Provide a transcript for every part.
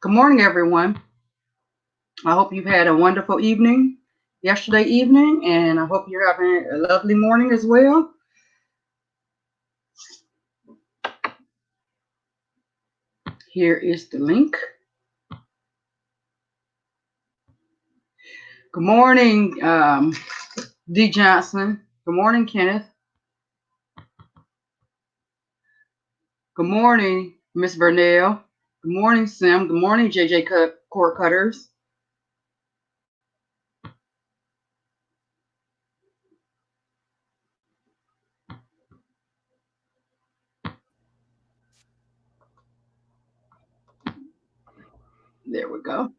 Good morning, everyone. I hope you've had a wonderful evening yesterday evening, and I hope you're having a lovely morning as well. Here is the link. Good morning, D. Johnson. Good morning, Kenneth. Good morning, Miss Vernell. Good morning, Sim. Good morning, JJ Core Cutters. There we go.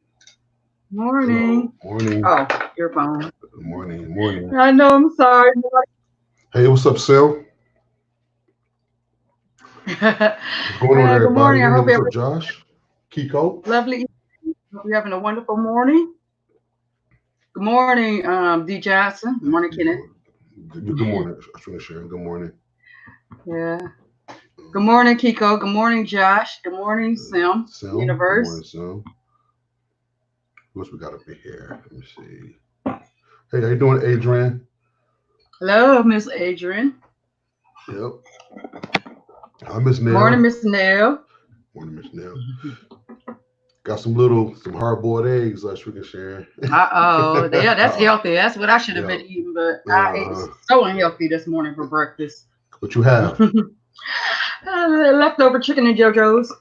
Morning. Hello. Morning. Oh, your phone. Good morning. Morning. I know, I'm sorry. Hey, what's up, Sil? What's going on, Good everybody? morning. I Hey, hope what's up, everyone's Josh? Kiko? lovely. Hope you're having a wonderful morning. Good morning, D. Johnson. Good morning, Kenneth. Good morning, Sharon. Good morning. Yeah. Good morning, Kiko. Good morning, Josh. Good morning, Sim. Sim. Good morning, Universe. Sim. What's we got up in here? Let me see. Hey, how you doing, Adrian? Hello, Miss Adrian. Yep. Hi, Miss Morning, Nell. Miss Nell. Morning, Miss Nell. Got some hard-boiled eggs, Sugar Sharon. Uh-oh. Yeah, that's uh, healthy. That's what I should have yeah. been eating, but I ate Uh, so unhealthy this morning for breakfast. what you have? Leftover chicken and JoJo's.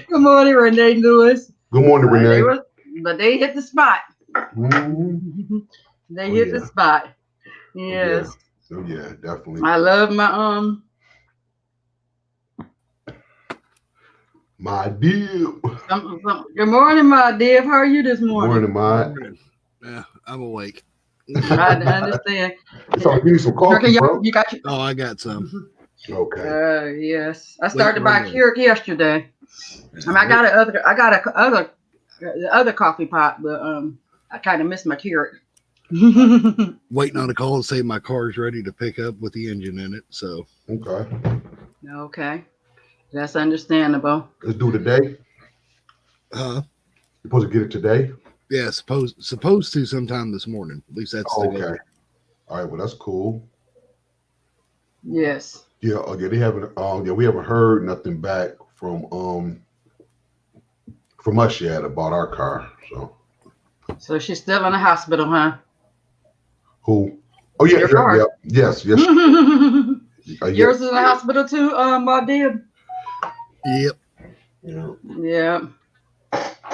Good morning, Renee Lewis. Good morning, Renee. They hit the spot. Mm-hmm. They Oh hit the yeah. spot. Oh yeah. Yes. Oh yeah. Definitely. I love My deal. Good morning, my dear. How are you this morning? Morning, my. Morning. Yeah, I'm awake. I understand. It's like you need some coffee, bro. You got your. Oh, I got some. Okay. Yes. I Wait, started to buy Keurig yesterday. I got the other coffee pot, but I kind of missed my Keurig. waiting on a call to say my car's ready to pick up with the engine in it. So Okay. Okay, that's understandable. Let's do it today. uh You're supposed to get it today. yeah, supposed to sometime this morning. At least that's the goal. Okay. All right. Well, that's cool. Yes. Yeah. Yeah. They haven't. Yeah. We haven't heard nothing back from us yet about our car. So she's still in the hospital, huh? Who? Oh yeah. Your Yeah. Yeah. car. Yes. Yes. Yeah. Yours is in the hospital too, my dear. Yep. Yeah. Yeah.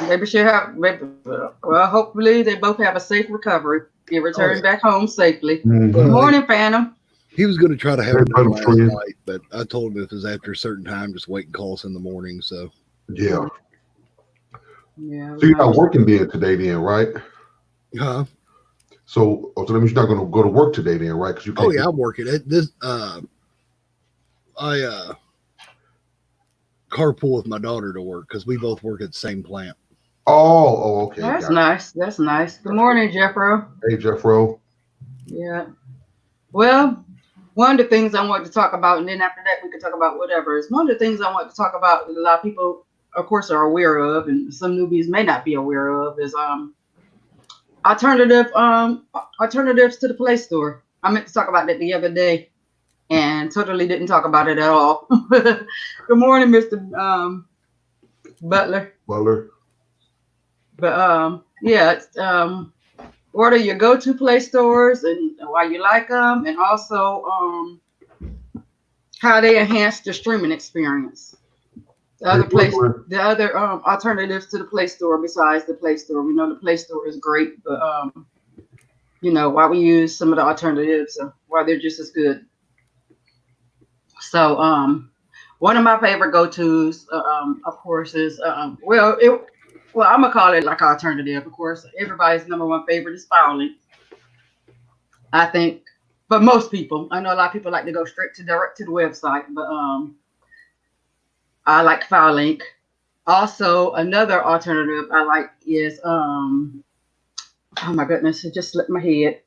Maybe she'll have. Well, hopefully they both have a safe recovery and Oh return yeah. back home safely. Mm-hmm. Good Well, morning, Phantom. he was going to try to have Hey, it done brother last friend. night, but I told him if it was after a certain time, just wait and call us in the morning. So Yeah. Yeah, So we you're not understand. working then today, then, right? huh? So that means you're not going to go to work today, then, right? Because you Oh can't. yeah, I'm working it. This I carpool with my daughter to work because we both work at the same plant. Oh, okay, That's gotcha. nice. That's nice. Good Gotcha. morning, Jeffro. Hey, Jeffro. Yeah. Well, one of the things I wanted to talk about, and then after that we can talk about whatever, is one of the things I want to talk about that a lot of people, of course, are aware of, and some newbies may not be aware of, is alternative alternatives to the Play Store. I meant to talk about that the other day and totally didn't talk about it at all. Good morning, Mr. Butler. Butler. But yeah, it's, what are your go-to Play Stores and why you like them, and also how they enhance the streaming experience. Hey, Butler. The other alternatives to the Play Store besides the Play Store. We know the Play Store is great, but why we use some of the alternatives, why they're just as good. So one of my favorite go-tos, of course, is I'm gonna call it like alternative. Of course, everybody's number one favorite is Filing. I think, but most people, I know a lot of people like to go straight to direct to the website, but I like FileLink. Also, another alternative I like is oh my goodness, it just slipped my head.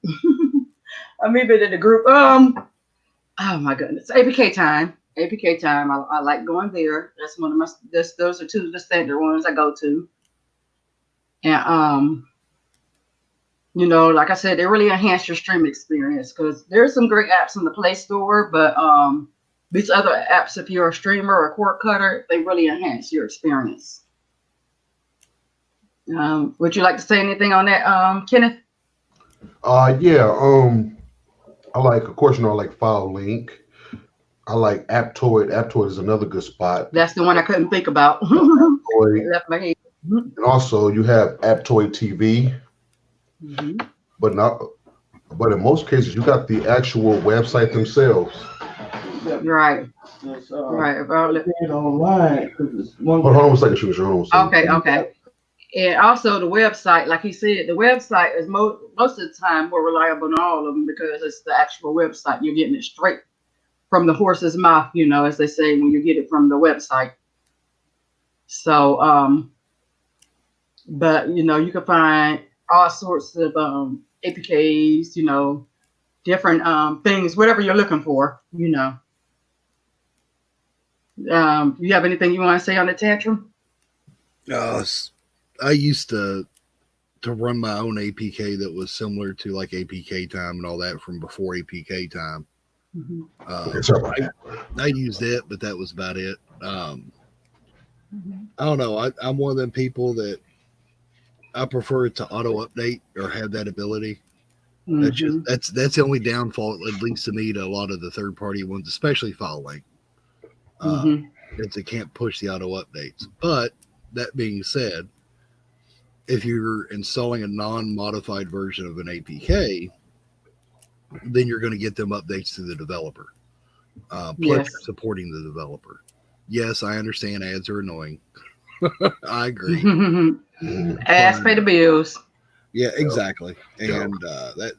I'm even in the group. Oh my goodness, APK Time. APK time. I like going there. That's one of my. Those are two of the standard ones I go to. And like I said, they really enhance your stream experience because there's some great apps in the Play Store, but these other apps, if you're a streamer or a cord cutter, they really enhance your experience. Would you like to say anything on that, Kenneth? Yeah. I like, of course, I like File Link. I like Aptoid. Aptoid is another good spot. That's the one I couldn't think about. Aptoid. It left my head. And also, you have Aptoid TV, but in most cases, you got the actual website themselves. Right. Right. About it online. Hold on a second, Shooter. Okay. And also the website, like he said, the website is most of the time more reliable than all of them because it's the actual website. You're getting it straight from the horse's mouth, as they say when you get it from the website. So, but you can find all sorts of APKs, different things, whatever you're looking for, You have anything you want to say on the Tantrum? I used to run my own APK that was similar to like APK time and all that from before APK time. I used it, but that was about it. I don't know. I'm one of them people that I prefer it to auto update or have that ability. That's the only downfall, at least to me, to a lot of the third party ones, especially File Link. Is it can't push the auto updates. But that being said, if you're installing a non-modified version of an APK, then you're going to get them updates to the developer. Plus, you're supporting the developer. Yes, I understand ads are annoying. I agree. Ads pay the bills. Yeah, exactly. And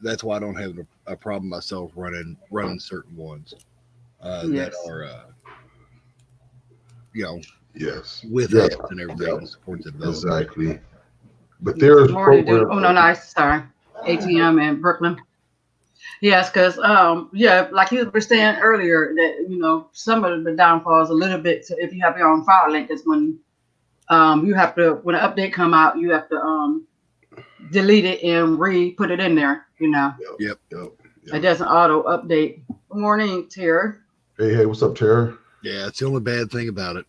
that's why I don't have a problem myself running certain ones that are, with ads and everything to support the developer. Exactly. But there's sorry. ATM in Brooklyn. Yes, because like you were saying earlier, that some of the downfalls a little bit. So if you have your own File Link, is when you have to, when an update come out, you have to delete it and put it in there. Yep. It doesn't auto update. Good morning, Tara. Hey, what's up, Tara? Yeah, it's the only bad thing about it.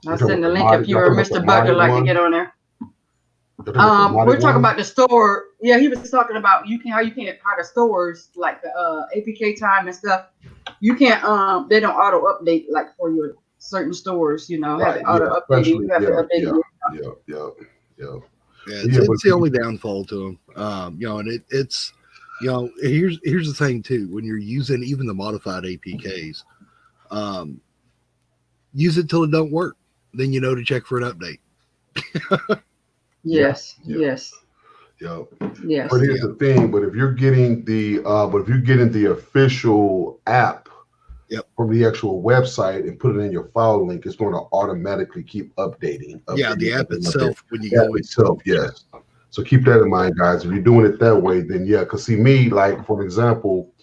I'll send the link if you or Mr. Butler like to get on there. We're talking about the store. Yeah, he was talking about how you can't part of stores like the APK time and stuff. You can't they don't auto update like for your certain stores, have it auto update. You have to update it. Yeah. It's the only downfall to them. And it's here's the thing too. When you're using even the modified APKs, use it till it don't work. Then to check for an update. Yes. Yeah. Yes. But here's the thing. But if you're getting the official app from the actual website and put it in your File Link, it's going to automatically keep updating. The app itself when you go itself. Yes. So keep that in mind, guys. If you're doing it that way, then because see me, like for example,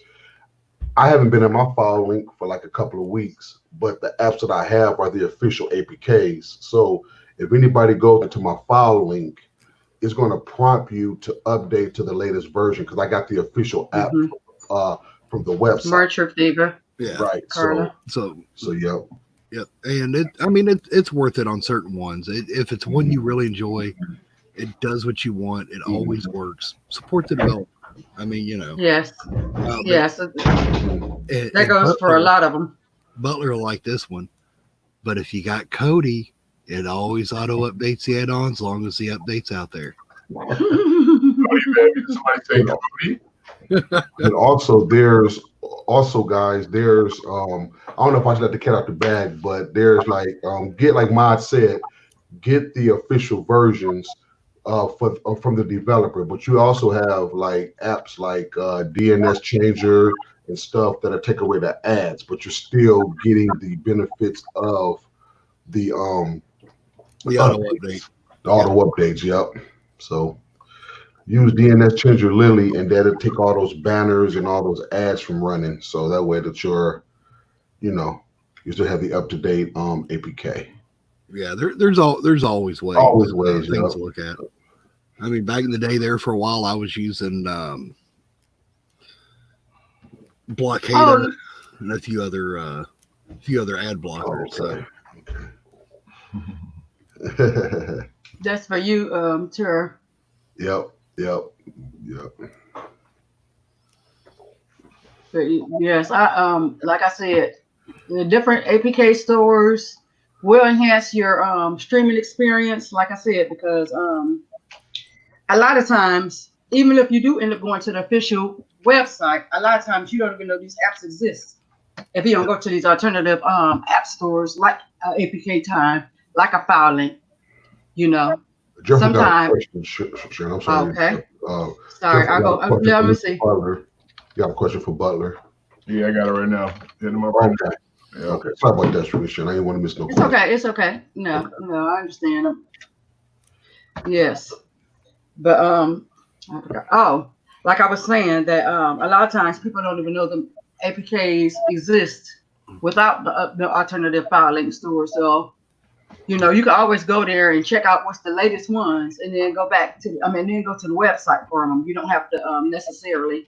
I haven't been in my File Link for like a couple of weeks, but the apps that I have are the official APKs. So if anybody goes into my File Link, it's going to prompt you to update to the latest version because I got the official app from the website. Merchant Fever. Yeah. Right. Carla. So yep. Yep. And it's worth it on certain ones. If it's one you really enjoy, it does what you want. It always works. Support the developer. Yes. Yes. That goes for a lot of them. Butler will like this one. But if you got Cody, it always auto updates the add-ons as long as the update's out there. And also guys, there's I don't know if I should let the cat out the bag, but there's like get like Mod said, get the official versions from the developer, but you also have like apps like DNS Changer and stuff that'll take away the ads, but you're still getting the benefits of the auto update. The auto updates, yep. So use DNS Changer Lily, and that'll take all those banners and all those ads from running. So that way that you're, you still have the up-to-date APK. Yeah, there's always ways. Always ways, things to look at. I mean, back in the day, there for a while, I was using Blockader and a few other ad blockers. Okay. That's for you, Tur. Yep. Yes, like I said, the different APK stores will enhance your streaming experience. Like I said, because a lot of times, even if you do end up going to the official website, a lot of times you don't even know these apps exist. If you don't go to these alternative app stores like APK Time, like a File Link, Jeff sometimes. I'm sorry. Okay. Sorry, I'll go. Let me see. Butler. You have a question for Butler? Yeah, I got it right now. Okay. Yeah. Okay. Sorry about that, Shrishan. I didn't want to miss no question. It's okay. No, I understand. Yes. But like I was saying, that a lot of times people don't even know the APKs exist without the alternative file link store. So, you can always go there and check out what's the latest ones, and then go back to then go to the website for them. You don't have to necessarily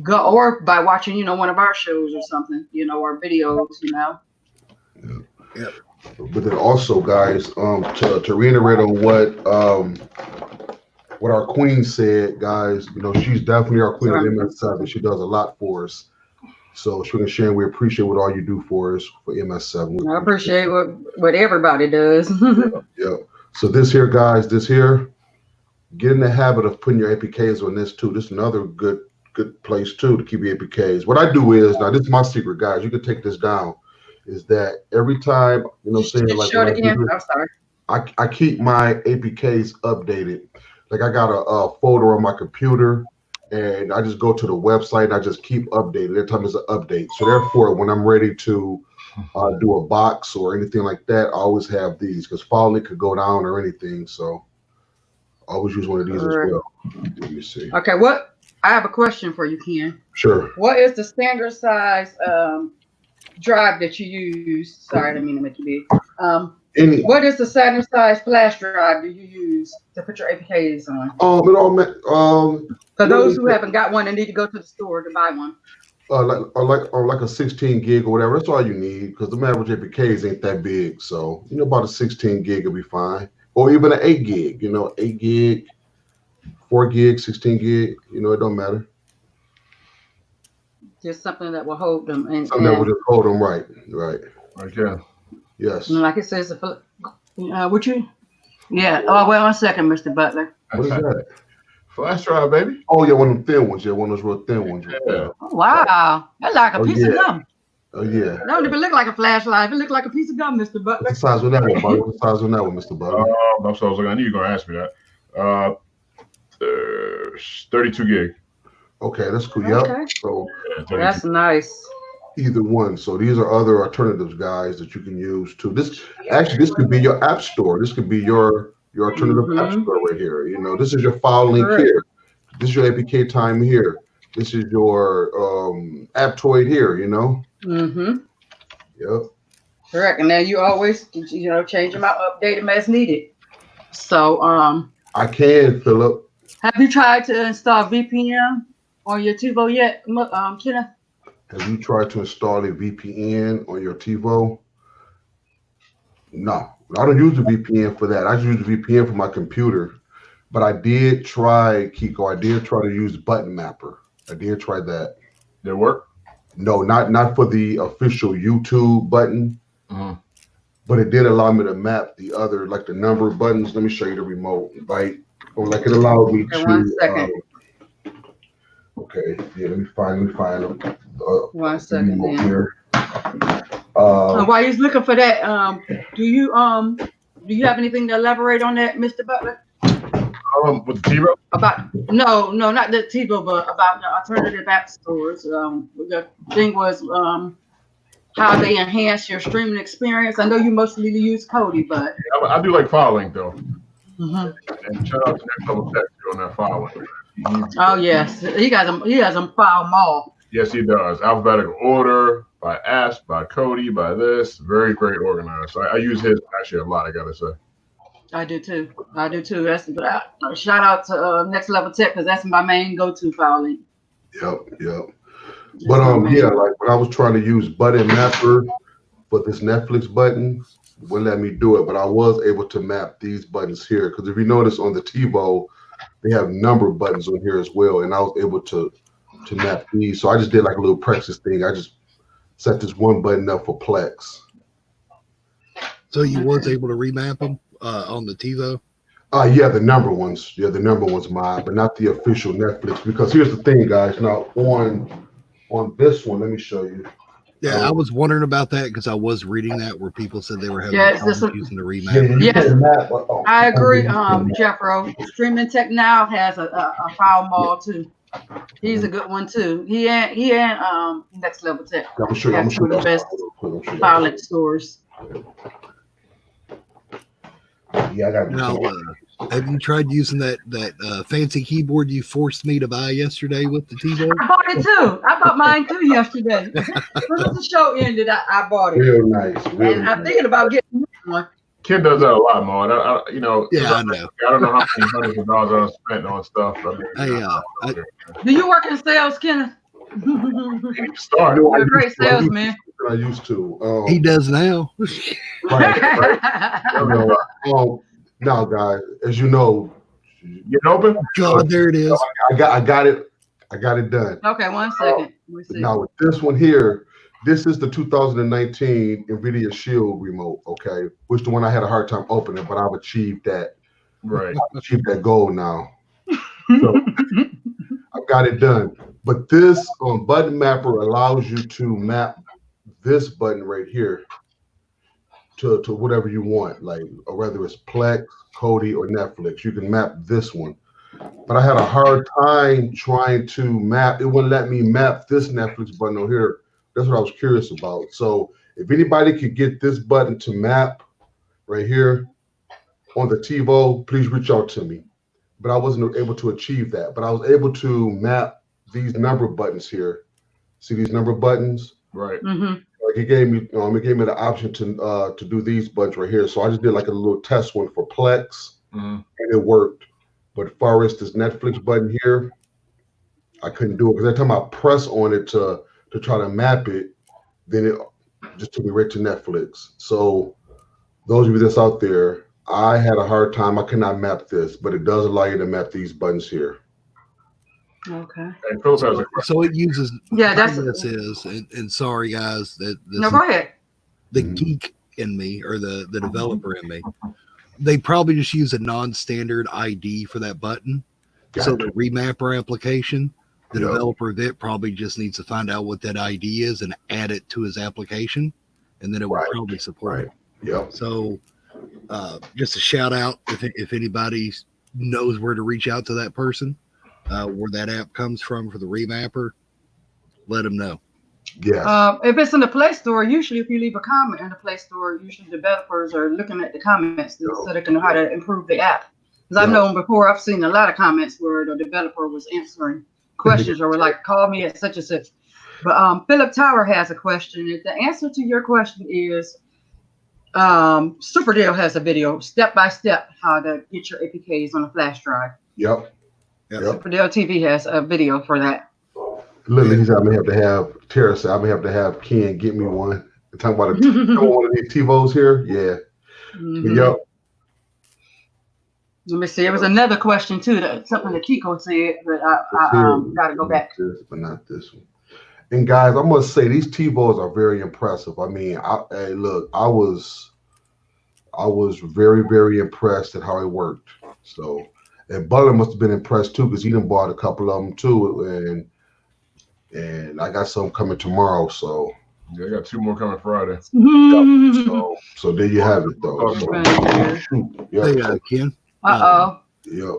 go, or by watching one of our shows or something, or videos. Yeah. But then also, guys, to reiterate on what our queen said, guys, she's definitely our queen of MS7. She does a lot for us. So, Shane, we appreciate what all you do for us for MS7. I appreciate what everybody does. Yeah. So this here, guys, get in the habit of putting your APKs on this too. This is another good place too to keep your APKs. What I do is, now this is my secret, guys. You can take this down. Is that every time, saying like show it again. I'm sorry. I keep my APKs updated. Like I got a folder on my computer, and I just go to the website and I just keep updating. Every time there's an update. So therefore, when I'm ready to do a box or anything like that, I always have these, because Foley could go down or anything. So I always use one of these as well. Let me see. Okay, I have a question for you, Ken. Sure. What is the standard size drive that you use? Sorry, I didn't mean to make you big. What is the standard size flash drive do you use to put your APKs on? For those who haven't got one and need to go to the store to buy one. Like a 16 gig or whatever. That's all you need, because the average APKs ain't that big. So about a 16 gig will be fine, or even an 8 gig. 8 gig, 4 gig, 16 gig. It don't matter. Just something that will hold them. Something that will just hold them right. Okay. Yes. And like it says, would you? Yeah. Oh, well, 1 second, Mr. Butler. What is that? Flash drive, baby. Oh, yeah, one of them thin ones. Yeah, one of those real thin ones. Yeah. Oh, wow. That's like a piece of gum. Oh, yeah. That don't even look like a flashlight. It look like a piece of gum, Mr. Butler. What's the size on that one, buddy? What's the size on that one, Mr. Butler? That's what I was looking. I knew you were going to ask me that. 32 gig. Okay, that's cool. Okay. Yep. So that's nice. Either one. So these are other alternatives, guys, that you can use too. This could be your app store. This could be your alternative app store right here. This is your file link here. This is your APK time here. This is your Aptoid here. Yep. Correct. And then you always change them out, update them as needed. So I can, Philip. Have you tried to install VPN on your TiVo yet, Kenneth? Have you tried to install a VPN on your TiVo? No, I don't use the VPN for that. I use the VPN for my computer. But I did try, Kiko. I did try to use Button Mapper. I did try that. Did it work? No, not for the official YouTube button. But it did allow me to map the other, like the number of buttons. Let me show you the remote, right? Or like it allowed me to. 1 second. Okay, yeah, let me find them. 1 second here. While you're looking for that, do you have anything to elaborate on that, Mr. Butler? With the TiVo? About no, not the TiVo, but about the alternative app stores. The thing was how they enhance your streaming experience. I know you mostly use Kodi, but I do like File Link though. And shout out to Next Level Tech on that File Link. Oh yes, he has them file them all. Yes, he does. Alphabetical order, by apps, by Cody, by this. Very, very organized. So I use his actually a lot, I gotta say. I do too. That's shout out to Next Level Tech because that's my main go-to filing. Yep. But yeah, like when I was trying to use button mapper for this Netflix button, it wouldn't let me do it. But I was able to map these buttons here because if you notice on the TiVo, they have number buttons on here as well, and I was able to map these. So I just did like a little practice thing. I just set this one button up for Plex. So you was able to remap them on the TiVo? Yeah, the number ones. Yeah, the number ones mine, but not the official Netflix. Because here's the thing, guys. Now on this one, let me show you. Yeah, I was wondering about that because I was reading that where people said they were having problems using the remap. Yes, I agree, Jeffro. Streaming Tech Now has a file mall too. He's a good one too. He and Next Level Tech. I'm sure the best filing stores. Yeah, I got now, have you tried using that fancy keyboard you forced me to buy yesterday with the TiVo? I bought it too. I bought mine too yesterday. As soon as the show ended, I bought it. Real nice. I'm thinking about getting one. Ken does that a lot, Maud. I know. I don't know how many hundreds of dollars I spent on stuff. Do you work in sales, Kenneth? You're a great salesman. I used to. He does now. Right. Now, guys, as you know, get open. God, there it is. I got it. I got it done. Okay, 1 second. Now with this one here, this is the 2019 NVIDIA Shield remote. Okay, which the one I had a hard time opening, but I've achieved that. Right. I've achieved that goal now. So I've got it done. But this button mapper allows you to map this button right here to whatever you want, like whether it's Plex, Kodi, or Netflix. You can map this one. But I had a hard time trying to map. It wouldn't let me map this Netflix button over here. That's what I was curious about. So if anybody could get this button to map right here on the TiVo, please reach out to me. But I wasn't able to achieve that. But I was able to map these number buttons here. See these number buttons? Right. Mm-hmm. Like it gave me the option to do these buttons right here. So I just did like a little test one for Plex, and it worked. But as far as this Netflix button here, I couldn't do it because every time I press on it to try to map it, then it just took me right to Netflix. So those of you that's out there, I had a hard time. I could not map this, but it does allow you to map these buttons here. Okay. And Philip has a question. So it uses and sorry guys that no, go ahead. The geek in me or the developer in me, they probably just use a non-standard ID for that button. Gotcha. So the remapper application, the developer of it probably just needs to find out what that ID is and add it to his application, and then it will probably support it. Yep. So just a shout out if anybody knows where to reach out to that person, where that app comes from for the remapper, let them know. Yes. If it's in the Playstore, usually if you leave a comment in the Playstore, usually developers are looking at the comments so they can know how to improve the app. Because I've known before, I've seen a lot of comments where the developer was answering questions or were like, call me at such and such. But Philip Tower has a question. If the answer to your question is Superdeal has a video, step-by-step, how to get your APKs on a flash drive. Yep. Superdeal TV has a video for that. Literally, I'm gonna have to have Tara say, I'm gonna have to have Ken get me one. Talk about one of these TiVos here. Yeah. Yep. Let me see. There was another question too. Something that Kiko said, but I gotta go back. But not this one. And guys, I must say these TiVos are very impressive. I mean, I was very, very impressed at how it worked. So, and Butler must have been impressed too because he done bought a couple of them too, and I got some coming tomorrow. So yeah, I got 2 more coming Friday. So there you have it though. Hey, Ken.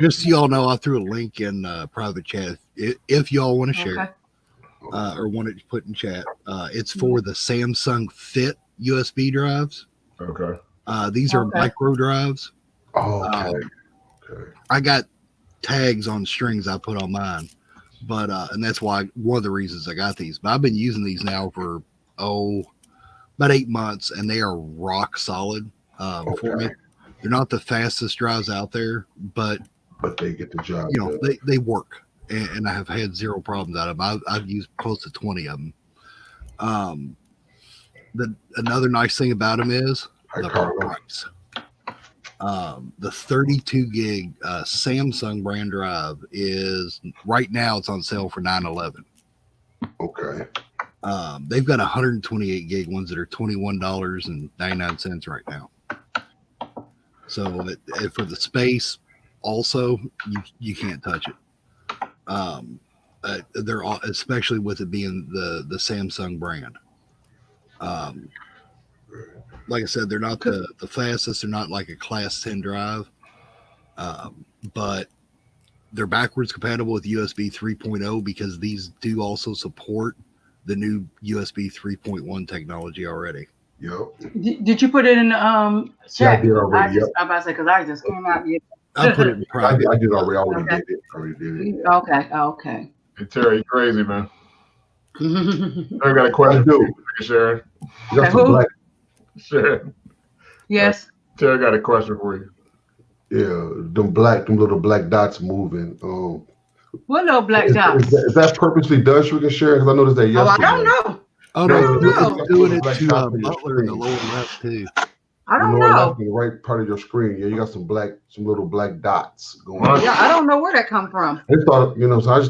Just so y'all know, I threw a link in private chat if y'all want to share or want it put in chat. It's for the Samsung Fit USB drives. Okay. These are micro drives. Okay. I got tags on strings I put on mine, but and that's why one of the reasons I got these. But I've been using these now for about 8 months, and they are rock solid for me. They're not the fastest drives out there, but they get the job. You know, they work, and I have had zero problems out of them. I've used close to 20 of them. Another nice thing about them is the price. The 32 gig Samsung brand drive is right now it's on sale for $911. Okay. They've got 128 gig ones that are $21.99 right now. So for the space, also you can't touch it. They're all, especially with it being the Samsung brand. Like I said, they're not the fastest. They're not like a class 10 drive, but they're backwards compatible with USB 3.0 because these do also support the new USB 3.1 technology already. Yep. Did you put it in the chat? Yeah, I did already. I'm about to say because I just came out yet. I put it in private. I did already. I Okay. already did it. Okay. Hey, Terry, you crazy, man. I got a question for you, Sharon. You got some black. Sharon. Yes. Terry got a question for you. Yeah, them little black dots moving. What little black dots? Is that purposely done, Sugar Share? Because I noticed that yesterday. I don't know. Oh no, it's doing it to Butler in the lower left too. I don't lower know. left, the right part of your screen. Yeah, you got some little black dots going on. Yeah, I don't know where that come from. I just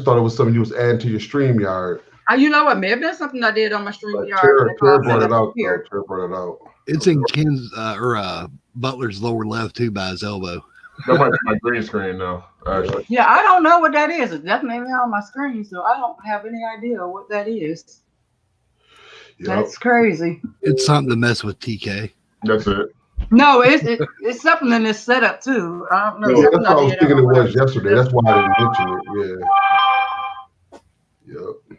thought it was something you was adding to your StreamYard. You know what? May have been something I did on my StreamYard. Terry brought it out. Terry brought it out. It's in Ken's Butler's lower left too by his elbow. That might be my green screen now. Actually. Yeah, I don't know what that is. It's definitely on my screen, so I don't have any idea what that is. Yep. That's crazy. It's something to mess with TK. That's it. No, it's something in this setup too. I don't know. Yeah, that's what I was thinking it was yesterday. That's why I didn't mention it. Yeah. Yep.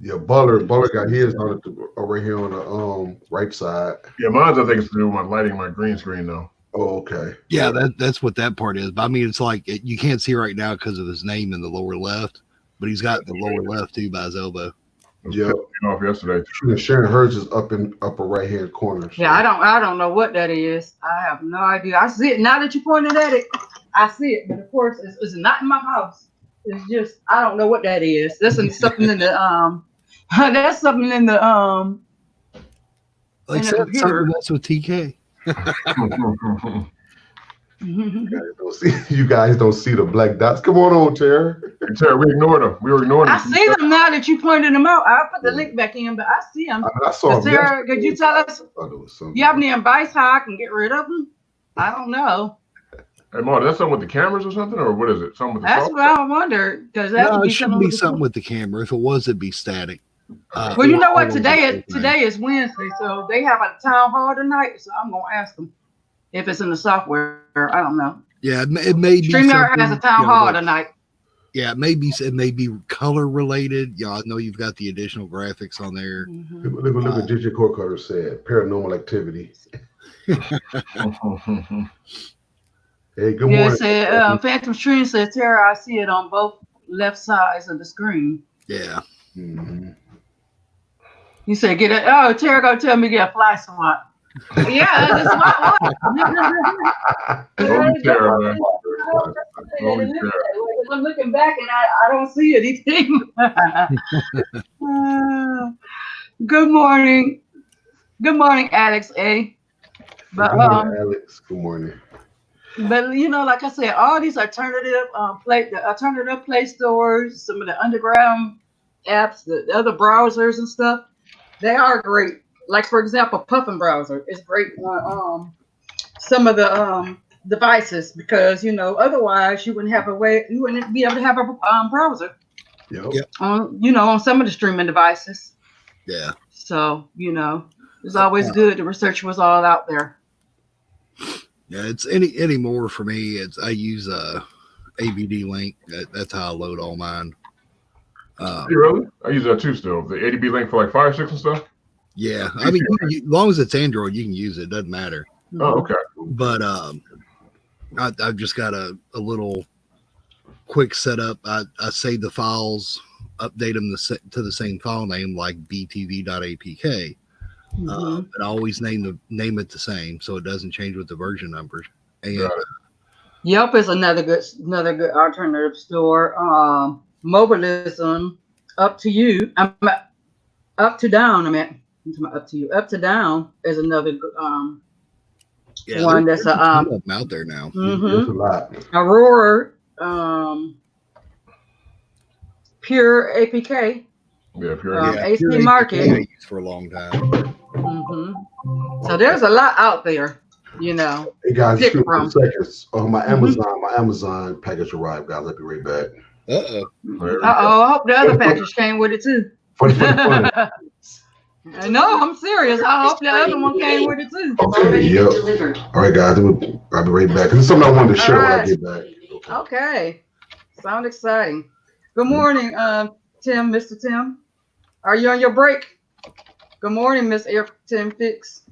Yeah, Butler got his on it right here on the right side. Yeah, mine's I think it's to do with my lighting my green screen though. Oh, okay. Yeah, that's what that part is. But I mean, it's like you can't see right now because of his name in the lower left, but he's got the lower left too by his elbow. Yeah. Off yesterday. Sharon hers is up in upper right hand corner. So. Yeah, I don't know what that is. I have no idea. I see it now that you pointed at it. I see it, but of course it's not in my house. It's just I don't know what that is. That's something in the that's something in the like I said, something that's with TK. You guys don't see the black dots. Come on, Terry. Terry, we ignored them. We were ignoring them. I see them now that you pointed them out. I'll put the link back in, but I see them. I saw them. Terry, could you tell us? You have any advice how I can get rid of them? I don't know. Hey, Mark, that's something with the cameras or something, or what is it? Something with the That's what I wonder. Because it shouldn't be something with the camera. If it was, it'd be static. Well, you know what? Today is Wednesday, so they have a town hall tonight. So I'm gonna ask them if it's in the software. I don't know. Yeah, it may be. StreamYard has a town hall tonight. Yeah, it may be color related. Yeah, I know you've got the additional graphics on there. Mm-hmm. Look what Digital Core Cutter said. Paranormal activity. Hey, good morning. Yeah, it said Phantom Stream said, Terry, I see it on both left sides of the screen. Yeah. Mm-hmm. He said, get it. Oh, Terry gonna tell me to get a fly swat. Yeah, that's what. I'm looking back and I don't see anything. Good morning, Alex A. But good morning, Alex. Good morning. But like I said, all these alternative Play stores, some of the underground apps, the other browsers and stuff, they are great. Like for example, Puffin browser is great on some of the devices because otherwise you wouldn't be able to have a browser. Yep. On some of the streaming devices. Yeah. So it's always good. The research was all out there. Yeah, it's any more for me. I use ABD Link. That's how I load all mine. Really? I use that too still. The ADB Link for like Fire Sticks and stuff. Yeah, I mean, as long as it's Android, you can use it. Doesn't matter. Oh, okay. But I've just got a little quick setup. I save the files update them to the same file name, like btv.apk. But I always name it the same, so it doesn't change with the version numbers. And Yelp is another good alternative store. Mobilism, up to you. Up to down. Up to you. Up to down is another one that's out there now. There's a lot. Aurora, Pure APK. Yeah, Pure AC Pure Market. APK I used for a long time. So there's a lot out there, you know. Hey guys, pick just from. seconds. My Amazon package arrived, guys. I'll be right back. I hope the other package came with it too. Funny. No, I'm serious. I hope the other one came with it too. Okay, yep. All right, guys. I'll be right back. This is something I wanted to share when I get back. Okay. Sound exciting. Good morning, Tim, Mr. Tim. Are you on your break? Good morning, Miss Air Tim Fix.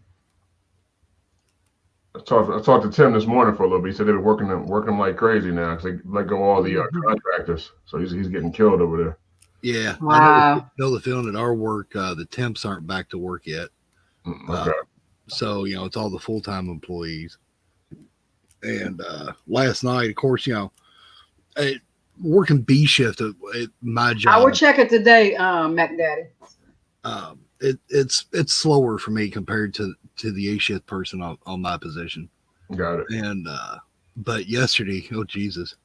I talked to Tim this morning for a little bit. He said they were working them like crazy now because they let go all the contractors. So he's getting killed over there. Yeah. Wow. I know the feeling at our work, the temps aren't back to work yet. Okay. So, it's all the full-time employees. And last night, of course, working B shift at my job. I will check it today, Mac Daddy. It's slower for me compared to the A shift person on my position. Got it. And but yesterday, oh Jesus,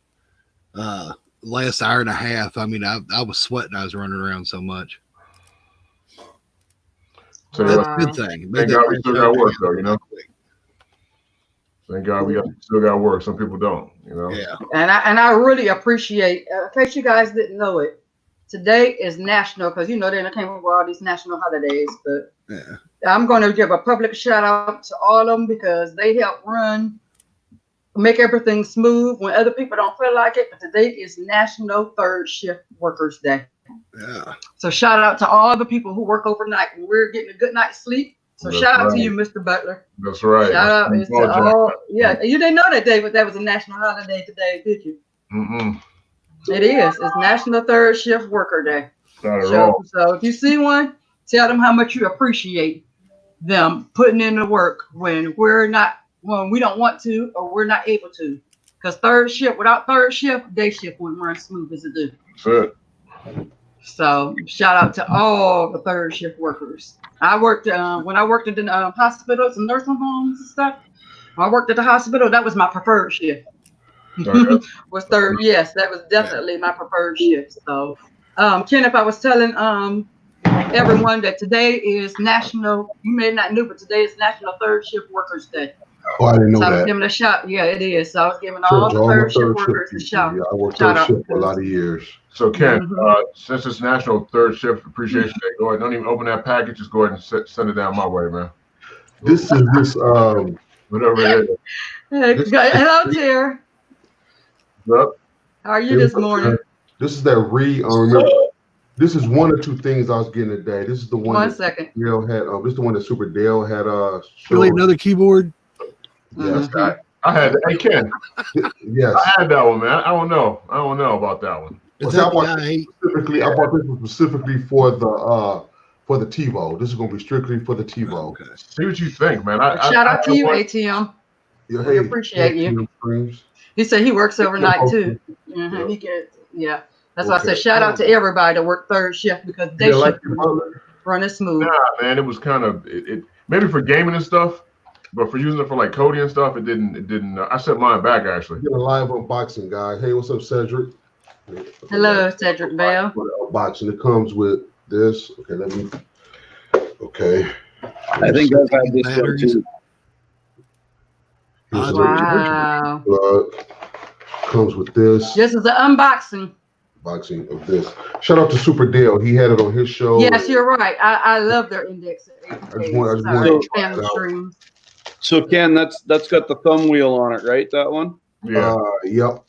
last hour and a half, I was sweating. I was running around so much. So that's a good thing. Thank God we still got work though, Thank God we still got work. Some people don't, Yeah. And I really appreciate, in case you guys didn't know it, today is national, because they came up with all these national holidays, but I'm going to give a public shout out to all of them because they help make everything smooth when other people don't feel like it. But today is National Third Shift Workers Day. Yeah. So shout out to all the people who work overnight and we're getting a good night's sleep. So shout out to you, Mr. Butler. That's right. Shout out to all. Yeah, you didn't know that, David. That was a national holiday today, did you? It is. It's National Third Shift Worker Day. So if you see one, tell them how much you appreciate them putting in the work when we don't want to or we're not able to. Because without third shift, day shift wouldn't run smooth as it do. That's it. So shout out to all the third shift workers. I worked when I worked at the hospitals and nursing homes and stuff. When I worked at the hospital, that was my preferred shift. Was third. Yes, that was definitely my preferred shift. So, Kenneth, I was telling everyone that today is National. You may not know, but today is National Third Shift Workers Day. Oh, I didn't know so that. I was giving a shout. Yeah, it is. So I was giving all the third shift workers a shout. Yeah, I worked third shift for a lot of years. So Ken, since it's National Third Shift Appreciation Day, go ahead. Don't even open that package. Just go ahead and send it down my way, man. This is whatever it is. Hello, Tara. Yep. How are you this morning? This is that remember. This is one or two things I was getting today. This is the one. 1 second. Dale had. This is the one that Super Dale had. Really, another keyboard? Yes. I had that. Hey Ken. Yes. I had that one, man. I don't know about that one. Is that I bought this one specifically for the TiVo. This is going to be strictly for the TiVo. Okay. See what you think, man. Shout out to you, ATM. Yeah, we appreciate you. He said he works overnight too. He gets, that's why I said shout out to everybody that work third shift because they shift running smooth. Nah, man, it was kind of it maybe for gaming and stuff, but for using it for like coding and stuff, it didn't. I set mine back actually. Get a live unboxing, guy. Hey, what's up, Cedric? Hello, Cedric Bell. Unboxing. It comes with this. Okay, I think I've had this one too. Wow. Comes with this. This is the unboxing. Unboxing of this. Shout out to Super Dale. He had it on his show. Yes, you're right. I love their index. So Ken, that's got the thumb wheel on it, right? That one? Yeah. Yep.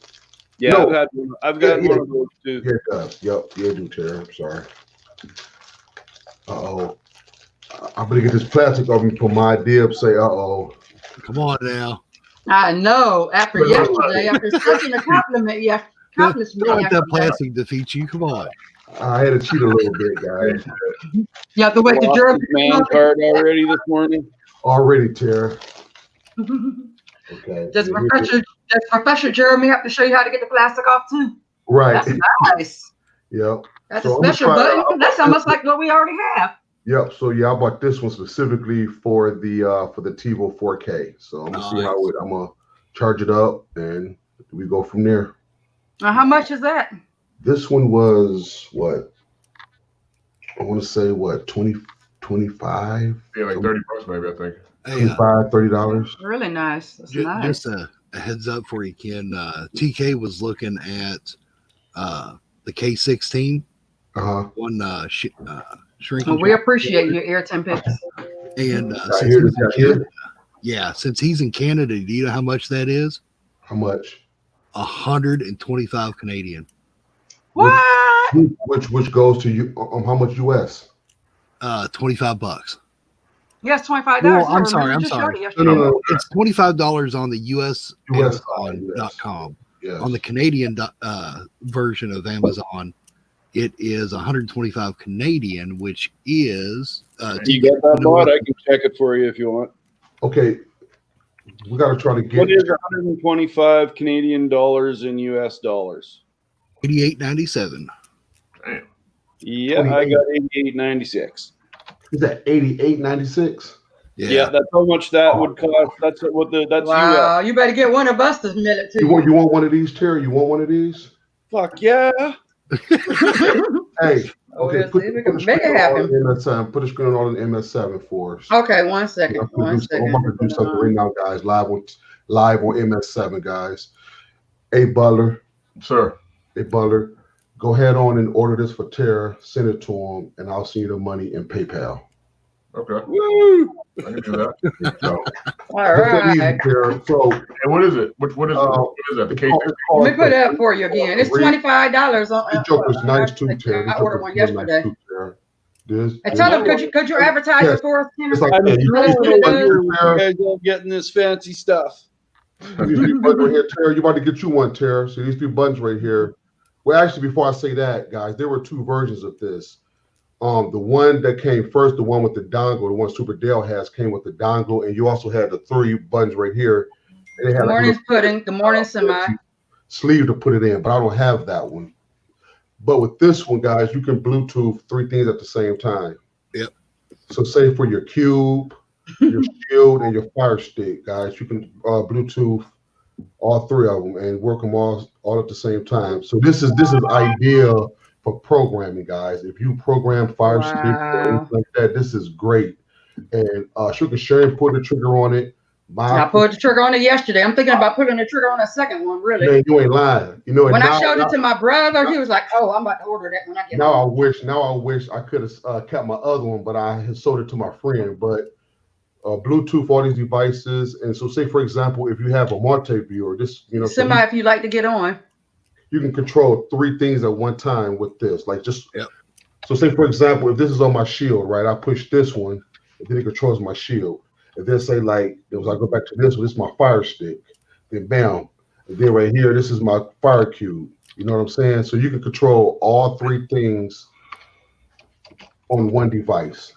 Yeah, no. I've got one of those too. Yeah, it does. Yep. Yeah, do Tara. I'm sorry. I'm gonna get this plastic off me for my dib. Say, Come on now. I know. After yesterday, after such a compliment, Don't let that plastic defeat you. Come on. I had to cheat a little bit, guys. You have to wait to Lost Jeremy. his man card already this morning. Already, Tara. Okay. Does Professor Jeremy have to show you how to get the plastic off too? Right. That's nice. Yep. That's So a special button. That's almost like what we already have. Yep. So yeah, I bought this one specifically for the TiVo 4K. So I'm gonna see how I'm gonna charge it up and we go from there. How much is that? This one was what? I want to say what 25? Yeah, like $30 maybe, I think. Hey, $25, $30. Really nice. That's nice. Just a heads up for you, Ken. TK was looking at the K16 on shrinking. Well, we appreciate your airtime picks. And since he's in Canada, do you know how much that is? How much? 125 Canadian. What? Which goes to you? How much US? $25. Yes, $25. Well, I'm sorry. No. It's $25 on the US Amazon.com. Yes. On the Canadian version of Amazon, it is 125 Canadian, which is. You got that bought? I can check it for you if you want. Okay. We got to try to get. What is 125 Canadian dollars in US dollars? 88.97. Damn. Yeah, I got 88.96. Is that 88.96? Yeah, that's how much that would cost. That's Wow, you better get one of us to mail it to you. You want one of these, Terry? You want one of these? Fuck yeah. Hey, okay, put the make it happen. Put a screen on the MS7 for us. Okay, one second. I'm about to do something right now, guys. Live on MS7, guys. Hey, Butler. Sir. Hey, Butler. Go ahead on and order this for Tara. Send it to him, and I'll send you the money in PayPal. Okay. Woo! I can do that. So, all right. easy, Tara. So, and what is it? What is that? The cake? Let me put it up for you again. It's $25 on. This joker's nice too, Tara. I ordered one yesterday. And tell them, could you advertise it for us? It's like, you guys all getting this fancy stuff. These three buttons right here, Tara. You about to get you one, Tara. So these three buttons right here. Well, actually, before I say that, guys, there were two versions of this. The one that came first, the one with the dongle, the one Super Dale has, came with the dongle, and you also had the three buttons right here. And they had Good morning, pudding. Good morning, semi. Sleeve to put it in, but I don't have that one. But with this one, guys, you can Bluetooth three things at the same time. Yep. So say for your cube, your shield, and your fire stick, guys, you can Bluetooth all three of them and work them all at the same time. So this is ideal for programming, guys. If you program fire stick or anything like that, this is great. And Sugar Sharon put the trigger on it. I put the trigger on it yesterday. I'm thinking about putting the trigger on a second one, really. Man, you ain't lying. You know, when I showed it to my brother, he was like, "Oh, I'm about to order that when I get home." I wish I could have kept my other one, but I had sold it to my friend. But Bluetooth all these devices, and so say for example, if you have a multi-viewer, somebody if you like to get on, you can control three things at one time with this. So say for example, if this is on my shield, right? I push this one, and then it controls my shield. And then say I go back to this one, this is my fire stick. Then bam, and then right here, this is my fire cube. You know what I'm saying? So you can control all three things on one device.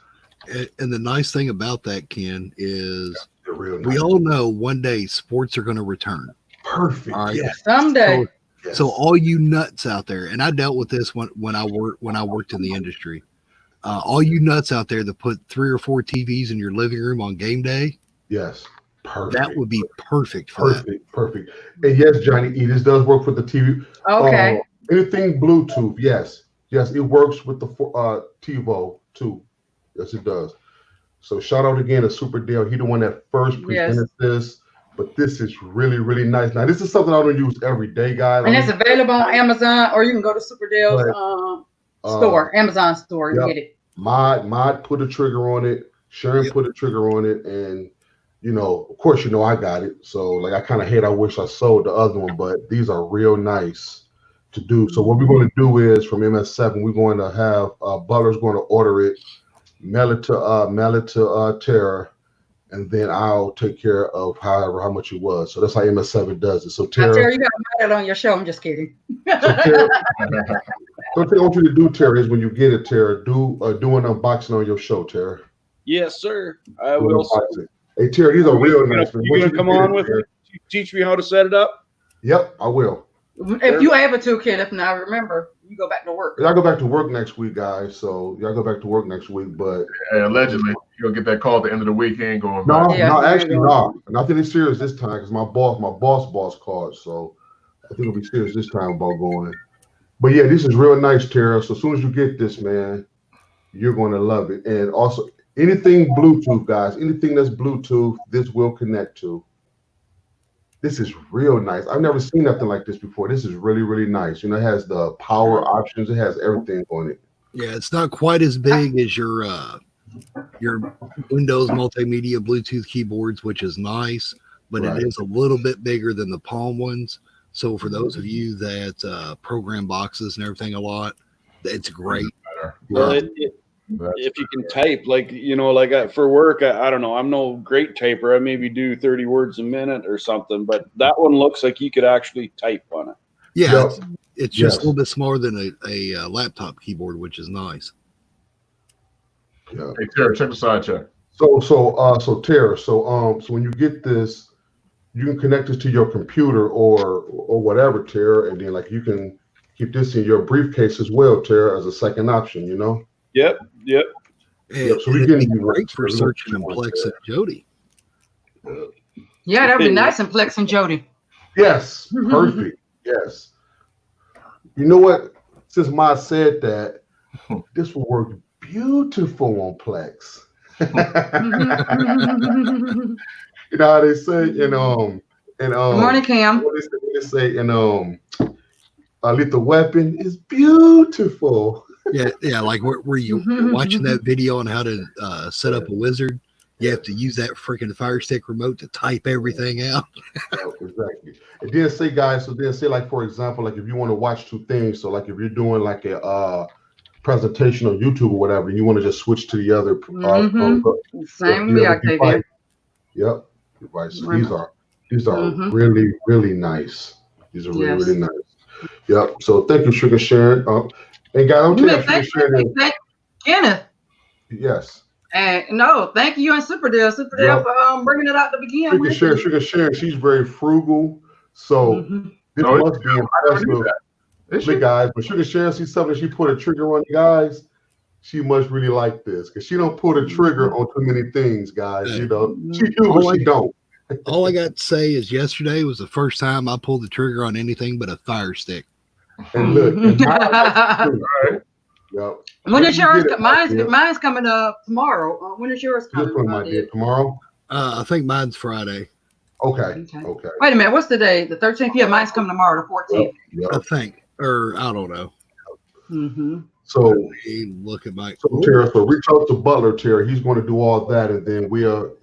And the nice thing about that, Ken, is really we all know one day sports are going to return. Perfect. All right? Yes. Someday. So all you nuts out there, and I dealt with this when I worked in the industry. All you nuts out there that put 3 or 4 TVs in your living room on game day. Yes. Perfect. That would be perfect for that. Perfect. And yes, Johnny E, this does work for the TV. Okay. Anything Bluetooth, yes, it works with the TiVo too. Yes, it does. So shout out again to Super Dale. He the one that first presented this, but this is really, really nice. Now this is something I don't use every day, guys. And it's available on Amazon, or you can go to Super Dale's store, Amazon store, and get it. Mod put a trigger on it. Sharon put a trigger on it, and of course, I got it. So I wish I sold the other one, but these are real nice to do. So what we're going to do is from MS7, we're going to have Butler's going to order it, mail it to Tara, and then I'll take care of how much it was. So that's how MS7 does it. So Tara, you got to buy it on your show. I'm just kidding. One thing I want you to do, Tara, is when you get it, Tara, do an unboxing on your show, Tara. Yes, sir. I will. Hey, Tara, these are real nice. You gonna come on with me? Teach me how to set it up? Yep, I will. If you're able to, kid, if not, remember, you go back to work. Y'all go back to work next week, guys. So y'all go back to work next week. But hey, allegedly, you'll get that call at the end of the week. He ain't going back. No. Nothing is serious this time because my boss called. So I think it'll be serious this time about going. But yeah, this is real nice, Tara. So as soon as you get this, man, you're going to love it. And also, anything Bluetooth, guys, anything that's Bluetooth, this will connect to. This is real nice. I've never seen nothing like this before. This is really, really nice. You know, it has the power options. It has everything on it. Yeah, it's not quite as big as your Windows multimedia Bluetooth keyboards, which is nice, but it is a little bit bigger than the Palm ones. So for those of you that program boxes and everything a lot, it's great. Well, if you can type, like, you know, like for work, I don't know, I'm no great typer. I maybe do 30 words a minute or something, but that one looks like you could actually type on it. Yeah, it's just a little bit smaller than a laptop keyboard, which is nice. Yeah. Hey, Tara, check the side check. So Tara, so when you get this, you can connect this to your computer or whatever, Tara, and then like you can keep this in your briefcase as well, Tara, as a second option, you know? Yep. And so we it'd get be great for searching in Plex and Jody. Yeah, that'd be nice in Plex and Jody. Yes, perfect. Yes. You know what? Since Ma said that, this will work beautiful on Plex. You know how they say in Good morning, Cam. What they say in Lethal Weapon is beautiful. Yeah, like where you watching that video on how to set up a wizard, you have to use that freaking Fire Stick remote to type everything out. Exactly. And then say, guys, like, for example, like if you want to watch two things, so like if you're doing like a presentation on YouTube or whatever, and you want to just switch to the other same device. Yep. Device. These are really, really nice. These are really, really nice. Yep. So thank you, Sugar Sharon. And guys, I'm telling you, Sugar Sharon. Thank Kenneth. Yes. And thank you and Super Deal for bringing it out to begin. Sugar Sharon, she's very frugal. So this must be impressive. Big guys, but Sugar Sharon sees something, she put a trigger on you guys. She must really like this because she don't put a trigger on too many things, guys. You know, she do, but she don't. All I got to say is yesterday was the first time I pulled the trigger on anything but a Fire Stick. And look, when is yours? Mine's coming up tomorrow. When is yours coming? Tomorrow? I think mine's Friday. Okay. Wait a minute. What's the day? The 13th? Yeah, mine's coming tomorrow, the 14th. I think, or I don't know. So look at my. So Tara, so reach out to Butler, Tara. He's going to do all that, and then we'll,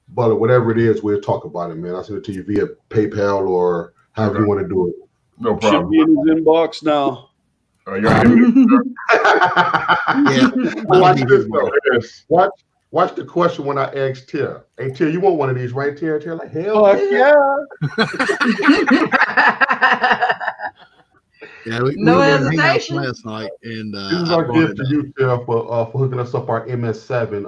Butler, whatever it is, we'll talk about it, man. I'll send it to you via PayPal or however you want to do it. No problem. Should be in his inbox now. Watch this though. Watch the question when I ask Tara. Hey Tara, you want one of these, right, Tara? Tara, like, hell yeah. Yeah, we no were hesitation last night, and this is our gift to you, Tara, for hooking us up our MS7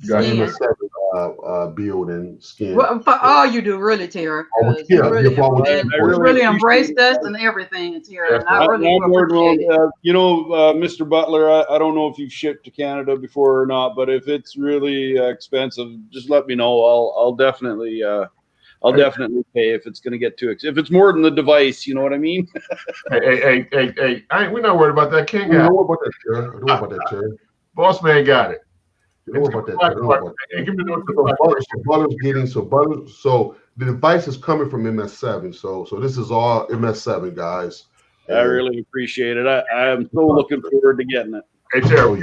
MS7 build and skin. Well, for all you do, really, Tara. You really embraced us and everything, Tara. And I really appreciate it. Mr. Butler, I don't know if you've shipped to Canada before or not, but if it's really expensive, just let me know. I'll definitely pay if it's going to get too expensive. If it's more than the device, you know what I mean? Hey, we're not worried about that. King got it. Don't worry about that, Tara. Boss man got it. Don't worry about that. So the device is coming from MS7. So this is all MS7, guys. I really appreciate it. I am so looking forward to getting it. Hey, Tara,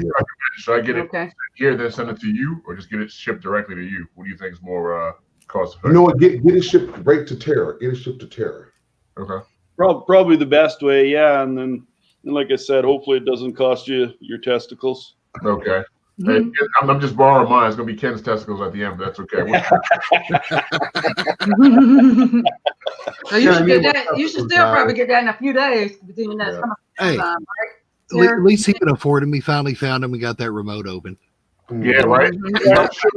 should I get it here, then send it to you, or just get it shipped directly to you? What do you think is more cost effective? You know what? Get it shipped right to Tara. Get it shipped to Tara. Okay. Probably the best way, yeah. And then, like I said, hopefully it doesn't cost you your testicles. Okay. Hey, I'm just borrowing mine. It's gonna be Ken's testicles at the end, but that's okay. So you should get that. You should still probably get that in a few days. Between that, hey, right? at least he can afford him. He finally found him. We got that remote open. Yeah, right. I'm sure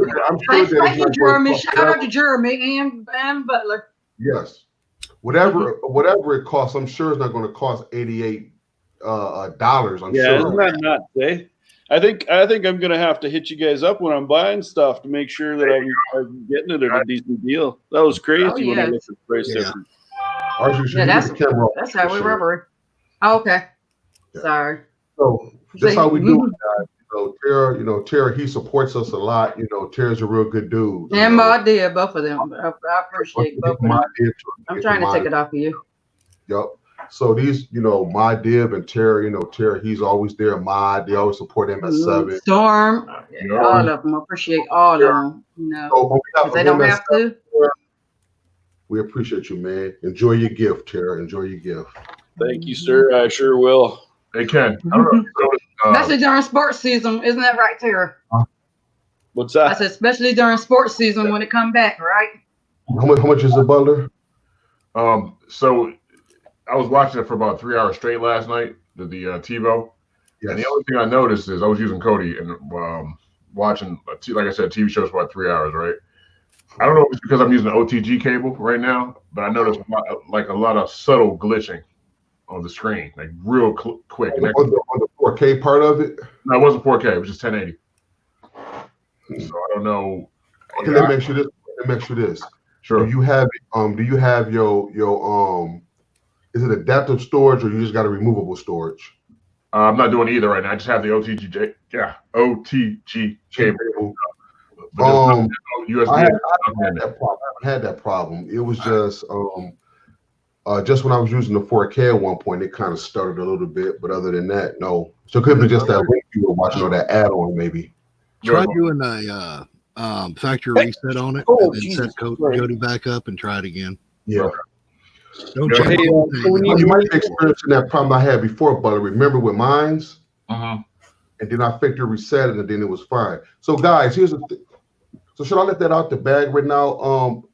Thank that you, Jeremy. Shout out to Jeremy and Butler. Yes, whatever it costs, I'm sure it's not going to cost $88. I'm sure. Isn't that nuts, eh? I think I'm gonna have to hit you guys up when I'm buying stuff to make sure that I'm getting it at a decent deal. That was crazy when I looked at the price difference. That's how we rubber. Oh, okay. Yeah. Sorry. So that's how we do it, guys. Tara, he supports us a lot. Tara's a real good dude. And Ma did, both of them. I appreciate both of them. I'm trying to take it off of you. Yep. So these, my Dib and Tara, Tara, he's always there. They always support Ms7. Storm, all of them. Appreciate all of them. So they don't have to. We appreciate you, man. Enjoy your gift, Tara. Enjoy your gift. Thank you, sir. I sure will. Hey, Ken. I don't know. Especially during sports season, isn't that right, Tara? What's that? I said, especially during sports season when it come back, right? How much is the Butler? So I was watching it for about 3 hours straight last night, the TiVo. Yes. And the only thing I noticed is I was using Kodi and watching, like I said, TV shows for about 3 hours, right? I don't know if it's because I'm using an OTG cable right now, but I noticed a lot of subtle glitching on the screen, like real quick. On the 4K part of it? No, it wasn't 4K. It was just 1080. So I don't know. Okay, let me ask you this. Sure. Do you have your is it adaptive storage or you just got a removable storage? I'm not doing either right now. I just have the OTG cable. USB. I haven't had that problem. It was just when I was using the 4K at one point, it kind of stuttered a little bit, but other than that, no. So it could be just that link you were watching or that add-on maybe. Try doing a factory reset on it and then set Kodi back up and try it again. Yeah. Don't change you might be experiencing that problem I had before, but remember with mines? And then I factory reset it and then it was fine. So guys, here's the thing. So should I let that out the bag right now,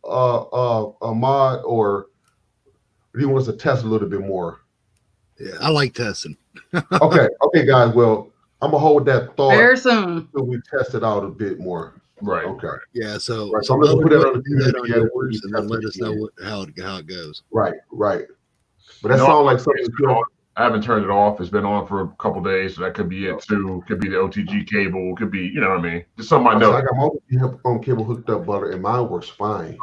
Ahmad, or do you want us to test a little bit more? Yeah, I like testing. Okay, guys. Well, I'm gonna hold that thought very soon until we test it out a bit more. Right. Okay. Yeah. So I'm gonna put that on yours and then let us know how it goes. Right. But that sounds like something. I haven't turned it off. It's been on for a couple days, so that could be it too. Could be the OTG cable. Could be, you know what I mean? Just something I know. I got my OTG cable hooked up, Butter, and mine works fine.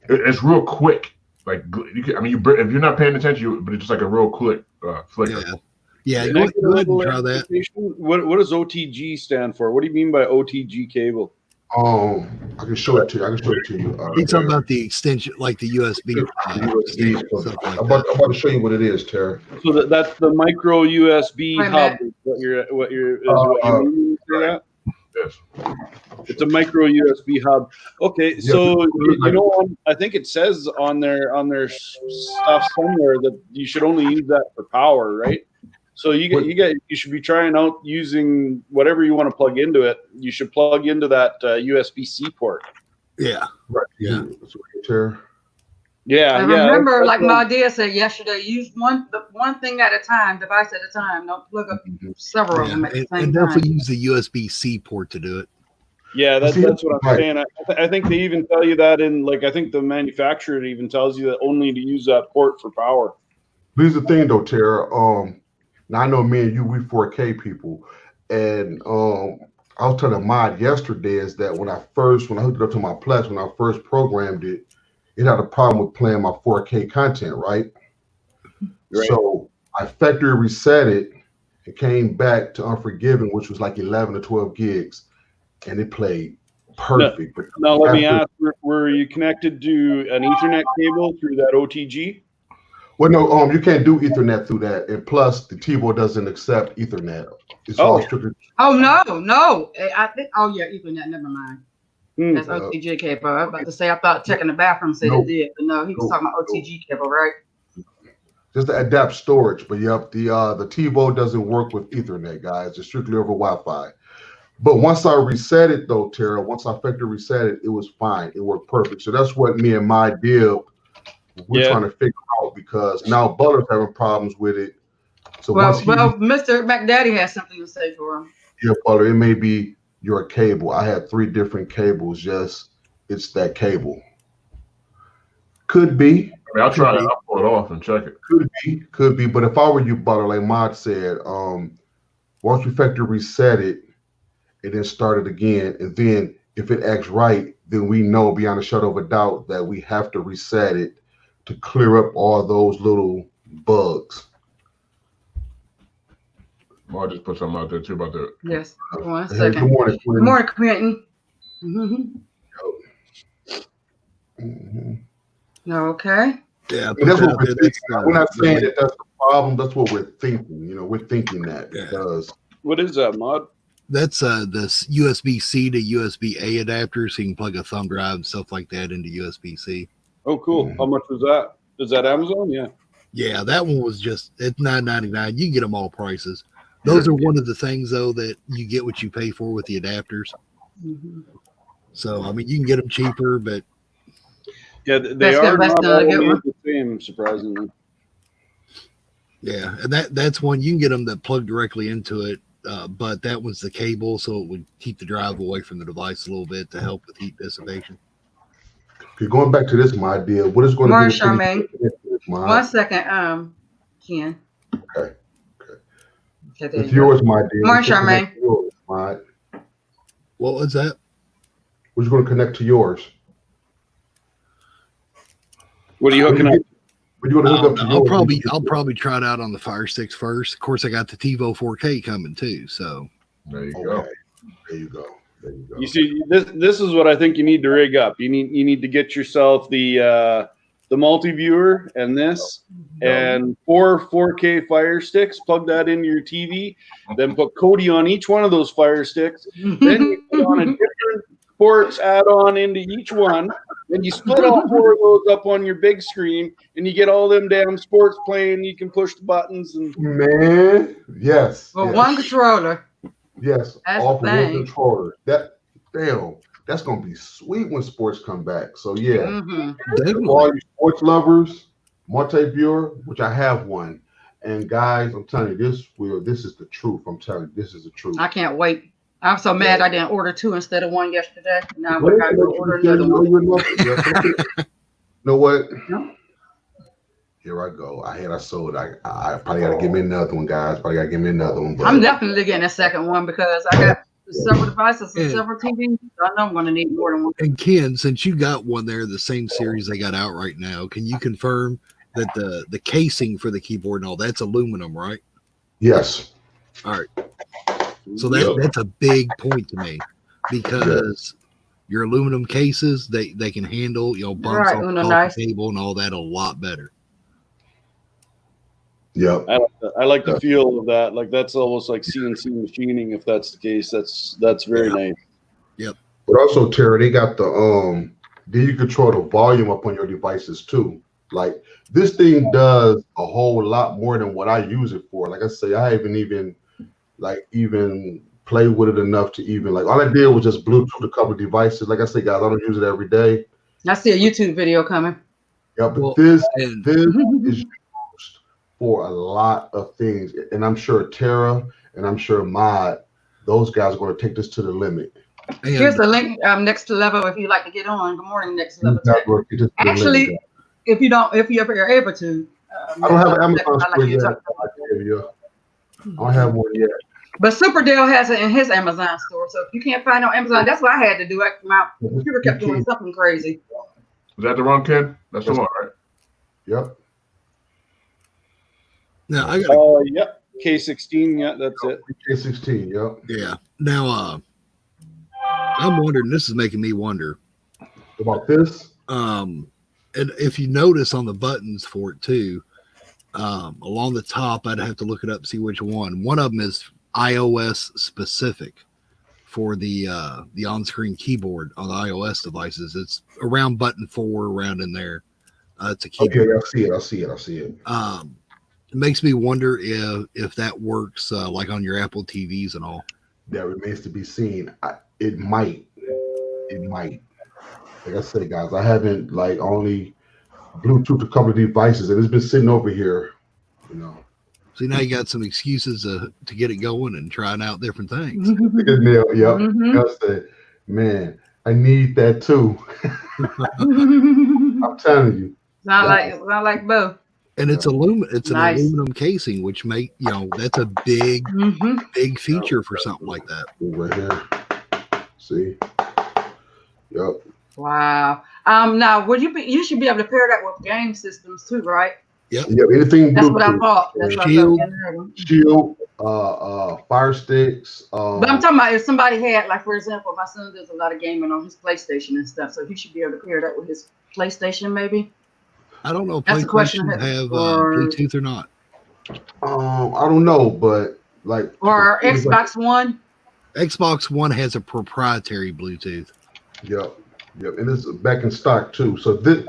It's real quick. Like if you're not paying attention, but it's just like a real quick flicker. Yeah. Go ahead and try that. What does OTG stand for? What do you mean by OTG cable? I can show it to you. He's talking about the extension, like the USB. I'm about to show you what it is, Terry. So that's the micro USB hub. What you mean by that? Yes. It's a micro USB hub. Okay, so I think it says on their stuff somewhere that you should only use that for power, right? So you should be trying out using whatever you want to plug into it. You should plug into that USB-C port. Yeah. Right. Yeah. Yeah. I remember, like my dad said yesterday, use one thing at a time, device at a time. Don't plug up several of them at the same time. And definitely use the USB-C port to do it. Yeah, that's what I'm saying. I think they even tell you that I think the manufacturer even tells you that only to use that port for power. Here's the thing, though, Tara. Now I know me and you, we 4K people, and I was telling Mod yesterday is that when I hooked it up to my Plex, when I first programmed it, it had a problem with playing my 4K content, right? So I factory reset it. It came back to Unforgiven, which was like 11 or 12 gigs, and it played perfect. Now let me ask: were you connected to an Ethernet cable through that OTG? Well, no, you can't do Ethernet through that, and plus the T-board doesn't accept Ethernet. It's all strictly. Oh no! I think. Oh yeah, Ethernet. Never mind. That's OTG cable. I was about to say. I thought checking the bathroom said it did, but no, he was talking about OTG cable, right? Just to adapt storage, but yep, the T-board doesn't work with Ethernet, guys. It's strictly over Wi-Fi. But once I reset it though, Tara, once I factory reset it, it was fine. It worked perfect. So that's what me and my deal we're trying to figure out, because now Butler's having problems with it. So well, Mr. McDaddy has something to say for him. Yeah, Butler, it may be your cable. I had 3 different cables. Just it's that cable. Could be. I mean, I'll try it. I'll pull it off and check it. Could be. But if I were you, Butler, like Mod said, once you factory reset it and then start it again, and then if it acts right, then we know beyond a shadow of a doubt that we have to reset it to clear up all those little bugs. I'll just put something out there too about that. Yes. 1 second. Good morning, Quentin. Good morning, Quentin. Okay. Yeah, that's what we're thinking. We're not saying that that's the problem. That's what we're thinking. You know, we're thinking that because. What is that, Mod? That's this USB-C to USB-A adapter, so you can plug a thumb drive and stuff like that into USB-C. Oh, cool. How much was that? Is that Amazon? Yeah. Yeah, that one was just at $9.99. You can get them all prices. Those are one of the things though that you get what you pay for with the adapters. So I mean, you can get them cheaper, but yeah, they are not all the same, surprisingly. Yeah, and that's one you can get them that plug directly into it. But that was the cable, so it would keep the drive away from the device a little bit to help with heat dissipation. Okay, going back to this, my idea, what is going to be Charmaine? 1 second, Ken. Okay. It's yours, my dear. Morning, Charmaine. What was that? Who's going to connect to yours? What are you hooking up? I'll probably try it out on the Fire Sticks first. Of course, I got the TiVo 4K coming too. So there you go. There you go. You see, this is what I think you need to rig up. You need to get yourself the multi-viewer and this and 4 4K Fire Sticks. Plug that into your TV. Then put Cody on each one of those Fire Sticks. Then you put on a different ports add-on into each one. Then you split all 4 of those up on your big screen, and you get all them damn sports playing. You can push the buttons and yes. Well, one controller. Yes, all for one controller. That's gonna be sweet when sports come back. So yeah, all you sports lovers, multi-viewer, which I have one, and guys, I'm telling you, this is the truth. I'm telling you, this is the truth. I can't wait. I'm so mad I didn't order 2 instead of 1 yesterday. Now I got to order another one. You know what? Here I go. I sold. I probably got to give me another one, guys. Probably got to give me another one. But I'm definitely getting a second one because I got several devices and several TVs. So I know I'm going to need more than one. And Ken, since you got one there, the same series they got out right now, can you confirm that the casing for the keyboard and all that's aluminum, right? Yes. All right. So that's a big point to me because your aluminum cases they can handle bumps off the table and all that a lot better. Yeah, I like the feel of that. Like that's almost like CNC machining. If that's the case, that's very nice. Yep. But also, Terry, they got the then you control the volume up on your devices too. Like this thing does a whole lot more than what I use it for. Like I say, I haven't even play with it enough to even all I did was just Bluetooth a couple of devices. Like I say, guys, I don't use it every day. I see a YouTube video coming. Yeah, but this is used for a lot of things, and I'm sure Tara and I'm sure Mod, those guys are going to take this to the limit. Here's the link. Next level, if you'd like to get on. Good morning, next level. Actually, if you're ever able to. I don't have an Amazon store yet. I don't have one yet. But Superdale has it in his Amazon store. So if you can't find it on Amazon, that's what I had to do. My computer kept doing something crazy. Was that the wrong Ken? That's the one, right? Yep. Now I got yep. K16, yeah, that's it. K16, yep. Yeah. Now I'm wondering, this is making me wonder about this. And if you notice on the buttons for it too, along the top, I'd have to look it up, see which one. One of them is iOS specific for the on-screen keyboard on the iOS devices. It's around button 4, around in there. It's a keyboard. Okay, I see it. It makes me wonder if that works like on your Apple TVs and all. that remains to be seen. It might. Like I said, guys, I haven't like only Bluetooth a couple of devices, and it's been sitting over here. You know. See, now you got some excuses to get it going and trying out different things. Yep. Mhm. I said, man, I need that too. I'm telling you. Sound like both. And it's it's an Nice. aluminum casing, which that's a big feature for something like that. Right here. See? Yep. Wow. Now you should be able to pair that with game systems too, right? Yep. Anything That's Bluetooth. what I thought. That's Shield. Shield, Fire Sticks. But I'm talking about if somebody had, like, for example, my son does a lot of gaming on his PlayStation and stuff, so he should be able to pair that with his PlayStation, maybe. I don't know if That's a question PlayStation have Bluetooth or not. I don't know, but like or Xbox One. Xbox One has a proprietary Bluetooth. Yep, and it's back in stock too. So this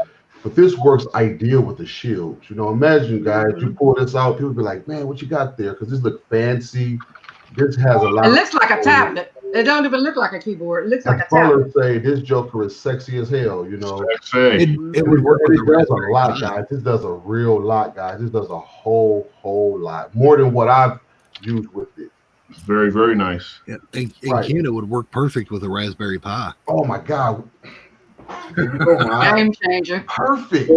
works ideal with the Shield. You know, imagine guys, you pull this out, people be like, "Man, what you got there?" Because this looks fancy. This has a lot. It looks like a tablet. It don't even look like a keyboard. It looks like a tablet. Say this Joker is sexy as hell. You know, it would work. It does a lot, guys. This does a real lot, guys. This does a whole lot more than what I've used with it. It's very, very nice. Yeah, and Ken, it would work perfect with a Raspberry Pi. Oh my God. Game changer. Perfect.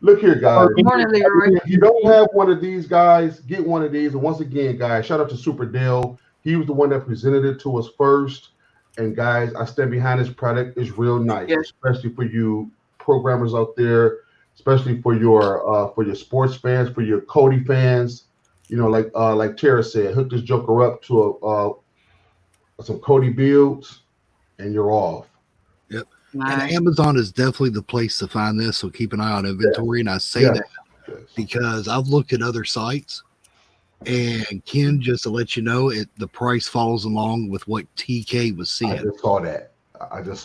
Look here, guys. Morning, Leroy. If you don't have one of these, guys, get one of these. And once again, guys, shout out to Super Dale. He was the one that presented it to us first. And guys, I stand behind this product. It's real nice, especially for you programmers out there, especially for your sports fans, for your Cody fans. You know, like Tara said, hook this joker up to some Cody builds, and you're off. Yep. Nice. And Amazon is definitely the place to find this. So keep an eye on inventory. And I say that because I've looked at other sites, and Ken, just to let you know, the price follows along with what TK was seeing. I just saw that. Wow. I just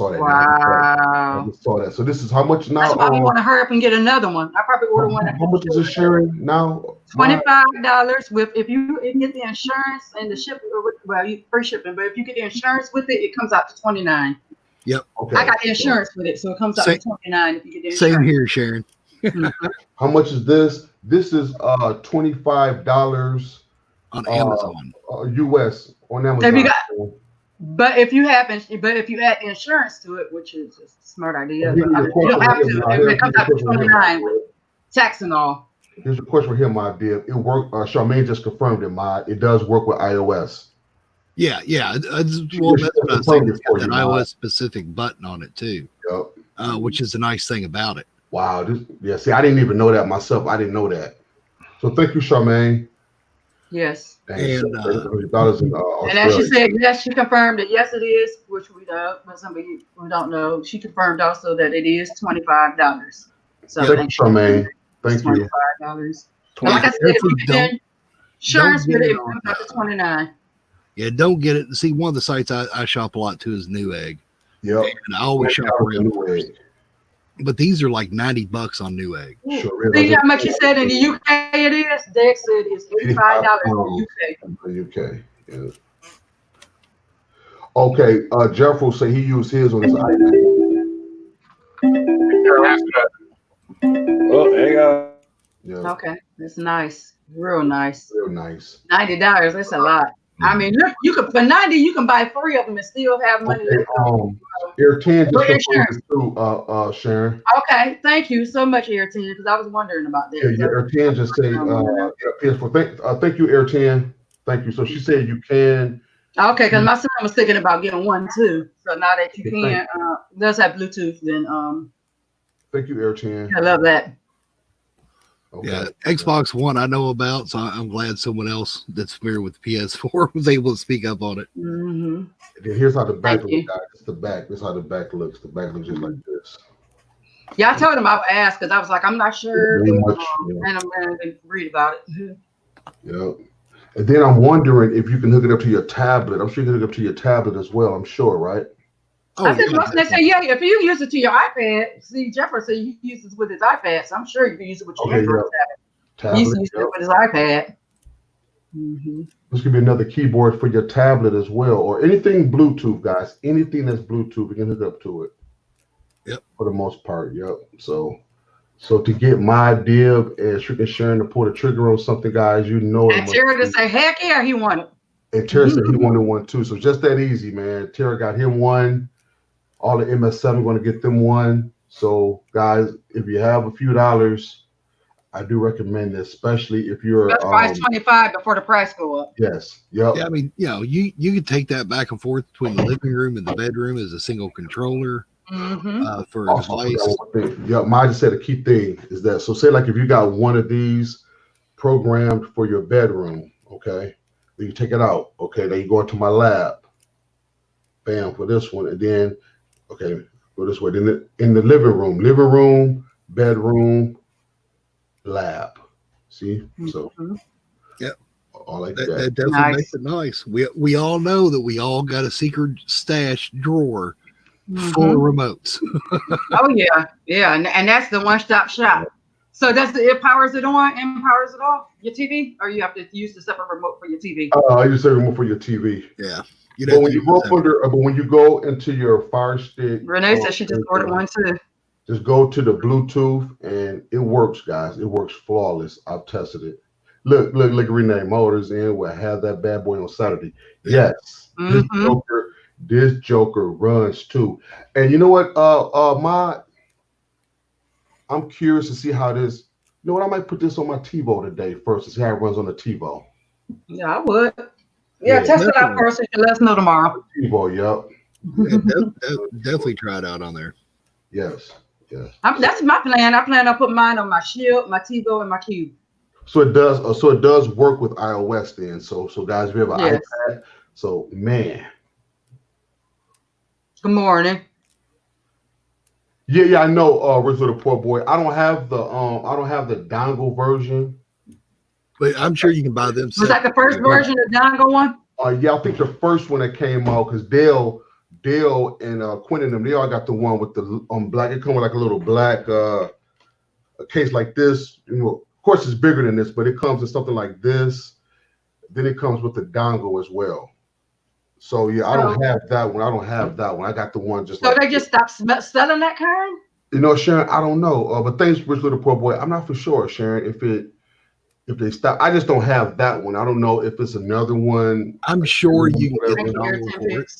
saw that. So this is how much now? That's why we want to hurry up and get another one. I probably order one. How much is it sharing now? $25 with if you get the insurance and the shipping. Well, you free shipping, but if you get the insurance with it, it comes out to $29. Yep. Okay. I got the insurance with it, so it comes out to $29 if you get the insurance. Same here, Sharon. How much is this? This is $25 on Amazon. US on Amazon. But if you add the insurance to it, which is a smart idea, you don't have to. It comes out to $29 with tax and all. Here's a question for him, my dear. It worked. Charmaine just confirmed it. It does work with iOS. Yeah. Well, that's what I was saying. It's got that iOS specific button on it too. Yep. Which is the nice thing about it. Wow. See, I didn't even know that myself. I didn't know that. So thank you, Charmaine. Yes. And as she said, yes, she confirmed that yes, it is, which we know, but somebody who don't know, she confirmed also that it is $25. So thank you, Charmaine. Thank you. $25. Like I said, if you get insurance with it, it comes out to $29. Yeah, don't get it. See, one of the sites I shop a lot too is Newegg. Yep. And I always shop around. But these are like $90 on Newegg. Sure. See how much you said in the UK it is? Dex said it's $85 in the UK. Yeah. Okay. Jeff will say he used his on his iPad. Oh, hang on. Yeah. Okay. That's nice. Real nice. Real nice. $90. That's a lot. I mean, look, you can for $90, you can buy 3 of them and still have money. Air 10 just through Sharon. Okay, thank you so much, Air 10, because I was wondering about that. Yeah, Air 10 just say PS4. Thank you, Air 10. Thank you. So she said you can. Okay, because my son was thinking about getting one too. So now that you can, does have Bluetooth, then thank you, Air 10. I love that. Okay. Yeah, Xbox One I know about, so I'm glad someone else that's familiar with PS4 was able to speak up on it. Mm-hmm. And then here's how the back looks, guys. It's the back. This is how the back looks. The back looks just like this. Yeah, I told him I would ask because I was like, I'm not sure. And I'm going to read about it. Yep. And then I'm wondering if you can hook it up to your tablet. I'm sure you can hook it up to your tablet as well. I'm sure, right? Oh, I think most they say, yeah, if you use it to your iPad, see, Jefferson, he uses it with his iPad, so I'm sure you can use it with your Android tablet. He uses it with his iPad. Mm-hmm. This could be another keyboard for your tablet as well, or anything Bluetooth, guys. Anything that's Bluetooth, we can hook up to it. Yep. For the most part, yep. So to get my dib and Trick and Sharon to pull the trigger on something, guys, you know it. And Terry to say, heck yeah, he won it. And Terry said he wanted one too. So just that easy, man. Terry got him one. All the MS7 going to get them one. So guys, if you have a few dollars, I do recommend it, especially if you're Best price $25 before the price go up. Yes. Yep. Yeah, I mean, you can take that back and forth between the living room and the bedroom as a single controller for a device. Yeah, Mine just said a key thing is that, so say like if you got one of these programmed for your bedroom, okay, then you take it out, okay, then you go into my lab, bam, for this one, and then, okay, go this way, then in the living room, bedroom, lab. See? So yep. All like that definitely makes it nice. We all know that we all got a secret stash drawer full of remotes. Oh yeah, and that's the one-stop shop. So it powers it on and powers it off your TV, or you have to use the separate remote for your TV? I use a remote for your TV. Yeah. But when you go into your Fire Stick, Renee said she just ordered one too. Just go to the Bluetooth and it works, guys. It works flawless. I've tested it. Look, Renee Motors in. We'll have that bad boy on Saturday. Yes, this Joker runs too. And you know what? I'm curious to see how this. You know what? I might put this on my TiVo today first to see how it runs on the TiVo. Yeah, I would. Yeah, test it out first. And let us know tomorrow. TiVo, yep. Definitely try it out on there. Yes. That's my plan. I plan on putting mine on my Shield, my TiVo, and my Cube. So it does. So it does work with iOS then. So guys, if you have an iPad, so man. Good morning. Yeah, I know. Rich Little Poor Boy. I don't have the dongle version. But I'm sure you can buy them. Was that the first version of the dongle one? Yeah, I think the first one that came out because Dale and Quinn and them, they all got the one with the black. It comes with like a little black a case like this. You know, of course, it's bigger than this, but it comes in something like this. Then it comes with the dongle as well. So yeah, I don't have that one. I got the one just. So they just stopped selling that kind? You know, Sharon, I don't know. But thanks, Rich Little Poor Boy. I'm not for sure, Sharon, if they stop. I just don't have that one. I don't know if it's another one. I'm sure you can get the dongle for it.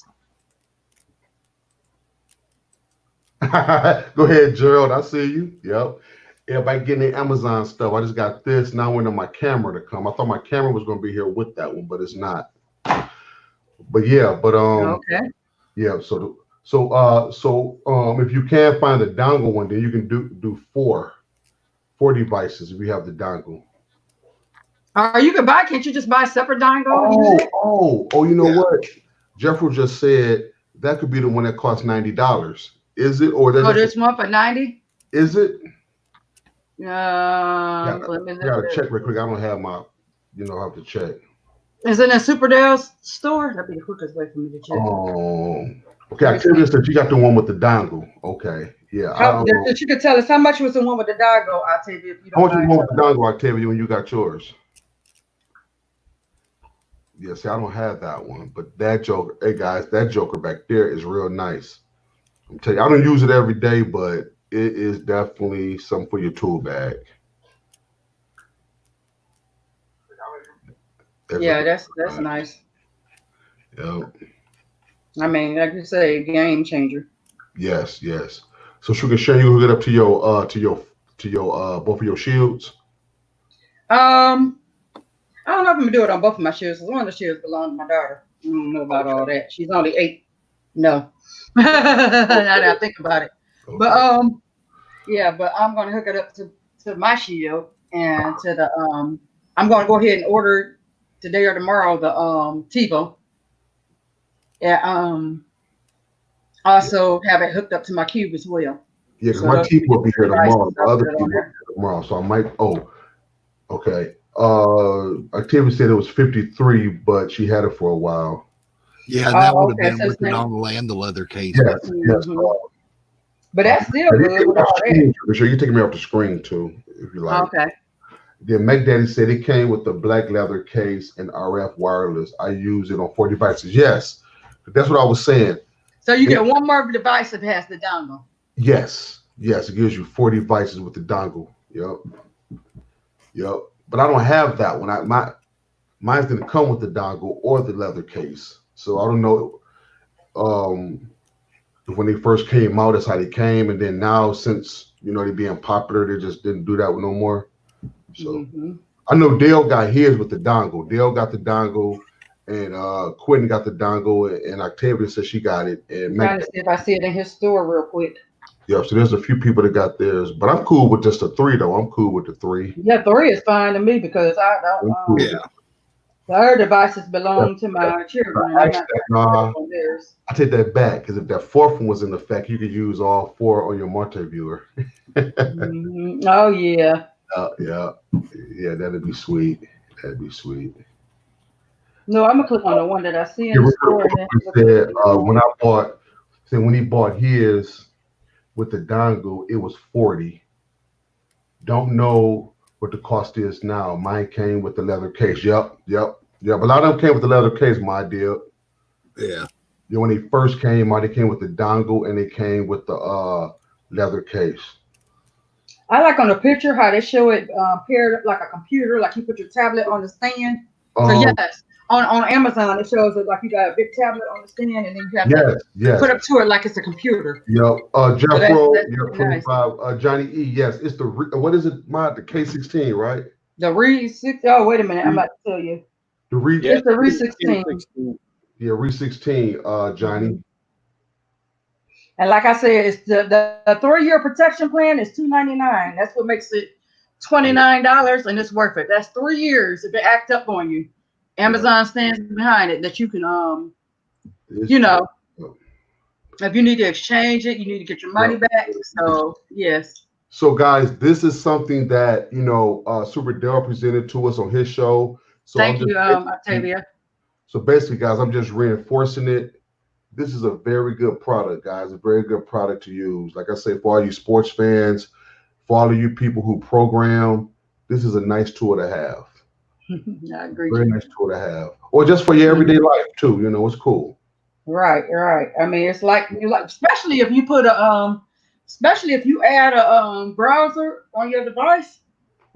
Go ahead, Gerald. I see you. Yep. Everybody getting the Amazon stuff. I just got this. Now I waiting on my camera to come. I thought my camera was going to be here with that one, but it's not. But yeah, okay. Yeah. So if you can't find the dongle one, then you can do four devices if you have the dongle. You can buy. Can't you just buy a separate dongle? You know what? Jeffrey just said that could be the one that costs $90. Is it? Or there's one for $90? Is it? Let me look. Gotta check real quick. I don't have my. I have to check. Is it in Superdale's store? That'd be the quickest way for me to check. Okay. Activity said you got the one with the dongle. Okay. Yeah. You could tell us how much was the one with the dongle, Octavia. If you don't how much was the one with the dongle, Octavia, when you got yours? Yeah, see, I don't have that one, but that Joker, hey guys, that Joker back there is real nice. I'm telling you, I don't use it every day, but it is definitely something for your tool bag. Yeah, that's nice. Yep. I mean, like you say, game changer. Yes. So Sugar Shane, you hook it up to your both of your shields. I don't know if I'm gonna do it on both of my shields. One of the shields belongs to my daughter. I don't know about all that. She's only 8. No. Now that I think about it. Okay. But but I'm gonna hook it up to my shield and to the I'm gonna go ahead and order today or tomorrow the TiVo. Yeah, also have it hooked up to my Cube as well. Yeah, because my TiVo will be here tomorrow. The other TiVo will be here tomorrow. So I might okay. Activity said it was 53, but she had it for a while. Yeah, that would have been with the dongle and the leather case. Yes. But that's still good. For sure, you can take me off the screen too, if you like. Okay. Then Mac Daddy said it came with the black leather case and RF wireless. I use it on 4 devices. Yes, that's what I was saying. So you get one more device that has the dongle. Yes, it gives you 4 devices with the dongle. Yep. But I don't have that one. Mine's didn't come with the dongle or the leather case. So I don't know. When they first came out, that's how they came, and then now since they being popular, they just didn't do that no more. So I know Dale got his with the dongle. Dale got the dongle, and Quentin got the dongle, and Octavia said she got it. And trying to see if I see it in his store real quick. Yeah, so there's a few people that got theirs, but I'm cool with just the 3 though. I'm cool with the 3. Yeah, 3 is fine to me because the other devices belong to my children. I take that back because if that 4th one was in effect, you could use all 4 on your multi-viewer. Oh yeah. Yeah, that'd be sweet. No, I'm gonna click on the one that I see in the store. When he bought his with the dongle, it was 40. Don't know what the cost is now. Mine came with the leather case. Yep. But a lot of them came with the leather case, my dear. Yeah. When they first came out, they came with the dongle and they came with the leather case. I like on the picture how they show it paired up like a computer, like you put your tablet on the stand. So yes, on Amazon it shows it like you got a big tablet on the stand and then you have to put up to it like it's a computer. Yep. Jeff Rowe, you're 25. Nice. Johnny E, yes, it's the what is it? The K16, right? The Re 6. Oh, wait a minute, I'm about to tell you. It's the Re 16. Yeah, Re 16, Johnny. And like I said, it's the 3-year protection plan is $299. That's what makes it $29, and it's worth it. That's 3 years if it act up on you. Amazon stands behind it that you can if you need to exchange it, you need to get your money back. So yes. So guys, this is something that Super Dale presented to us on his show. So thank you, Octavia. So basically, guys, I'm just reinforcing it. This is a very good product, guys. A very good product to use. Like I say, for all you sports fans, for all of you people who program, this is a nice tool to have. I agree. Very nice tool to have, or just for your everyday life too. It's cool. Right. I mean, it's like especially if you put especially if you add a browser on your device.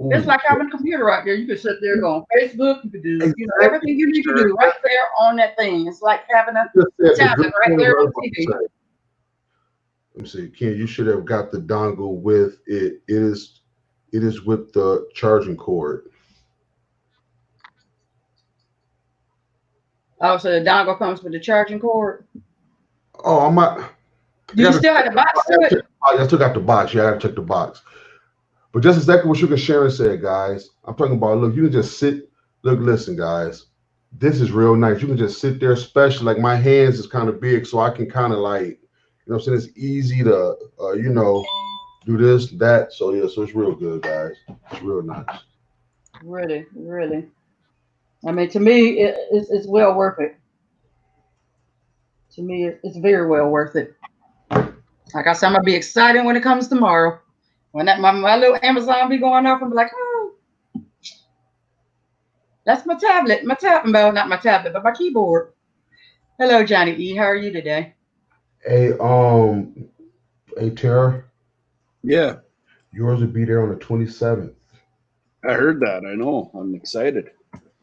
Ooh, it's like having a computer right there. You can sit there, go on Facebook. You can do everything you need to do right there on that thing. It's like having a tablet right there on TV. Let me see, Ken. You should have got the dongle with it. It is with the charging cord. Oh, so the dongle comes with the charging cord? Oh, I'm not. Do you still have the box to it? I still got the box. Yeah, I got to check the box. But just exactly what Sugar Sharon said, guys. I'm talking about, look, you can just sit. Look, listen, guys. This is real nice. You can just sit there, especially like my hands is kind of big, so I can kind of like, what I'm saying? It's easy to, do this, that. So, yeah, so it's real good, guys. It's real nice. Really. I mean, to me, it's well worth it. To me, it's very well worth it. Like I said, I'm going to be excited when it comes tomorrow. When my little Amazon be going off, I'm like, oh, that's my tablet. Well, not my tablet, but my keyboard. Hello, Johnny E. How are you today? Hey, Tara. Yeah. Yours will be there on the 27th. I heard that. I know. I'm excited.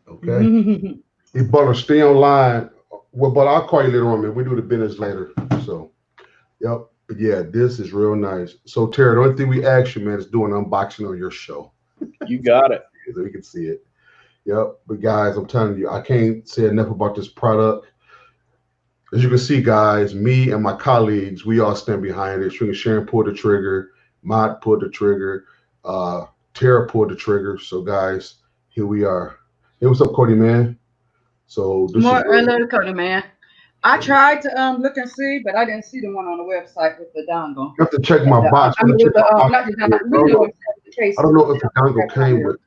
Okay. Hey, Butler, stay online. Well, but I'll call you later on, man. We do the business later. So, yep. But yeah, this is real nice. So, Tara, the only thing we ask you, man, is do an unboxing on your show. You got it. So we can see it. Yep. But guys, I'm telling you, I can't say enough about this product. As you can see, guys, me and my colleagues, we all stand behind it. Sharon pulled the trigger. Mott pulled the trigger. Tara pulled the trigger. So, guys, here we are. Hey, what's up, Cody, man? So this hello, Cody, man. I tried to look and see, but I didn't see the one on the website with the dongle. You have to check my box. I don't know if the dongle came with.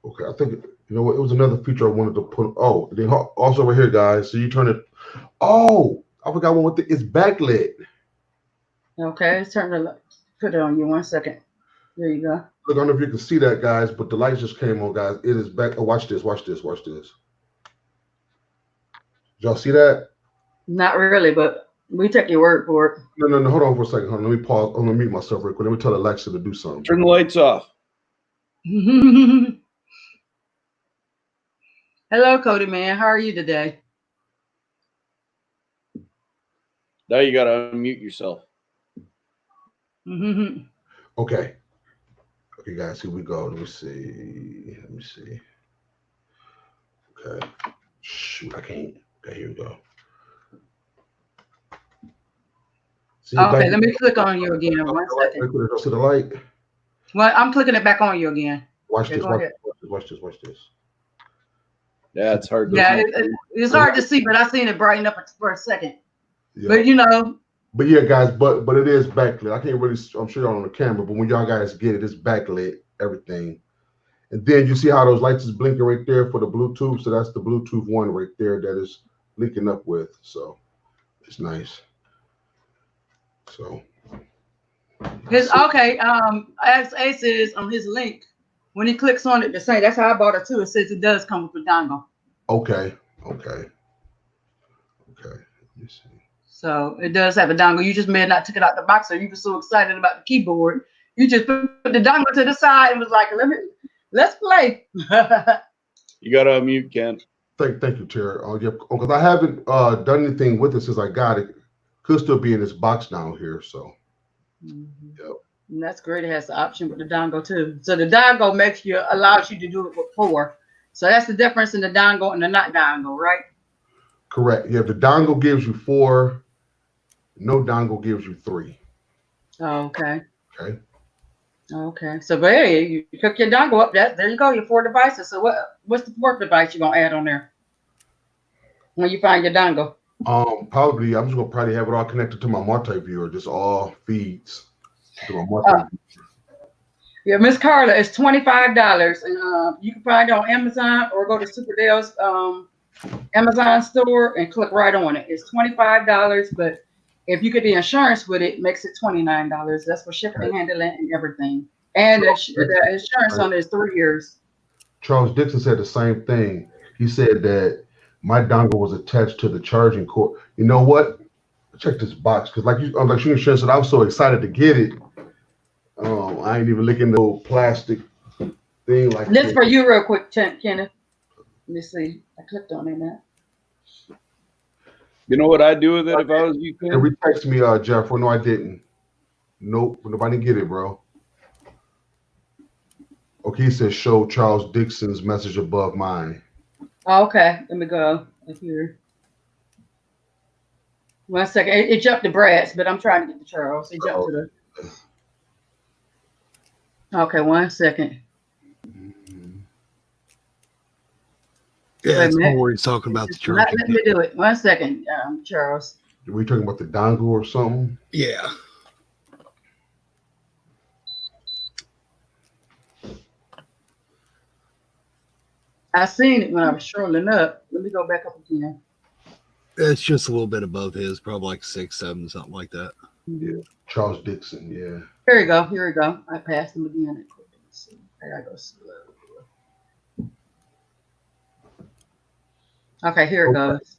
Okay, I think it was another feature I wanted to put. Oh, then also over here, guys. So you turn it. Oh, I forgot one with it's backlit. Okay, it's turn to put it on you 1 second. There you go. Look, I don't know if you can see that, guys, but the lights just came on, guys. It is back. Oh, watch this. Watch this. Watch this. Y'all see that? Not really, but we take your word for it. No. Hold on for a second. Hold on. Let me pause. I'm gonna mute myself real quick. Let me tell Alexa to do something. Turn the lights off. Hello, Cody man. How are you today? Now you gotta unmute yourself. Okay. Okay, guys, here we go. Let me see. Okay. Shoot, I can't. Okay, here we go. See okay, let me click on you again. 1 second. Go to the light. Well, I'm clicking it back on you again. Watch this. Watch this. Yeah, it's hard to see. It's hard to see, but I seen it brighten up for a second. Yeah. But you know. But yeah, guys, but it is backlit. I can't really, I'm sure y'all on the camera, but when y'all guys get it, it's backlit, everything. And then you see how those lights is blinking right there for the Bluetooth. So that's the Bluetooth one right there that is linking up with. So it's nice. So. Okay. As Ace is on his link, when he clicks on it, the same. That's how I bought it too. It says it does come with a dongle. Okay. Let me see. So it does have a dongle. You just may have not took it out the box, or you were so excited about the keyboard, you just put the dongle to the side and was like, let's play. You gotta unmute, Ken. Thank you, Terry. Because I haven't done anything with it since I got it. Could still be in this box down here. So. Yep. And that's great. It has the option with the dongle too. So the dongle allows you to do it with 4. So that's the difference in the dongle and the not dongle, right? Correct. Yeah, the dongle gives you 4. No dongle gives you 3. Oh, okay. Okay. So, but hey, you cook your dongle up. There you go. Your 4 devices. So what's the 4th device you're gonna add on there when you find your dongle? Probably I'm just gonna have it all connected to my multi-viewer, just all feeds to my multi-viewer. Yeah, Miss Carla, it's $25, and you can find it on Amazon or go to Superdale's Amazon store and click right on it. It's $25, but if you get the insurance with it, makes it $29. That's for shipping and handling and everything. And the insurance on it is 3 years. Charles Dixon said the same thing. He said that my dongle was attached to the charging cord. You know what? Check this box because, like you said, I was so excited to get it. I ain't even looking at the plastic thing like this. For you, real quick, Kenneth. Let me see. I clicked on it now. You know what I'd do with it if I was you? Retext me, Jeff. No, I didn't. Nope, nobody get it, bro. Okay, he says show Charles Dixon's message above mine. Okay, let me go up here. 1 second. It jumped to Brad's, but I'm trying to get to Charles. It jumped to the. Okay, 1 second. Yeah, that's more where he's talking about the charging. Let me do it. 1 second, Charles. Are we talking about the dongle or something? Yeah. I seen it when I was strolling up. Let me go back up again. It's just a little bit above his, probably like 6, 7, something like that. Yeah, Charles Dixon. Yeah. Here we go. I passed him again. I gotta go slow. Okay, here it goes.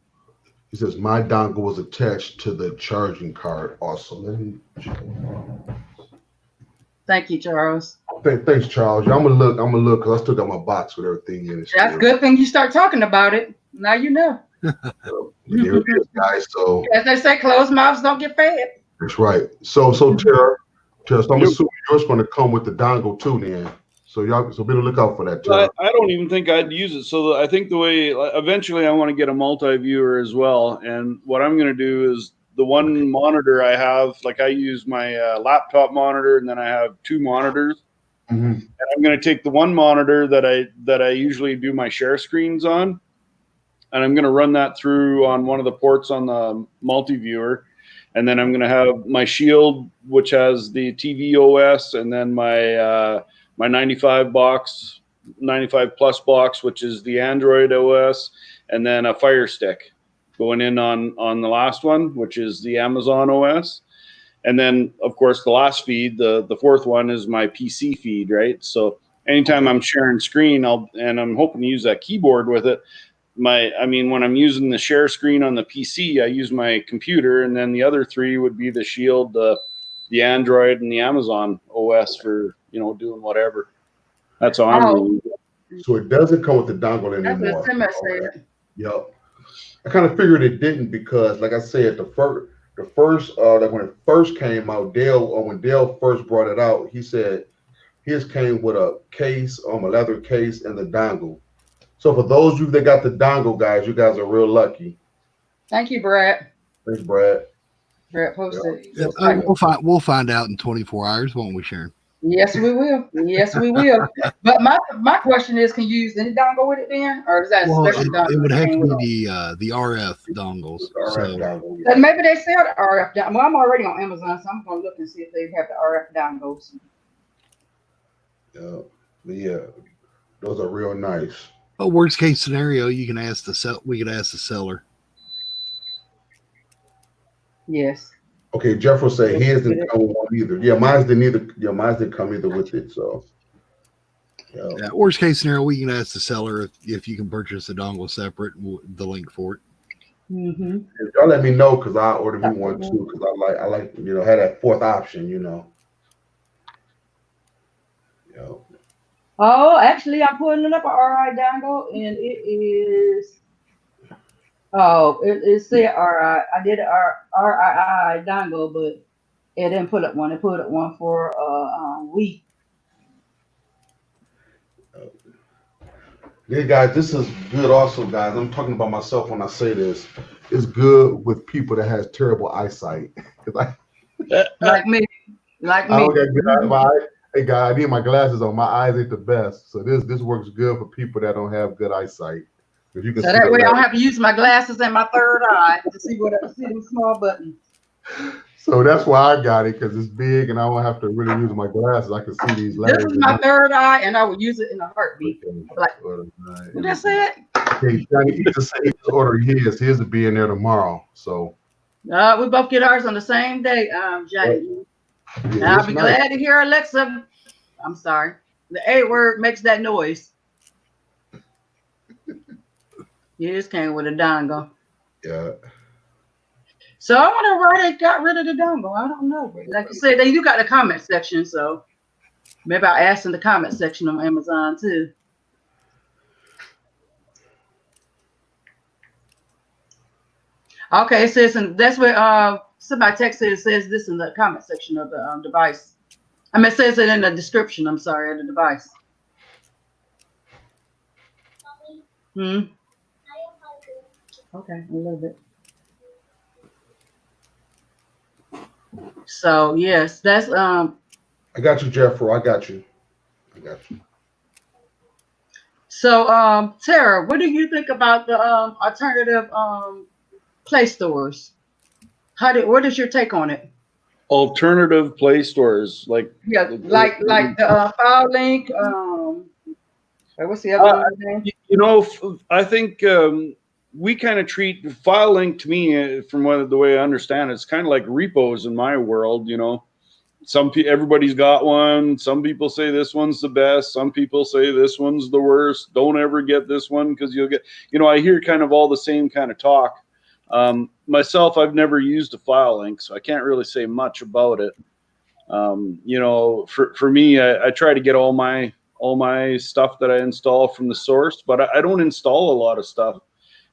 He says my dongle was attached to the charging card. Also, let me check. Thank you, Charles. Thanks, Charles. I'm gonna look because I still got my box with everything in it. That's a good thing you start talking about it. Now you know. Here it is, guys. So as they say, closed mouths don't get fed. That's right. So Tara, so I'm assuming yours going to come with the dongle too, then. So be on the lookout for that, Tara. I don't even think I'd use it. So I think the way eventually I want to get a multi-viewer as well, and what I'm going to do is the one monitor I have, like I use my laptop monitor, and then I have 2 monitors. Mm-hmm. And I'm going to take the one monitor that I usually do my share screens on, and I'm going to run that through on one of the ports on the multi-viewer. And then I'm going to have my Shield, which has the TV OS, and then my 95 Plus box, which is the Android OS, and then a Fire Stick going in on the last one, which is the Amazon OS. And then, of course, the last feed, the fourth one, is my PC feed, right? So anytime I'm sharing screen, and I'm hoping to use that keyboard with it. When I'm using the share screen on the PC, I use my computer, and then the other three would be the Shield, the Android, and the Amazon OS for doing whatever. That's how I'm doing it. So it doesn't come with the dongle That's anymore. what Simmer said. Yep. I kind of figured it didn't because, like I said, the first like when it first came out, when Dale first brought it out, he said his came with a case, a leather case, and the dongle. So for those of you that got the dongle, guys, you guys are real lucky. Thank you, Brad. Thanks, Brad. Brad posted. Yeah, we'll find out in 24 hours, won't we, Sharon? Yes, we will. Yes, we will. But my question is, can you use any dongle with it then, or is that a special dongle? It would have to be the RF dongles. Dongle, But maybe they sell the RF dongle. Well, I'm already on Amazon, so I'm going to look and see if they have the RF dongles. Yeah, those are real nice. But worst case scenario, you can ask we could ask the seller. Yes. Okay, Jeff will say his didn't come with one either. Yeah, mine didn't come either with it. So yeah, worst case scenario, we can ask the seller if you can purchase the dongle separate, the link for it. Mm-hmm. If y'all let me know, because I'll order me one too, because I like have that fourth option, Yeah. Oh, actually, I'm pulling up an RI dongle, and it is. Oh, it said RI. I did an RII dongle, but it didn't put up one. It put up one for week. Yeah, guys, this is good. Also, guys, I'm talking about myself when I say this. It's good with people that has terrible eyesight. Like me. I don't get good out of my eye. Hey, guys, I need my glasses on. My eyes ain't the best, so this works good for people that don't have good eyesight. If you can So see that way, I don't have to use my glasses and my third eye to see them small buttons. So that's why I got it, because it's big and I don't have to really use my glasses. I can see these letters. This is my third eye, and I would use it in a heartbeat. Like, that's it. Okay, Johnny, he just said he just ordered his. His will be in there tomorrow. So we both get ours on the same day, Johnny. Yeah, I'll be glad to hear Alexa. I'm sorry. The A word makes that noise. You just came with a dongle. Yeah. So I wonder why they got rid of the dongle. I don't know. Like you said, you got the comment section, so maybe I'll ask in the comment section on Amazon too. Okay, it says, and that's where somebody texted. It says this in the comment section of the device. I mean, it says it in the description. I'm sorry, of the device. Okay, a little bit. So yes, that's I got you, Jeffro. I got you. So Tara, what do you think about the alternative Play stores? What is your take on it? Alternative Play stores, like the File Link. What's the other name? I think we kind of treat File Link, to me, from the way I understand it, it's kind of like repos in my world. Everybody's got one. Some people say this one's the best. Some people say this one's the worst. Don't ever get this one because you'll get. I hear kind of all the same kind of talk. Myself, I've never used a File Link, so I can't really say much about it. For me, I try to get all my stuff that I install from the source, but I don't install a lot of stuff.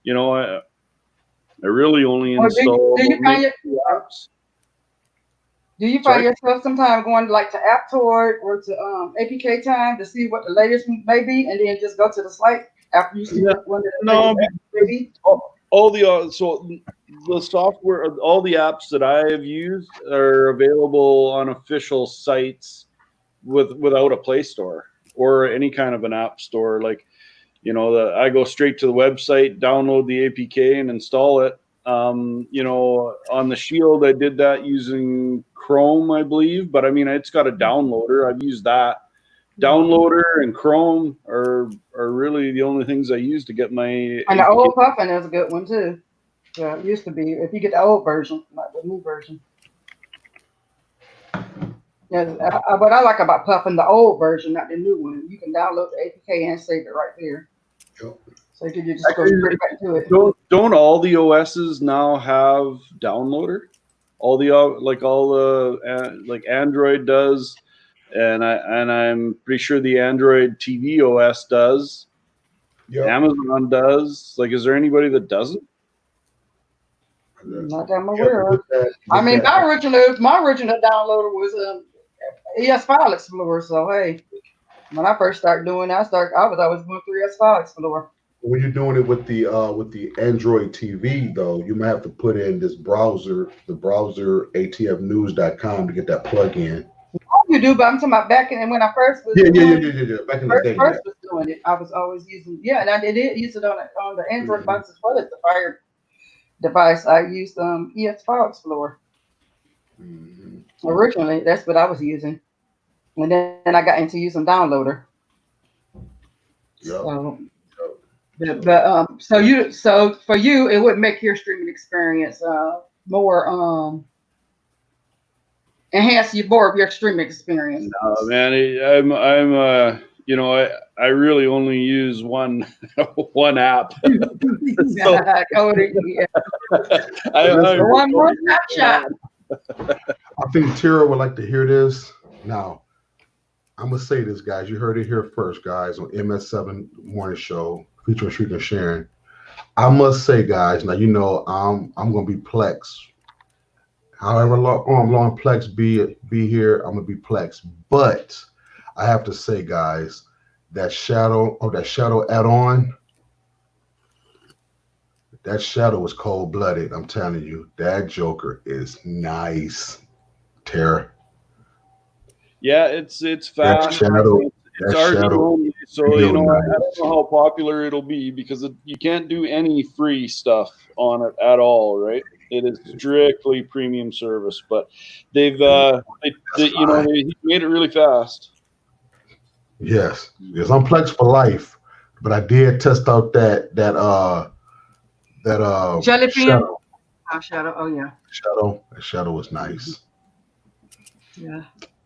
I really only install apps. Do you find yourself sometimes going to App Store or to APK Time to see what the latest may be, and then just go to the site after you see one of the may be? All the software, all the apps that I have used are available on official sites without a Play Store or any kind of an app store. I go straight to the website, download the APK, and install it. On the Shield, I did that using Chrome, I believe, but it's got a downloader. I've used that. Downloader and Chrome are really the only things I use to get my. And the old Puffin is a good one too. Yeah, it used to be. If you get the old version, not the new version. Yeah, what I like about Puffin, the old version, not the new one, you can download the APK and save it right there. Yep. So you can just go straight back to it. Don't all the OSs now have downloader? All the like Android does, and I'm pretty sure the Android TV OS does. Yep. Amazon does. Like, is there anybody that doesn't? Not that I'm aware of. With I mean, that, my original downloader was ES File Explorer. So hey, when I first started doing that, I was always going through ES File Explorer. when you're doing it with the Android TV, though, you might have to put in this browser, the browser atfnews.com to get that plug-in. You do, but I'm talking about back in when I first was Yeah. Back in the day. first was doing it. I was always using and I did use it on the Android box as well as the Fire device. I used ES File Explorer. Mm-hmm. Originally, that's what I was using, and then I got into using Downloader. Yep. So for you, it would make your streaming experience more enhance your streaming experience. No, man, I really only use one app. Cody, yeah. One more snapshot. I think Tara would like to hear this. Now, I'm gonna say this, guys. You heard it here first, guys, on Ms7 Morning Show, featuring Shriek and Sharon. I must say, guys. Now, I'm gonna be Plex. However long Plex be here, I'm gonna be Plex. But I have to say, guys, that shadow add-on. That shadow is cold-blooded. I'm telling you, that Joker is nice. Tara. Yeah, it's fast. It's RD only, so I don't know how popular it'll be because you can't do any free stuff on it at all, right? It is strictly premium service, but they've made it really fast. Yes, I'm Plex for life, but I did test out that Jelly shadow. Shadow. Oh yeah. Shadow was nice. Yeah.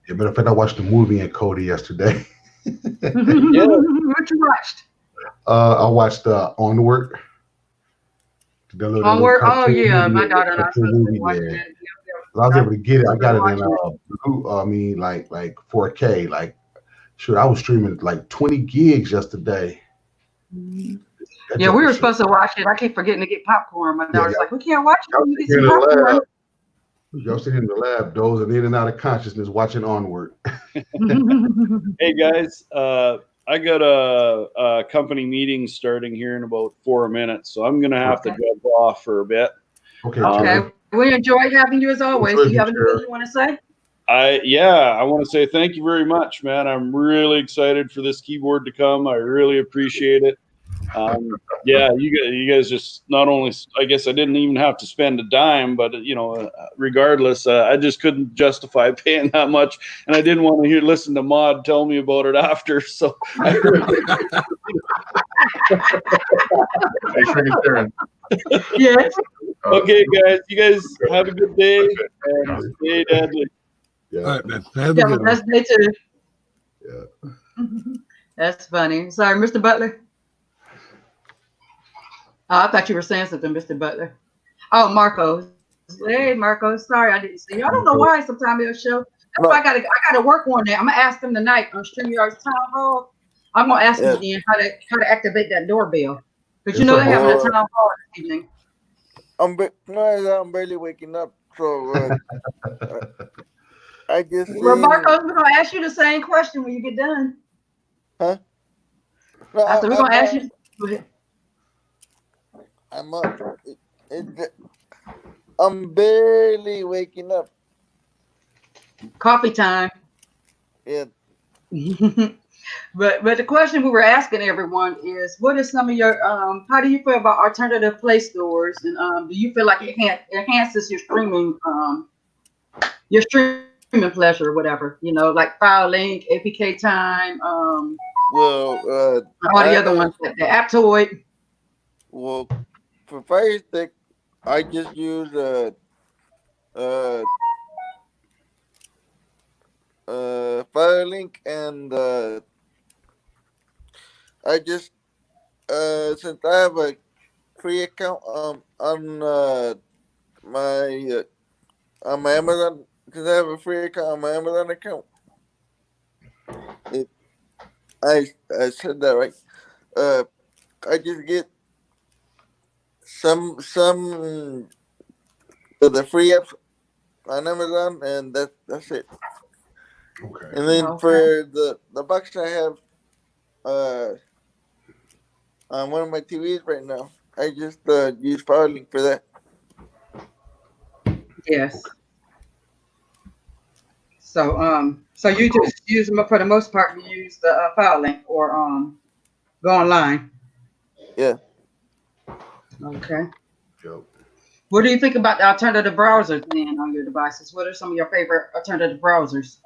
Yeah, but in fact, I watched the movie in Cody yesterday. Yeah. What you watched? I watched Onward. Onward. Oh yeah, my daughter and I watched it. I was able to get it. I got it in like 4K. Like, shoot, I was streaming like 20 gigs yesterday. Yeah, we were supposed to watch it. I keep forgetting to get popcorn. My daughter's like, we can't watch it. Get some popcorn. Y'all sitting in the lab, dozing in and out of consciousness, watching Onward. Hey guys, I got a company meeting starting here in about 4 minutes, so I'm gonna have to jump off for a bit. Okay. We enjoyed having you as always. Do you have anything you want to say? I want to say thank you very much, man. I'm really excited for this keyboard to come. I really appreciate it. You guys just not only, I guess I didn't even have to spend a dime, but regardless, I just couldn't justify paying that much, and I didn't want to listen to Maud tell me about it after. So, Yes. Okay, guys. You guys have a good day and stay deadly. Yeah. All right, man. Have a good Best day too. Yeah. That's funny. Sorry, Mr. Butler. Oh, I thought you were saying something, Mr. Butler. Oh, Marco. Hey, Marco. Sorry, I didn't see you. I don't know why. Sometimes it'll show. That's why I gotta work on that. I'm gonna ask them tonight on StreamYard's Town Hall. I'm gonna ask them again how to activate that doorbell because they're having a town hall this evening. I'm barely waking up, so I guess. Well, Marco, we're gonna ask you the same question when you get done. Huh? No, I said we're gonna ask you. Go ahead. I'm up. I'm barely waking up. Coffee time. Yeah. But the question we were asking everyone is, what is some of your how do you feel about alternative play stores, and do you feel like it enhances your streaming pleasure or whatever, like FileLink, APK Time, all the other ones, like the Aptoid. Well, for Fire Stick, I just use link, and I just since I have a free account on my Amazon, because I have a free account on my Amazon account. It, I said that right. I just get some of the free apps on Amazon, and that's it. Okay. And then Okay. for the box I have on one of my TVs right now, I just use Firelink for that. Yes. So you just use them for the most part. You use the file link or go online. Yeah. Okay. Yep. What do you think about the alternative browsers then on your devices? What are some of your favorite alternative browsers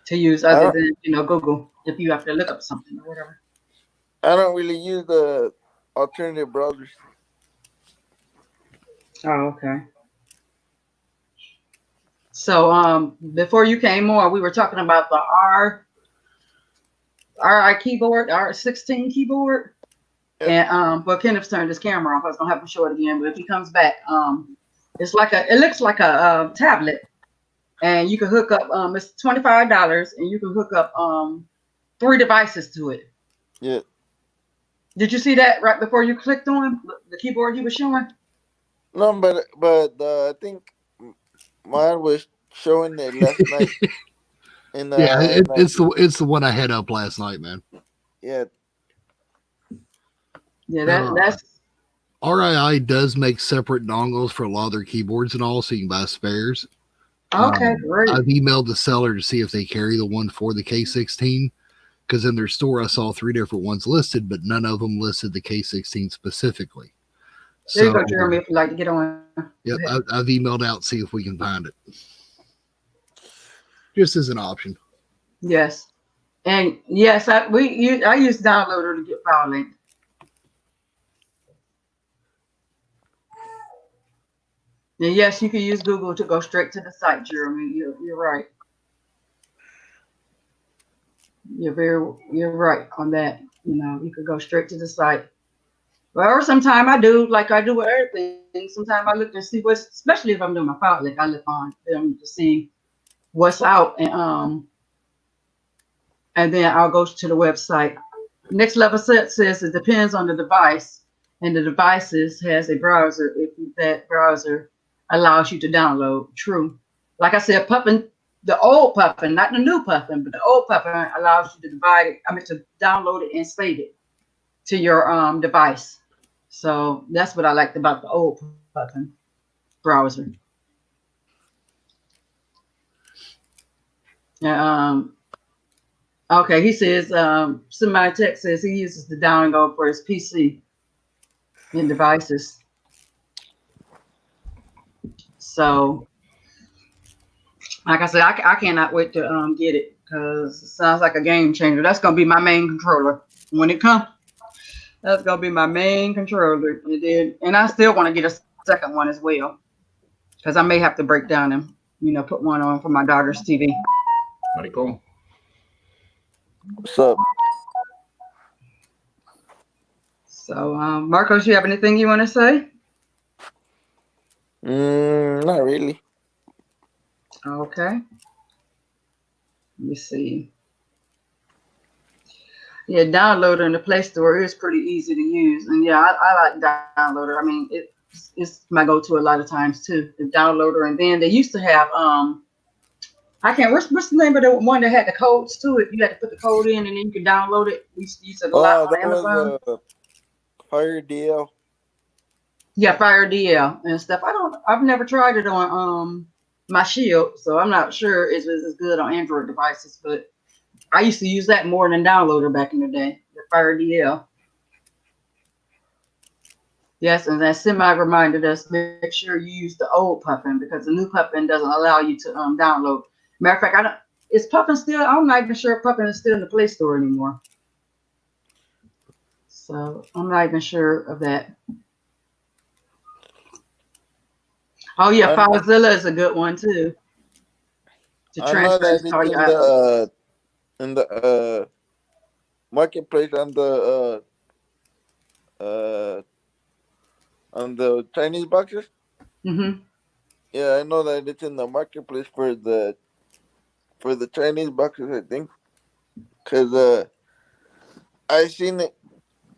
to use I other don't than Google if you have to look up something or whatever? I don't really use the alternative browsers. Oh, okay. So before you came on, we were talking about the RI keyboard, R16 keyboard. Yeah. And but Kenneth's turned his camera off. I was gonna have to show it again, but if he comes back, it looks like a tablet, and you can hook up. It's $25, and you can hook up 3 devices to it. Yeah. Did you see that right before you clicked on the keyboard he was showing? No, but I think mine was showing it last night. In Yeah, it's the one I had up last night, man. yeah. Yeah, Uh, that's RII does make separate dongles for a lot of their keyboards and all, so you can buy spares. okay. Great. I've emailed the seller to see if they carry the one for the K16, because in their store I saw 3 different ones listed, but none of them listed the K16 specifically. There you So, go, Jeremy. If you'd like to get on. yep, I've emailed out see if we can find it, just as an option. Yes, and yes, I use Downloader to get file link. And yes, you can use Google to go straight to the site, Jeremy. You're right. You're right on that. You could go straight to the site. Well, or sometimes I do, like I do with everything. Sometimes I look to see especially if I'm doing my file link, I look on them to see what's out, and then I'll go to the website. Next level set says it depends on the device, and the devices has a browser if that browser allows you to download. True. Like I said, Puffin, the old Puffin, not the new Puffin, but the old Puffin allows you to to download it and save it to your device. So that's what I liked about the old Puffin browser. Okay, he says somebody text says he uses the download for his PC and devices. So, like I said, I cannot wait to get it because it sounds like a game changer. That's gonna be my main controller when it comes. That's gonna be my main controller, and I still want to get a second one as well because I may have to break down and put one on for my daughter's TV. Mighty cool. What's up? So, Marcos, you have anything you want to say? Not really. Okay. Let me see. Yeah, Downloader in the Playstore is pretty easy to use, and yeah, I like Downloader. I mean, it's my go-to a lot of times too. The Downloader, and then they used to have I can't. What's the name of the one that had the codes to it? You had to put the code in, and then you could download it. We used to use it a lot on Amazon. Was Fire DL. Yeah, Fire DL and stuff. I've never tried it on my Shield, so I'm not sure it's as good on Android devices. But I used to use that more than Downloader back in the day. The Fire DL. Yes, and that semi reminded us make sure you use the old Puffin because the new Puffin doesn't allow you to download. Matter of fact, is Puffin still? I'm not even sure if Puffin is still in the Play Store anymore. So I'm not even sure of that. Oh yeah, FileZilla is a good one too. To I know that transfer it's in in the marketplace on the Chinese boxes. Mm-hmm. Yeah, I know that it's in the marketplace for the Chinese boxes. I think because I seen it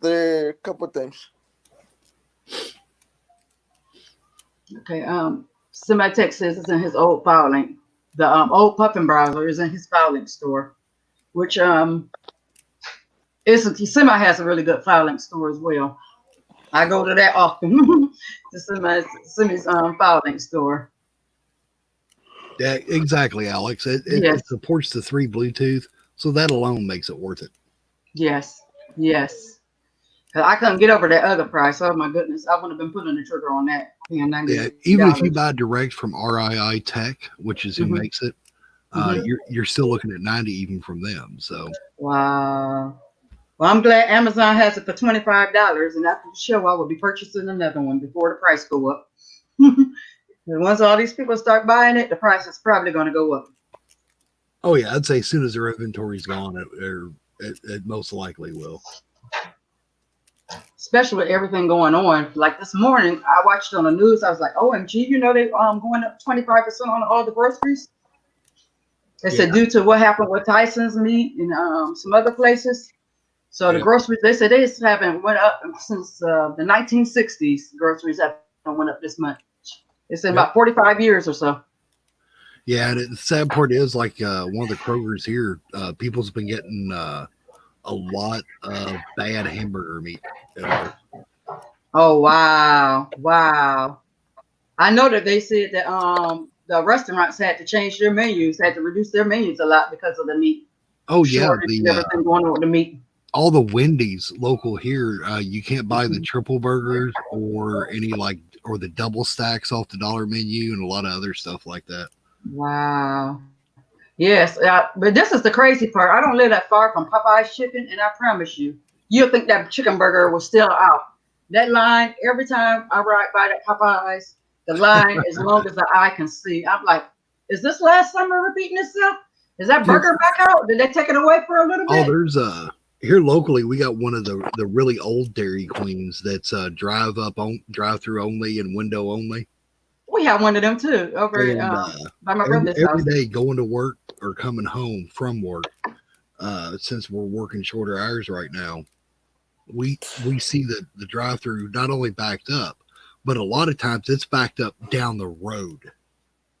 there a couple times. Okay. Semi-Tech says it's in his old file link. The old Puffin browser is in his file link store, which Semi has a really good file link store as well. I go to that often. To Semi's file link store. Yeah, exactly, Alex. Yes. It supports the 3 Bluetooth, so that alone makes it worth it. Yes. Yes. 'Cause I couldn't get over that other price. Oh my goodness, I would have been putting the trigger on that. Paying Yeah, $90. even if you buy direct from RII Tech, which is who Mhm. makes it, Mhm. you're still looking at 90 even from them. So Wow. Well, I'm glad Amazon has it for $25, and after the show, I will be purchasing another one before the price go up. And once all these people start buying it, the price is probably going to go up. oh yeah, I'd say as soon as their inventory's gone, it most likely will. Especially with everything going on. Like this morning, I watched on the news. I was like, "OMG, you know they going up 25% on all the groceries." They said due to what happened with Tyson's meat and some other places. So the groceries, they said they just haven't went up since the 1960s. Groceries haven't went up this much. It's in about 45 years or so. Yeah, and the sad part is, like one of the Krogers here, people's been getting a lot of bad hamburger meat. Oh wow, wow! I know that they said that the restaurants had to change their menus, had to reduce their menus a lot because of the meat. Oh yeah, everything going on with the meat. All the Wendy's local here, you can't buy the triple burgers or any or the double stacks off the dollar menu and a lot of other stuff like that. Wow. Yes, but this is the crazy part. I don't live that far from Popeye's chicken, and I promise you, you'll think that chicken burger was still out. That line, every time I ride by that Popeye's, the line, as long as the eye can see, I'm like, is this last summer repeating itself? Is that burger back out? Did they take it away for a little bit? Oh, there's here locally, we got one of the really old Dairy Queens that's drive through only and window only. We have one of them too over by my brother's house. Every day going to work or coming home from work, since we're working shorter hours right now, we see the drive through not only backed up, but a lot of times it's backed up down the road.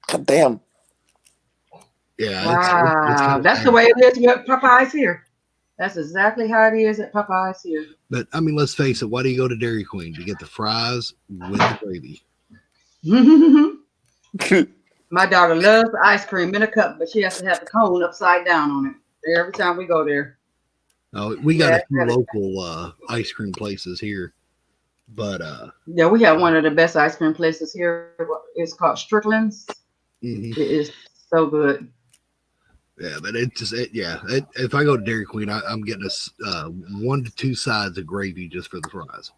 God damn. Yeah. Wow. That's the way it is with Popeye's here. That's exactly how it is at Popeye's here. But I mean, let's face it. Why do you go to Dairy Queen? To get the fries with the gravy. My daughter loves ice cream in a cup, but she has to have the cone upside down on it every time we go there. Oh, we got a few local ice cream places here, but yeah, we have one of the best ice cream places here. It's called Strickland's. It is so good. Yeah, but if I go to Dairy Queen, I'm getting 1 to 2 sides of gravy just for the fries.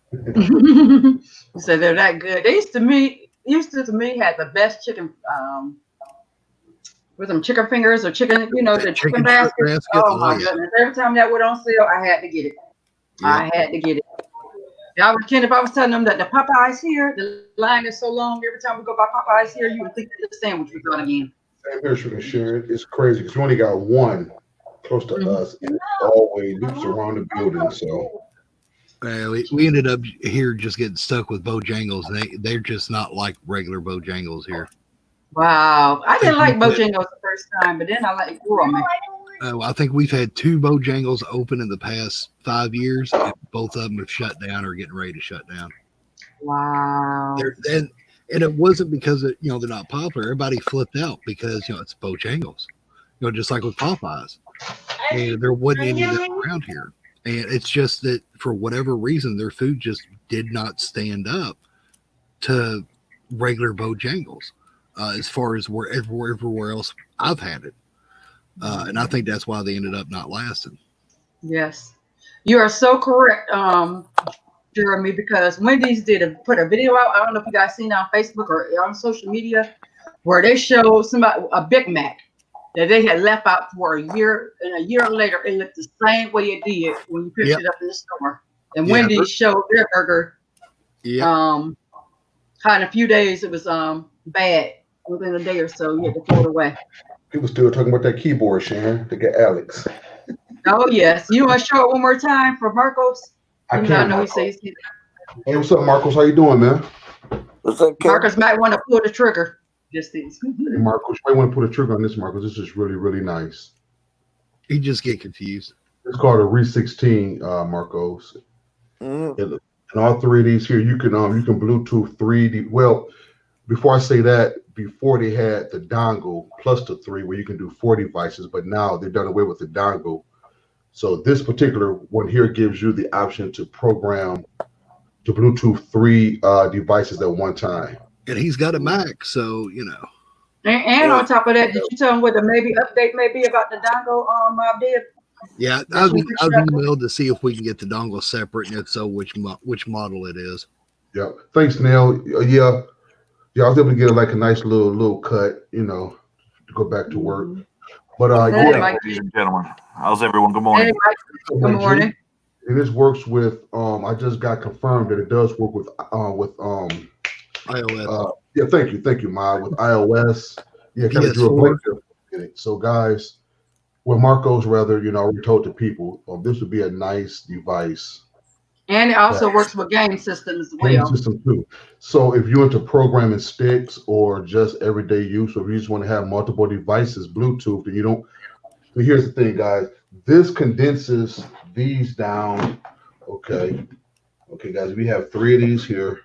So they're that good. They used to me had the best chicken with them chicken fingers or chicken, the chicken basket. Oh my goodness. Every time that went on sale, I had to get it. Yep. I had to get it. If I was telling them that the Popeyes here, the line is so long, every time we go by Popeyes here, you would think that the sandwich was done again. Same here, Sugar Sharon. It's crazy because we only got one close to us, and it always loops around the building. So we ended up here just getting stuck with Bojangles. They're just not like regular Bojangles here. Wow, I didn't like Bojangles the first time, but then I like gourmet. I think we've had 2 Bojangles open in the past 5 years, and both of them have shut down or getting ready to shut down. Wow. And it wasn't because they're not popular. Everybody flipped out because it's Bojangles, just like with Popeyes, and there wasn't any of them around here. And it's just that for whatever reason, their food just did not stand up to regular Bojangles as far as everywhere else I've had it. And I think that's why they ended up not lasting. Yes, you are so correct, Jeremy, because Wendy's put a video out. I don't know if you guys seen it on Facebook or on social media, where they show a Big Mac, that they had left out for a year, and a year later it looked the same way it did when you picked Yep. it up in the store. And Yeah, Wendy's showed their burger. Yeah. In a few days it was bad. Within a day or so, you had to throw it away. People still talking about that keyboard, Sharon. To get Alex. Oh yes, you want to show it one more time for Marcos? I Even though can't. know he Marcos. says Hey, what's up, Marcos? How you doing, man? What's up, Ken? Marcos might want to pull the trigger. Just these. Hey, Marcos, you might want to put a trigger on this, Marcos. This is really, really nice. He just get confused. It's called a Re 16, Marcos. Mhm. And all three of these here, you can Bluetooth 3D. Well, before I say that, before they had the dongle plus the 3, where you can do 4 devices, but now they've done away with the dongle. So this particular one here gives you the option to program to Bluetooth 3 devices at one time. And he's got a Mac, so you know. And on top of that, did you tell him what the maybe update may be about the dongle? Mob did. Yeah, I've emailed to see if we can get the dongle separate, and if so, which model it is. Yeah. Thanks, Neil. Yeah, I was able to get like a nice little cut, to go back to work. But ladies and gentlemen, how's everyone? Good morning. Hey, Mike. Good morning. And this works with I just got confirmed that it does work with iOS. Yeah, thank you, Ma. With iOS, yeah, kind of drew a blank in it. So, guys, with Marcos, rather, we told the people this would be a nice device. And it also works with game systems as well. Game system too. So, if you're into programming sticks or just everyday use, or if you just want to have multiple devices, Bluetooth, and you don't. So here's the thing, guys. This condenses these down. Okay, guys. We have 3 of these here.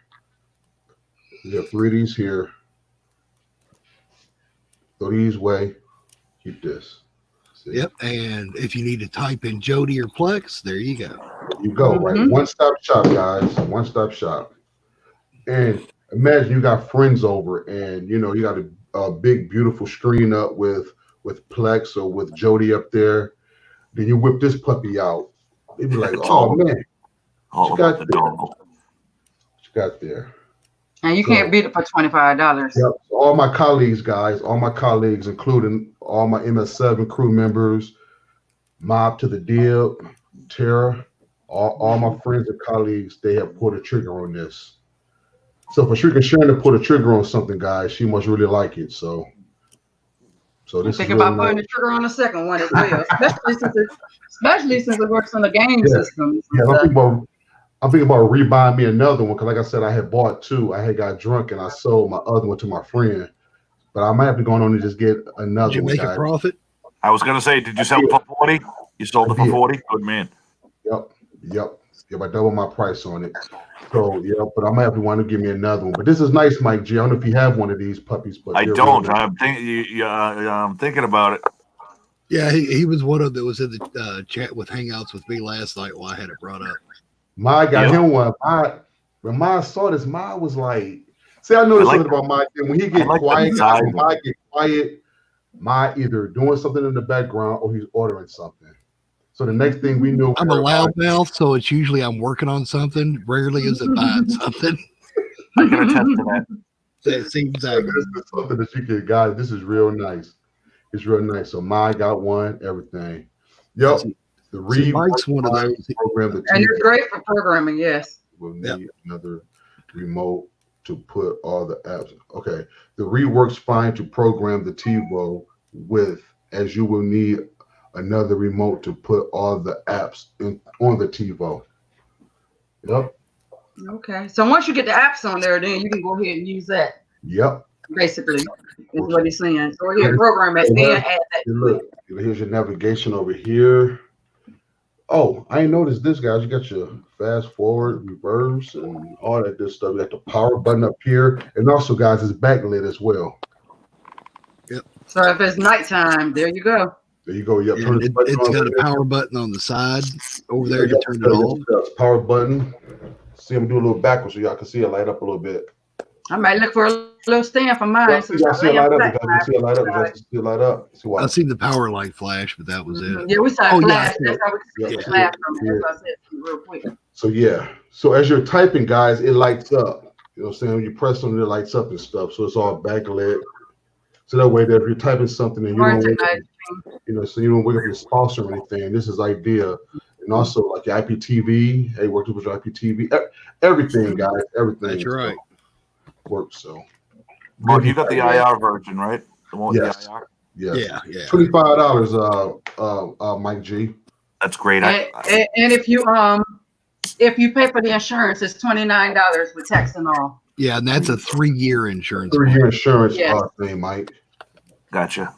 We have 3 of these here. Throw these away. Keep this. See? Yep. And if you need to type in Jody or Plex, there you go. There you go. Right. One-stop shop, guys. One-stop shop. And imagine you got friends over, and you got a big, beautiful screen up with Plex or with Jody up there. Then you whip this puppy out. They'd be like, "Oh man, all about the dongle. What you got there?" And you can't beat it for $25. Yep. So all my colleagues, guys, including all my MS7 crew members, Mob to the Dib, Tara, all my friends and colleagues, they have pulled a trigger on this. So for Shrika Sharon to put a trigger on something, guys, she must really like it. So this Think is about really putting the trigger on the second one as well, especially since it works on the game systems. Yeah, I'm thinking about rebuying me another one because, like I said, I had bought 2. I had got drunk and I sold my other one to my friend. But I might have to go on and just get another. Did you make a profit? I was gonna say, did you sell it for 40? You sold it for 40? Good man. Yep. I doubled my price on it. So but I might have to want to give me another one. But this is nice, Mike G. I don't know if you have one of these puppies, but I don't. Really I'm thinking about it. Yeah, he was one of that was in the chat with Hangouts with me last night while I had it brought up. Ma got him one. When Ma saw this, Ma was like, see, I noticed something about Ma. When he get quiet, guys, when Ma get quiet, Ma either doing something in the background or he's ordering something. So the next thing we knew, I'm a loudmouth, so it's usually I'm working on something. Rarely is it buying something. I can attest to that. It seems like this is something that you can, guys. This is real nice. It's real nice. So Ma got one, everything. Yep. The Mike's one of those. Program and it's great for programming, yes. We'll need another remote to put all the apps. Okay. The Re works fine to program the TiVo with, as you will need another remote to put all the apps on the TiVo. Yep. Okay. So once you get the apps on there, then you can go ahead and use that. Yep. Basically, is what he's saying. So we're here to program it and add that. Look, here's your navigation over here. Oh, I ain't noticed this, guys. You got your fast forward, reverse, and all that good stuff. You got the power button up here, and also, guys, it's backlit as well. Yep. So if it's nighttime, there you go. There you go. Yep. It's got a power button on the side over there to turn it on. Power button. See, I'm doing a little backwards so y'all can see it light up a little bit. I might look for a little stand for mine. Yeah, you see it light up. You see it light up. You see it light up. See why? I seen the power light flash, but that was it. Yeah, we saw flash. That's how we see the flash from there. So I said real quick. So as you're typing, guys, it lights up. You know what I'm saying? When you press on it, it lights up and stuff. So it's all backlit. So that way, that if you're typing something and you More don't, technology. so you don't wake up your spouse or anything, this is ideal. And also like your IPTV, hey, work with your IPTV, everything, guys, everything. That's right. Works. So. Mark, you got the IR version, right? The one with Yes. the IR. Yes. Yeah. $25. Mike G. That's great. And if you pay for the insurance, it's $29 with tax and all. Yeah, and that's a 3-year insurance. 3-year insurance Yes. Thing, Mike. Gotcha.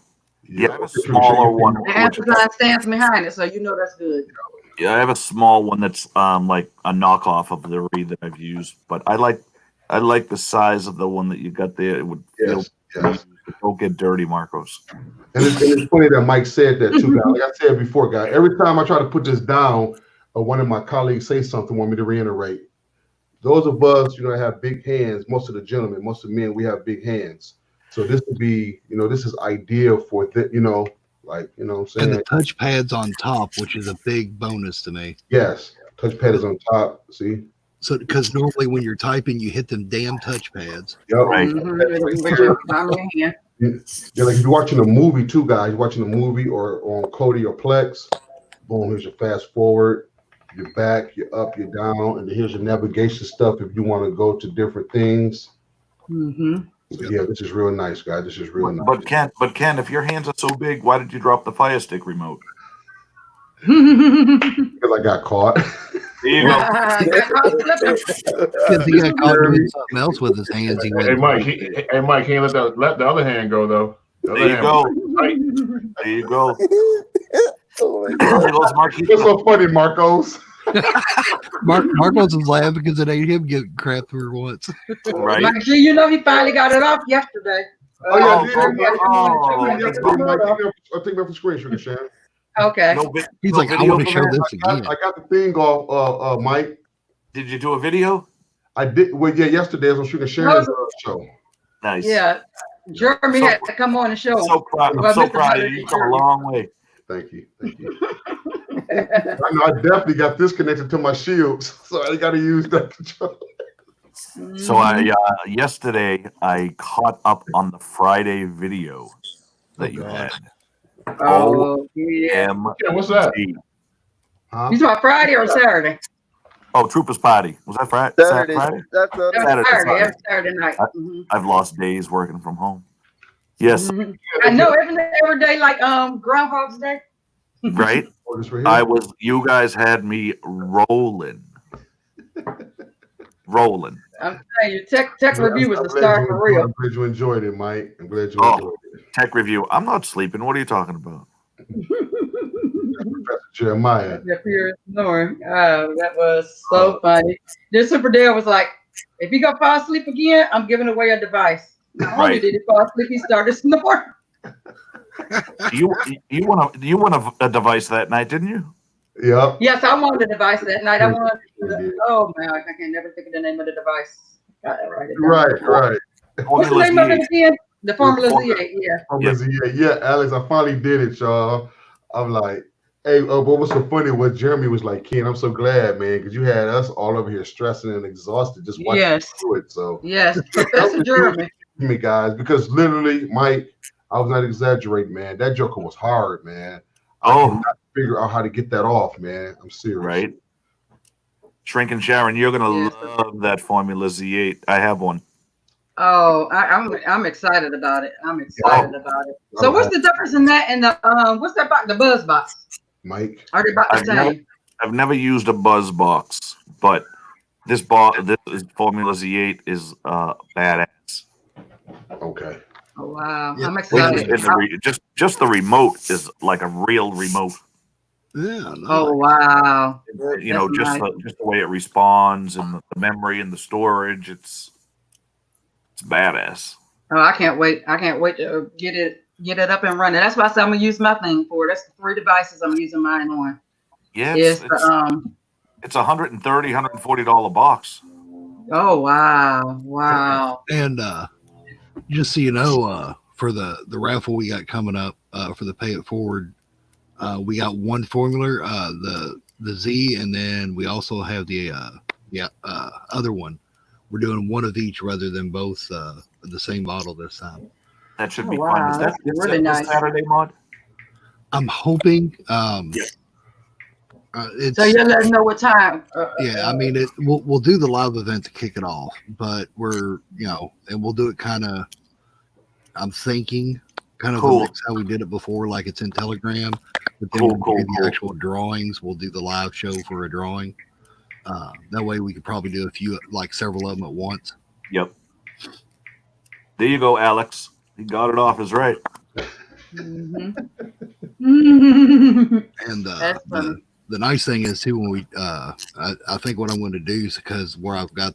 Yeah, I have a smaller one. And Amazon stands behind it, so you know that's good. Yeah, I have a small one that's like a knockoff of the Re that I've used, but I like the size of the one that you got there. It would feel don't get dirty, Marcos. And it's funny that Mike said that too, guys. Like I said before, guys, every time I try to put this down, one of my colleagues say something, want me to reiterate. Those of us, have big hands, most of the gentlemen, most of the men, we have big hands. So this would be, this is ideal for that, what I'm saying? And the touchpad's on top, which is a big bonus to me. Yes, touchpad is on top. See? So, because normally when you're typing, you hit them damn touchpads. Yep. Right. Yeah, like if you're watching a movie too, guys, watching a movie or on Kodi or Plex, boom, here's your fast forward, you're back, you're up, you're down, and then here's your navigation stuff if you want to go to different things. Mm-hmm. So yeah, this is real nice, guys. This is real nice. But Ken, if your hands are so big, why did you drop the Fire Stick remote? Because I got caught. There you go. Because he got caught doing something else with his hands. Hey Mike, can't let the other hand go though. There you go. Right. There you go. Oh my God. What's so funny, Marcos? Marcos is laughing because it ain't him getting crap through once. Right. Mike G, he finally got it off yesterday. I think about the screen, Sugar Shannon. Okay. He's like, I want to show this again. I got the thing off, Mike. Did you do a video? I did. Well, yeah, yesterday I was on Sugar Shannon's show. Nice. Yeah. Jeremy had to come on the show. I'm so proud of you. You've come a long way. Thank you. I know I definitely got this connected to my shields, so I got to use that control. So yesterday I caught up on the Friday video that you had. Oh, yeah. What's that? Huh? You talking Friday or Saturday? Oh, Troopers Party. Was that Friday? Saturday. Friday? That's Saturday night. Mm-hmm. I've lost days working from home. Yes. Mm-hmm. I know every day like Groundhog's Day. Right? You guys had me rolling. I'm telling you, tech review was a star for real. I'm glad you enjoyed it, Mike. I'm glad you enjoyed it. Tech review. I'm not sleeping. What are you talking about? Professor Jeremiah. That was so funny. This Super Dale was like, if you go fall asleep again, I'm giving away a device. Not only did he fall asleep, he started snoring. You won a device that night, didn't you? Yeah. Yes, I wanted a device that night. I wanted. Oh man, I can never think of the name of the device. Got that right. Right. What's the name of it again? The Formula Z8. Yeah. Formula Z8. Yeah, Alex, I finally did it, y'all. I'm like, hey, but what's so funny was Jeremy was like, Ken, I'm so glad, man, because you had us all over here stressing and exhausted just watching you do it. So yes, Professor Jeremy. Me guys, because literally, Mike, I was not exaggerating, man. That joker was hard, man. I cannot figure out how to get that off, man. I'm serious. Right. Shrink and Sharon, you're gonna love that Formula Z8. I have one. Oh, I'm excited about it. So what's the difference in that and the what's that about the Buzz Box? Mike, are they about the same? I've never used a Buzz Box, but this Formula Z8 is badass. Okay. Oh wow, Yeah. I'm excited. Just the remote is like a real remote. Yeah. Oh wow. Just the way it responds and the memory and the storage. It's badass. Oh, I can't wait to get it up and running. That's why I said I'm gonna use my thing for. That's the 3 devices I'm using mine on. Yeah, it's $130, $140 box. Oh wow. And just so you know, for the raffle we got coming up for the Pay It Forward, we got one formula, the Z, and then we also have the other one. We're doing one of each rather than both the same model this time. That should Oh, be wow, fun. Is that that's really this nice. Saturday, Mod? I'm hoping. It's, So you'll let them know what time. yeah, I mean, we'll do the live event to kick it off, but we're and we'll do it kind of. I'm thinking kind of Cool. like how we did it before, like it's in Telegram, but then Cool, when we do the cool. actual drawings, we'll do the live show for a drawing. That way, we could probably do several of them at once. Yep. There you go, Alex. He got it off his right. Mm-hmm. And That's funny. the nice thing is too, when we I think what I'm going to do is, because where I'm going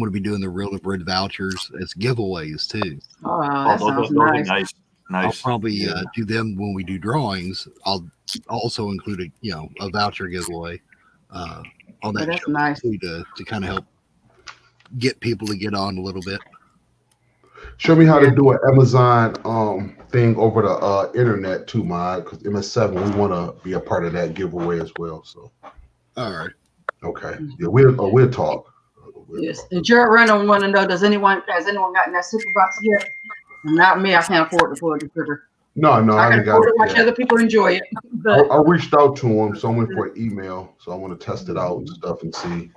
to be doing the Real to Bread vouchers as giveaways too. Oh, that sounds those are nice. nice. I'll probably do them when we do drawings. I'll also include a voucher giveaway on that that's show nice. too, to kind of help get people to get on a little bit. Show me how to do an Amazon thing over the internet too, Mod, because Ms7, we want to be a part of that giveaway as well. So, all right, okay, yeah, we'll talk. Yes, and Jared Randall want to know: has anyone gotten that super box yet? Not me. I can't afford to pull the trigger. No, I I haven't can got afford it to watch yet. other people enjoy it. But I reached out to him, so I went for an email. So I want to test it out and stuff and see.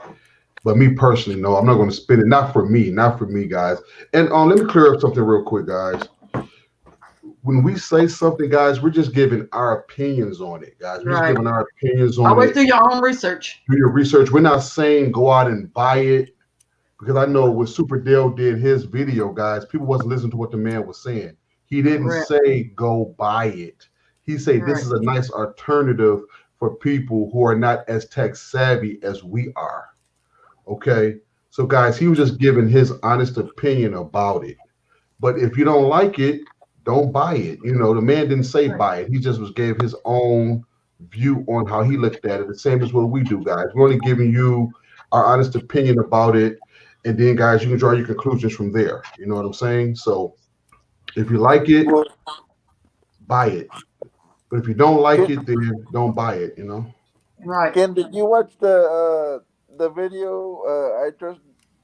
But me personally, no, I'm not going to spend it. Not for me, guys. And let me clear up something real quick, guys. When we say something, guys, we're just giving our opinions on it, guys. We're just giving our opinions on always it. do your own research. Do your research. We're not saying go out and buy it, because I know when Super Dale did his video, guys, people wasn't listening to what the man was saying. He didn't say go buy it. He said this is a nice alternative for people who are not as tech savvy as we are. Okay, so guys, he was just giving his honest opinion about it. But if you don't like it, don't buy it. The man didn't say buy it. He just gave his own view on how he looked at it. The same as what we do, guys. We're only giving you our honest opinion about it, and then, guys, you can draw your conclusions from there. You know what I'm saying? So if you like it, buy it. But if you don't like it, then don't buy it. Right. Ken, did you watch the video I just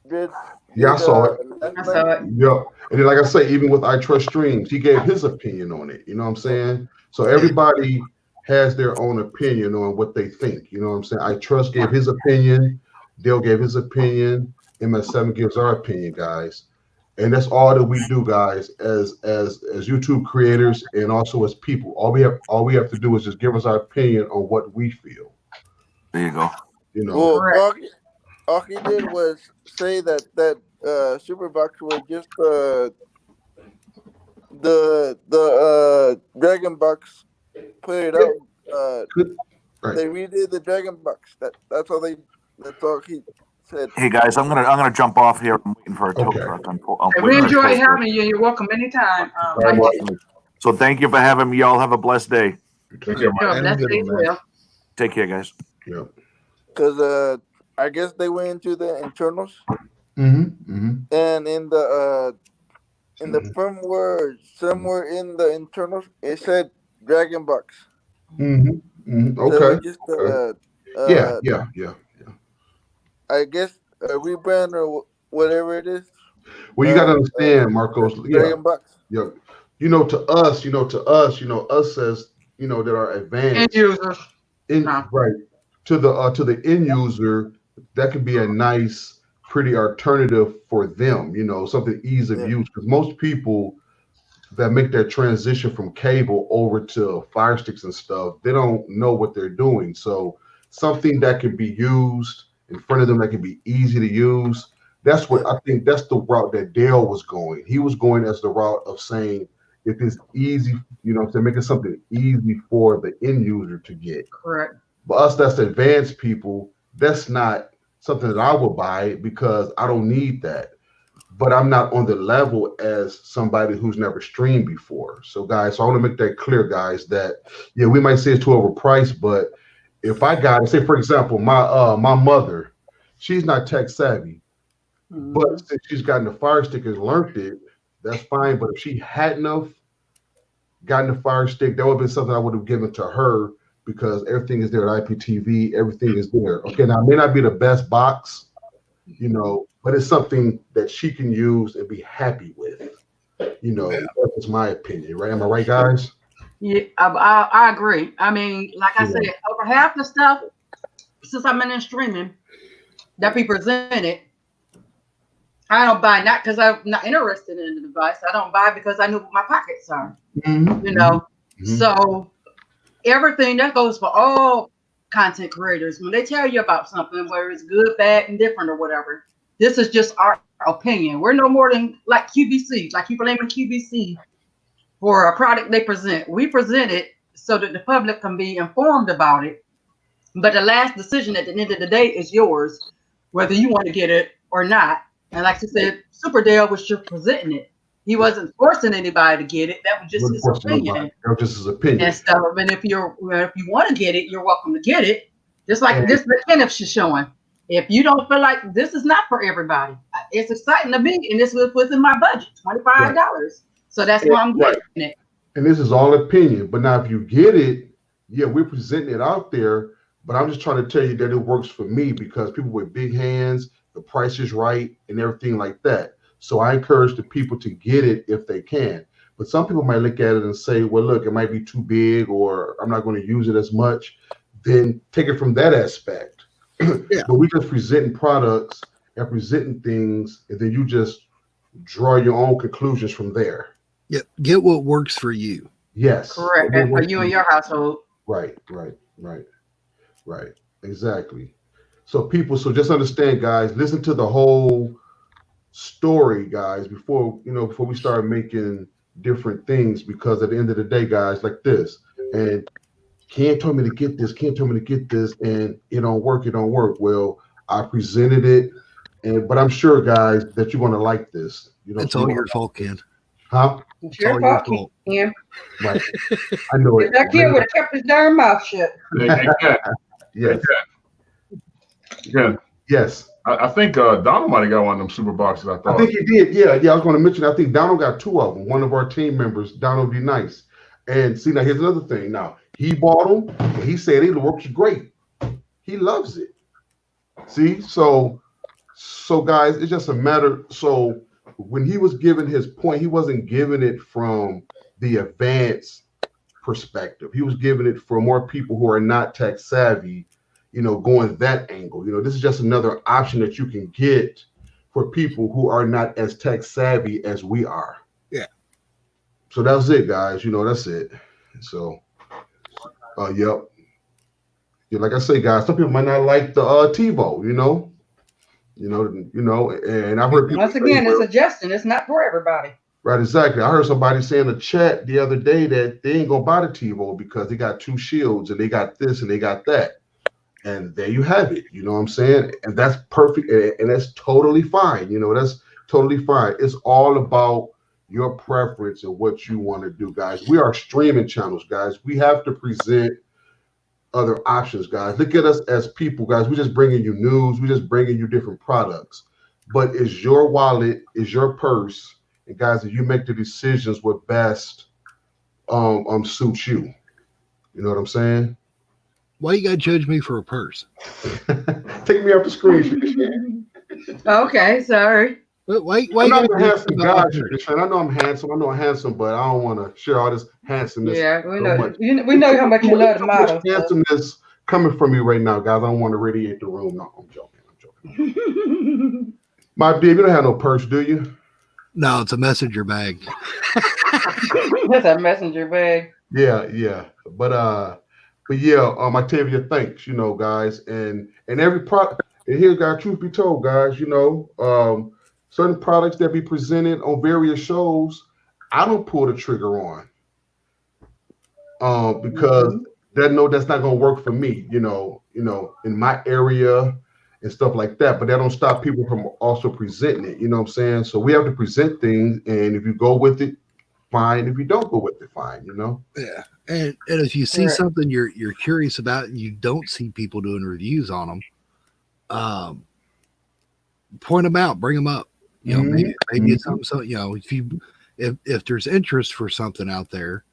did? Yeah, I saw it. I saw it. Yeah. And then, like I say, even with I Trust Streams, he gave his opinion on it. You know what I'm saying? So everybody has their own opinion on what they think. You know what I'm saying? I Trust gave his opinion. Dale gave his opinion. Ms7 gives our opinion, guys. And that's all that we do, guys, as YouTube creators and also as people. All we have to do is just give us our opinion on what we feel. There you go. Well, all he did was say that Superbox was just the Dragon Box, put it out. They redid the Dragon Box. That's all he said. Hey guys, I'm gonna jump off here. I'm waiting for a tow truck. We enjoy having you. You're welcome anytime. So thank you for having me. Y'all have a blessed day. Take care, Mike. Take care, guys. Yeah. Because I guess they went into the internals, and in the firmware, somewhere in the internals, it said Dragon Box. Okay. So Yeah. I guess a rebrand or whatever it is. Well, you got to understand, Marcos. Dragon Box. Yeah. To us, us as that are advanced end users. Right. To the end user, that could be a nice, pretty alternative for them. Something ease of use, because most people that make that transition from cable over to Fire Sticks and stuff, they don't know what they're doing. So something that can be used in front of them that can be easy to use. That's what I think. That's the route that Dale was going. He was going as the route of saying, if it's easy, to making something easy for the end user to get. Correct. But us that's advanced people, that's not something that I would buy, because I don't need that. But I'm not on the level as somebody who's never streamed before. So guys, I want to make that clear, guys, that we might say it's too overpriced, but if I got it, say for example, my mother, she's not tech savvy, but since she's gotten the Fire Stick and learned it, that's fine. But if she hadn't gotten the Fire Stick, that would have been something I would have given to her, because everything is there at IPTV, everything is there. Okay, now it may not be the best box, but it's something that she can use and be happy with. You know, that's my opinion, right? Am I right, guys? Yeah, I agree. I mean, like I said, over half the stuff since I've been in streaming that be presented, I don't buy not because I'm not interested in the device. I don't buy because I know what my pockets are. You know, so everything that goes for all content creators, when they tell you about something, whether it's good, bad, and different or whatever, this is just our opinion. We're no more than like QVC, like people naming QVC for a product they present. We present it so that the public can be informed about it. But the last decision at the end of the day is yours, whether you want to get it or not. And like you said, Super Dale was just presenting it. He wasn't forcing anybody to get it. That was just his opinion. That was just his opinion. And stuff. And if you want to get it, you're welcome to get it. Just like this that Kenneth is showing. If you don't feel like this is not for everybody, it's exciting to me, and this was within my budget, $25. So that's why I'm getting it. And this is all opinion. But now if you get it, we're presenting it out there. But I'm just trying to tell you that it works for me because people with big hands, the price is right, and everything like that. So I encourage the people to get it if they can. But some people might look at it and say, well, look, it might be too big or I'm not going to use it as much. Then take it from that aspect. But we just presenting products and presenting things, and then you just draw your own conclusions from there. Yeah, get what works for you. Yes. Correct. And for you and your household. Right. Exactly. So just understand, guys, listen to the whole story, guys, before we start making different things, because at the end of the day, guys, like this, and Ken told me to get this, and it don't work. Well, I presented it, but I'm sure, guys, that you're gonna like this. It's all your fault, Ken. Huh? It's your fault, Ken. Right. I know it. That kid would have kept his darn mouth shut. Yes. Yeah. Yes. I think Donald might have got one of them super boxes. I think he did. Yeah. I was going to mention. I think Donald got 2 of them. One of our team members, Donald, be nice. And see, now here's another thing. Now he bought them. And he said it works great. He loves it. See, so guys, it's just a matter. So when he was giving his point, he wasn't giving it from the advanced perspective. He was giving it for more people who are not tech savvy, going that angle. This is just another option that you can get for people who are not as tech savvy as we are. Yeah. So that's it, guys. That's it. So, yep. Yeah, like I say, guys, some people might not like the TiVo, and I heard people once again, it's adjusting. It's not for everybody. Right, exactly. I heard somebody say in the chat the other day that they ain't gonna buy the TiVo because they got 2 shields and they got this and they got that. And there you have it. You know what I'm saying? And that's perfect. And that's totally fine. That's totally fine. It's all about your preference and what you want to do, guys. We are streaming channels, guys. We have to present other options, guys. Look at us as people, guys. We're just bringing you news. We're just bringing you different products. But it's your wallet, it's your purse. And guys, if you make the decisions what best suits you. You know what I'm saying? Why you gotta judge me for a purse? Take me off the screen. Okay, sorry. But why I'm you not gotta a handsome guy. I know I'm handsome. But I don't want to share all this handsomeness. Yeah, we know. We know how much you love the model. Handsomeness coming from me right now, guys. I don't want to radiate the room. No, I'm joking. My baby, you don't have no purse, do you? No, it's a messenger bag. That's a messenger bag. Yeah. But yeah, I tell you, thanks, guys, and every product. And here, guys, truth be told, guys, certain products that be presented on various shows, I don't pull the trigger on, because that's not gonna work for me, in my area and stuff like that. But that don't stop people from also presenting it. You know what I'm saying? So we have to present things, and if you go with it, fine. If you don't go with it, fine. Yeah. And if you see something you're curious about and you don't see people doing reviews on them, point them out, bring them up. Maybe it's something. So if there's interest for something out there,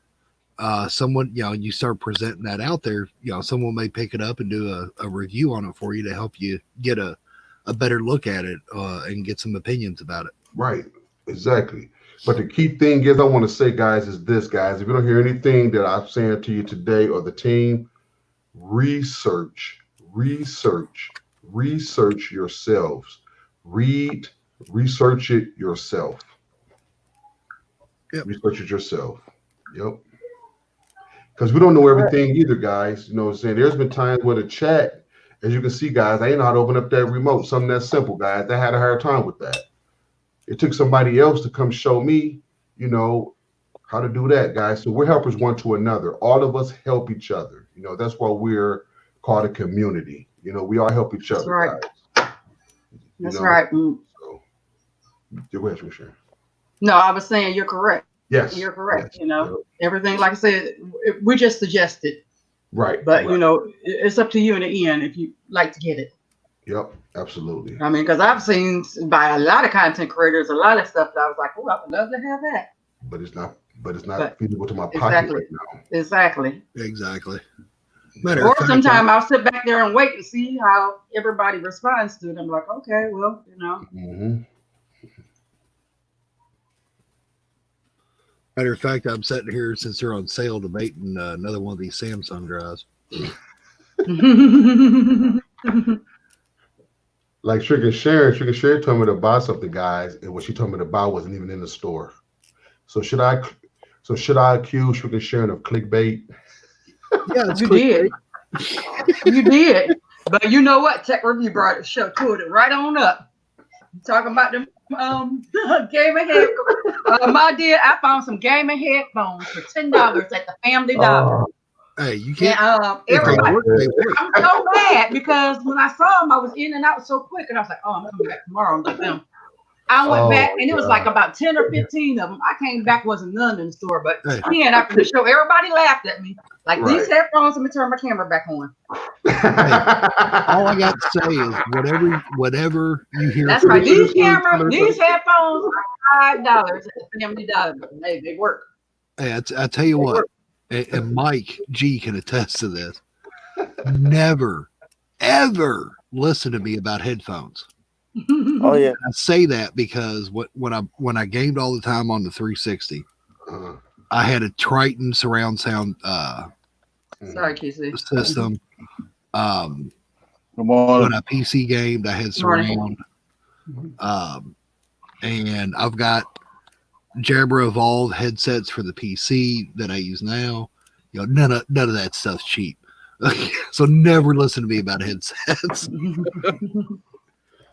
someone you start presenting that out there. Someone may pick it up and do a review on it for you to help you get a better look at it and get some opinions about it. Right. Exactly. But the key thing is, I want to say, guys, is this, guys. If you don't hear anything that I'm saying to you today or the team, research yourselves. Research it yourself. Yep. Research it yourself. Yep. Because we don't know everything either, guys. You know what I'm saying? There's been times where the chat, as you can see, guys, I ain't know how to open up that remote. Something that's simple, guys. I had a hard time with that. It took somebody else to come show me, you know, how to do that, guys. So we're helpers one to another. All of us help each other. You know, that's why we're called a community. You know, we all help each other. Right. Guys. That's right. So, go ahead, Sharon. No, I was saying you're correct. Yes. You're correct. Yes. You know, everything, like I said, we just suggested. Right. But, you know, it's up to you in the end if you like to get it. Yep, absolutely. I mean, because I've seen by a lot of content creators, a lot of stuff that I was like, oh, I would love to have that. But it's not feasible to my pocket right now. Exactly. Or sometimes I'll sit back there and wait and see how everybody responds to it. I'm like, okay, well, you know. Mm-hmm. Matter of fact, I'm sitting here since they're on sale debating another one of these Samsung drives. Like Sugar Sharon told me to buy something, guys, and what she told me to buy wasn't even in the store. So should I accuse Sugar Sharon of clickbait? Yeah, you did. You did. But you know what? Tech Review brought it, pulled it right on up. Talking about them gaming headphones. I found some gaming headphones for $10 at the Family Dollar. Hey, you can't. And, everybody, I'm so mad because when I saw them, I was in and out so quick, and I was like, "Oh, I'm coming back tomorrow and get them." I went back, and it was like about 10 or 15 of them. I came back, wasn't none in the store, but then after the show, everybody laughed at me. Like these headphones, let me turn my camera back on. All I got to say is whatever you hear. That's right. These headphones are $5 at the Family Dollar. They work. Hey, I tell you what, and Mike G can attest to this. Never, ever listen to me about headphones. Oh yeah, I say that because when I gamed all the time on the 360, I had a Triton surround sound Sorry, Casey. system. Come on. When I PC gamed, I had surround. And I've got Jabra Evolved headsets for the PC that I use now. You know, none of that stuff's cheap. So never listen to me about headsets.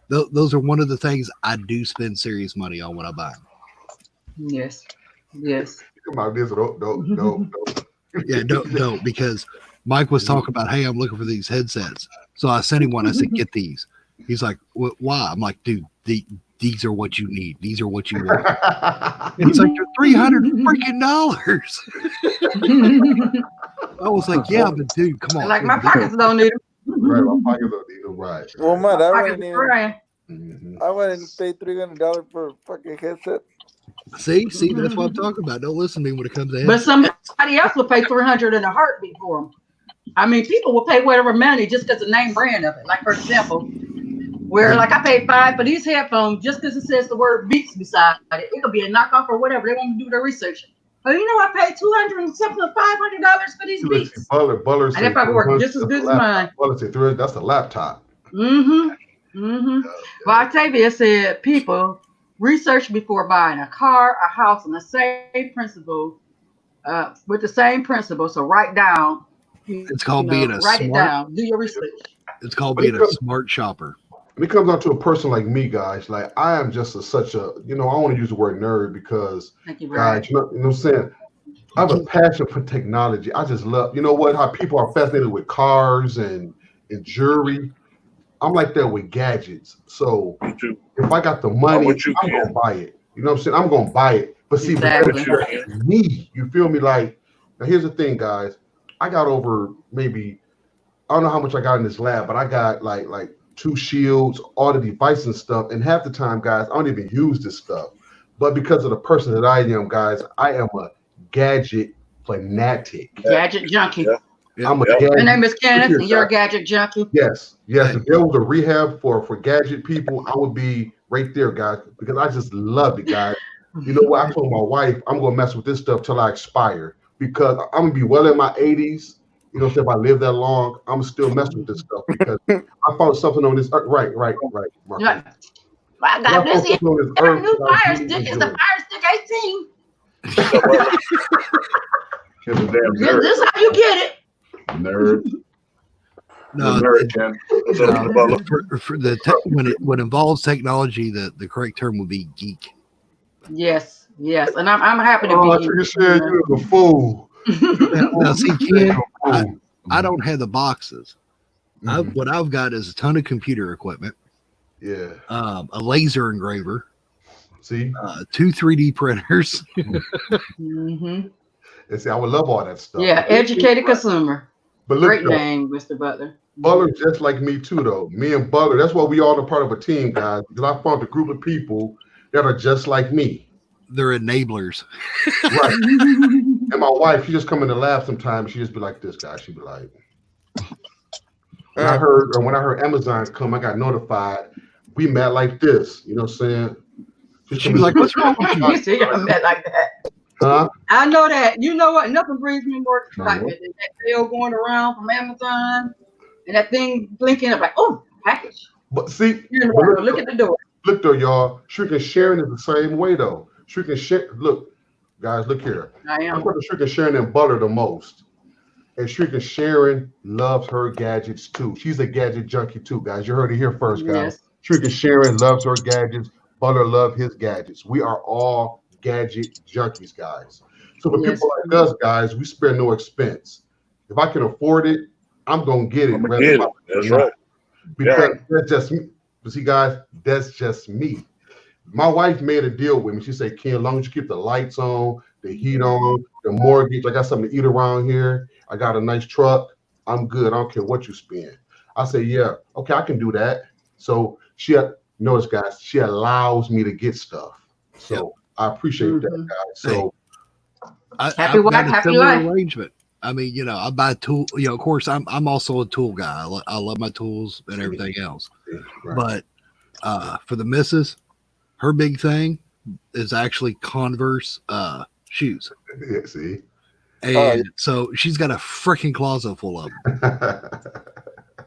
Those are one of the things I do spend serious money on when I buy them. Yes. Come on, this no. Yeah, don't because Mike was talking about, hey, I'm looking for these headsets. So I sent him one. I said, get these. He's like, why? I'm like, dude, these are what you need. These are what you want. And it's like, they're $300 freaking. I was like, yeah, but dude, come on. Like my pockets don't need them. Right, my pockets don't need them. Right. Well, man, I wouldn't pay $300 for a fucking headset. See, that's what I'm talking about. Don't listen to me when it comes to But somebody else will pay $300 in a heartbeat for them. I mean, people will pay whatever money just because the name brand of it. Like, for example, where like I paid $5 for these headphones just because it says the word Beats beside it. It could be a knockoff or whatever. They want to do their research. But you know, I paid $200 and something, $500 for these Beats. Butler and they probably work just as good as mine. Butler said that's the laptop. Well, Octavia said, people research before buying a car, a house, and the same principle. With the same principle. So write down. It's called being a write smart. It down. Do your research. It's called being a smart shopper. When it comes down to a person like me, guys, like I am just such a, I want to use the word nerd because, guys, you know what I'm saying? I have a passion for technology. I just love, how people are fascinated with cars and jewelry. I'm like that with gadgets. So if I got the money, I'm going to buy it. You know what I'm saying? I'm going to buy it. But see, me, you feel me? Like, now here's the thing, guys. I got over maybe, I don't know how much I got in this lab, but I got like 2 shields, all the devices and stuff. And half the time, guys, I don't even use this stuff. But because of the person that I am, guys, I am a gadget fanatic. Gadget junkie. I'm a gadget. My name is Kenneth, and you're a gadget junkie. Yes. If there was a rehab for gadget people, I would be right there, guys, because I just love it, guys. You know what? I told my wife I'm gonna mess with this stuff till I expire because I'm gonna be well in my 80s. You know, if I live that long, I'm still messing with this stuff because I found something on this earth. Right, Marcus. Yeah. My I God, found bless you. something on this That earth new that I fire really stick is enjoy. the fire stick 18. He's a damn This nerd. is how you get it. Nerd. No, The nerd, Ken. What's up, no, Mr. Butler? for the when it involves technology, the correct term would be geek. Yes, and I'm happy to Oh, I be. think you said you was a fool. Now, see, Ken, I Fool. don't have the boxes. Mhm. What I've got is a ton of computer equipment, Yeah. a laser engraver, See, 2 3D printers. Mm-hmm. and see, I would love all that stuff. Yeah, educated consumer. But look, Great though, name, Mr. Butler. Butler's just like me too, though. Me and Butler, that's why we all a part of a team, guys. Because I found a group of people that are just like me. They're enablers. Right. And my wife, she just come in to laugh sometimes. She just be like this guy. She'd be like, when I heard Amazon come, I got notified. We met like this. You know what I'm saying? She was like, "What's wrong with you?" You see, I'm met like that. Huh? I know that. You know what? Nothing brings me more excitement than that bill going around from Amazon and that thing blinking. I'm like, oh, package. But see, Look at the door. Look though, y'all. Shriek and Sharon is the same way though. Shriek and Sharon, look, guys, look here. I am. I'm putting Shriek and Sharon and Butler the most. And Shriek and Sharon loves her gadgets too. She's a gadget junkie too, guys. You heard it here first, guys. Yes. Shriek and Sharon loves her gadgets. Butler loves his gadgets. We are all gadget junkies, guys. So for people like us, guys, we spare no expense. If I can afford it, I'm gonna get it. I'm gonna get it. That's right. Because that's just me. But see, guys, that's just me. My wife made a deal with me. She said, Ken, as long as you keep the lights on, the heat on, the mortgage, I got something to eat around here. I got a nice truck. I'm good. I don't care what you spend. I say, yeah, okay, I can do that. So notice, guys, she allows me to get stuff. So I appreciate that, guys. So happy wife, happy life. Arrangement. I mean, you know, I buy tool. You know, of course, I'm also a tool guy. I love my tools and everything else. Right. But for the missus, her big thing is actually Converse shoes. Yeah, see. And so she's got a freaking closet full of them.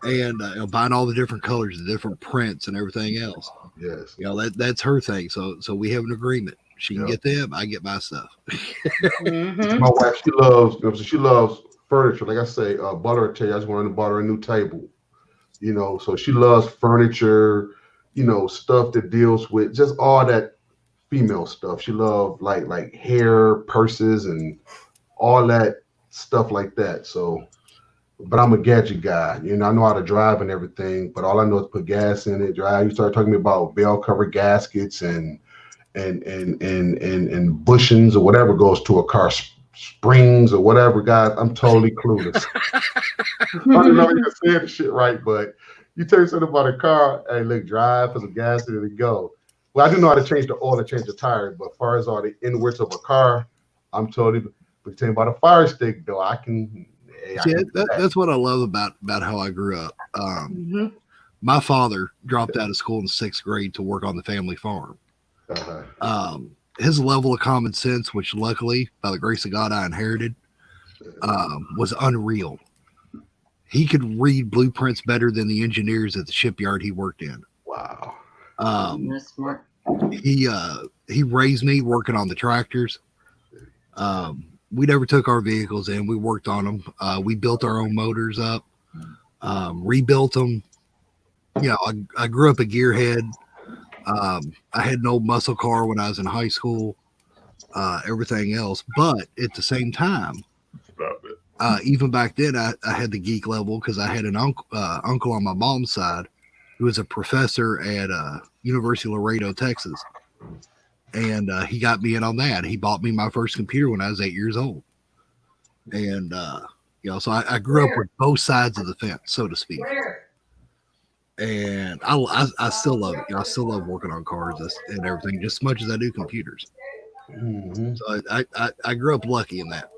And buying all the different colors, the different prints, and everything else. Yes. You know, that's her thing. So we have an agreement. She can get them, I get my stuff. My wife, she loves furniture. Like I say, Butler will tell you, I just wanted to buy her a new table. You know, so she loves furniture, you know, stuff that deals with just all that female stuff. She loves like hair, purses, and all that stuff like that. So, but I'm a gadget guy. You know, I know how to drive and everything, but all I know is put gas in it, drive. You start talking to me about bell cover gaskets and bushings or whatever goes to a car, springs or whatever, guys. I'm totally clueless. I don't know if you can say the shit right, but you tell me something about a car, hey, look, drive, put some gas in it and go. Well, I do know how to change the oil and change the tires, but as far as all the inwards of a car, I'm totally. But tell me about a fire stick, though, I can. That's what I love about how I grew up. My father dropped out of school in 6th grade to work on the family farm. His level of common sense, which luckily, by the grace of God, I inherited, was unreal. He could read blueprints better than the engineers at the shipyard he worked in. Wow. That's smart. He raised me working on the tractors. We never took our vehicles in. We worked on them. We built our own motors up, rebuilt them. You know, I grew up a gearhead. I had an old muscle car when I was in high school, everything else. But at the same time, even back then, I had the geek level because I had an uncle on my mom's side who was a professor at University of Laredo, Texas. And he got me in on that. He bought me my first computer when I was 8 years old. And, you know, so I grew up with both sides of the fence, so to speak. And I still love it. You know, I still love working on cars and everything just as much as I do computers. So I grew up lucky in that.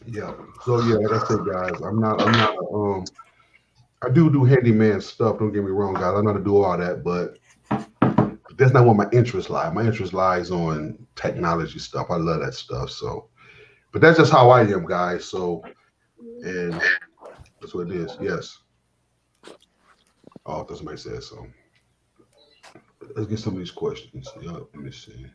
Yeah. So yeah, like I said, guys, I'm not I do handyman stuff. Don't get me wrong, guys. I know how to do all that, but that's not where my interest lie. My interest lies on technology stuff. I love that stuff. So, but that's just how I am, guys. So, and that's what it is. Yes. Oh, somebody said so. Let's get some of these questions. Yup, let me see.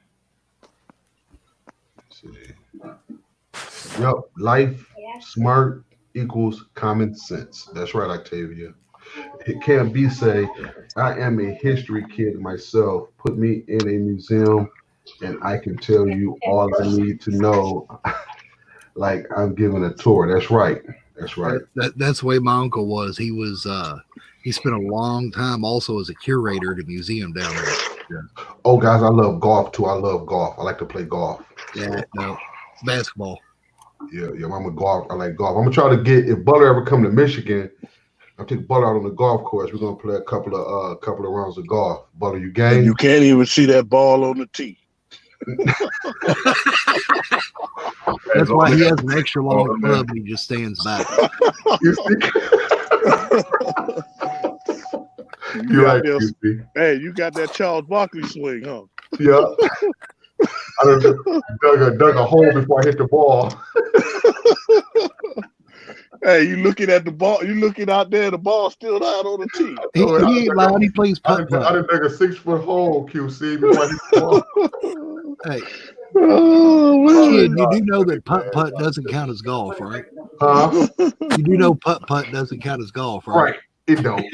Yep, life smart equals common sense. That's right, Octavia. It can't be say, I am a history kid myself. Put me in a museum and I can tell you all I need to know. Like I'm giving a tour. That's right. That's right. That's the way my uncle was. He was he spent a long time also as a curator at a museum down there. Yeah. Oh, guys, I love golf too. I love golf. I like to play golf. Yeah, no, basketball. Yeah, I'm a golf. I like golf. I'm gonna try to get if Butler ever come to Michigan. I'll take Butler out on the golf course. We're gonna play a couple of rounds of golf. Butler, you game? And you can't even see that ball on the tee. That's why he has an extra long club and he just stands back. Hey, you got that Charles Barkley swing, huh? Yeah. I dug a hole before I hit the ball. Hey, you looking at the ball? You looking out there? The ball's still out on the tee. He ain't lying. He plays putt. I done dug a 6-foot hole, QC, before I hit the ball. Hey, kid, you do know that putt doesn't count as golf, right? Huh? You do know putt doesn't count as golf, right? Right. It don't.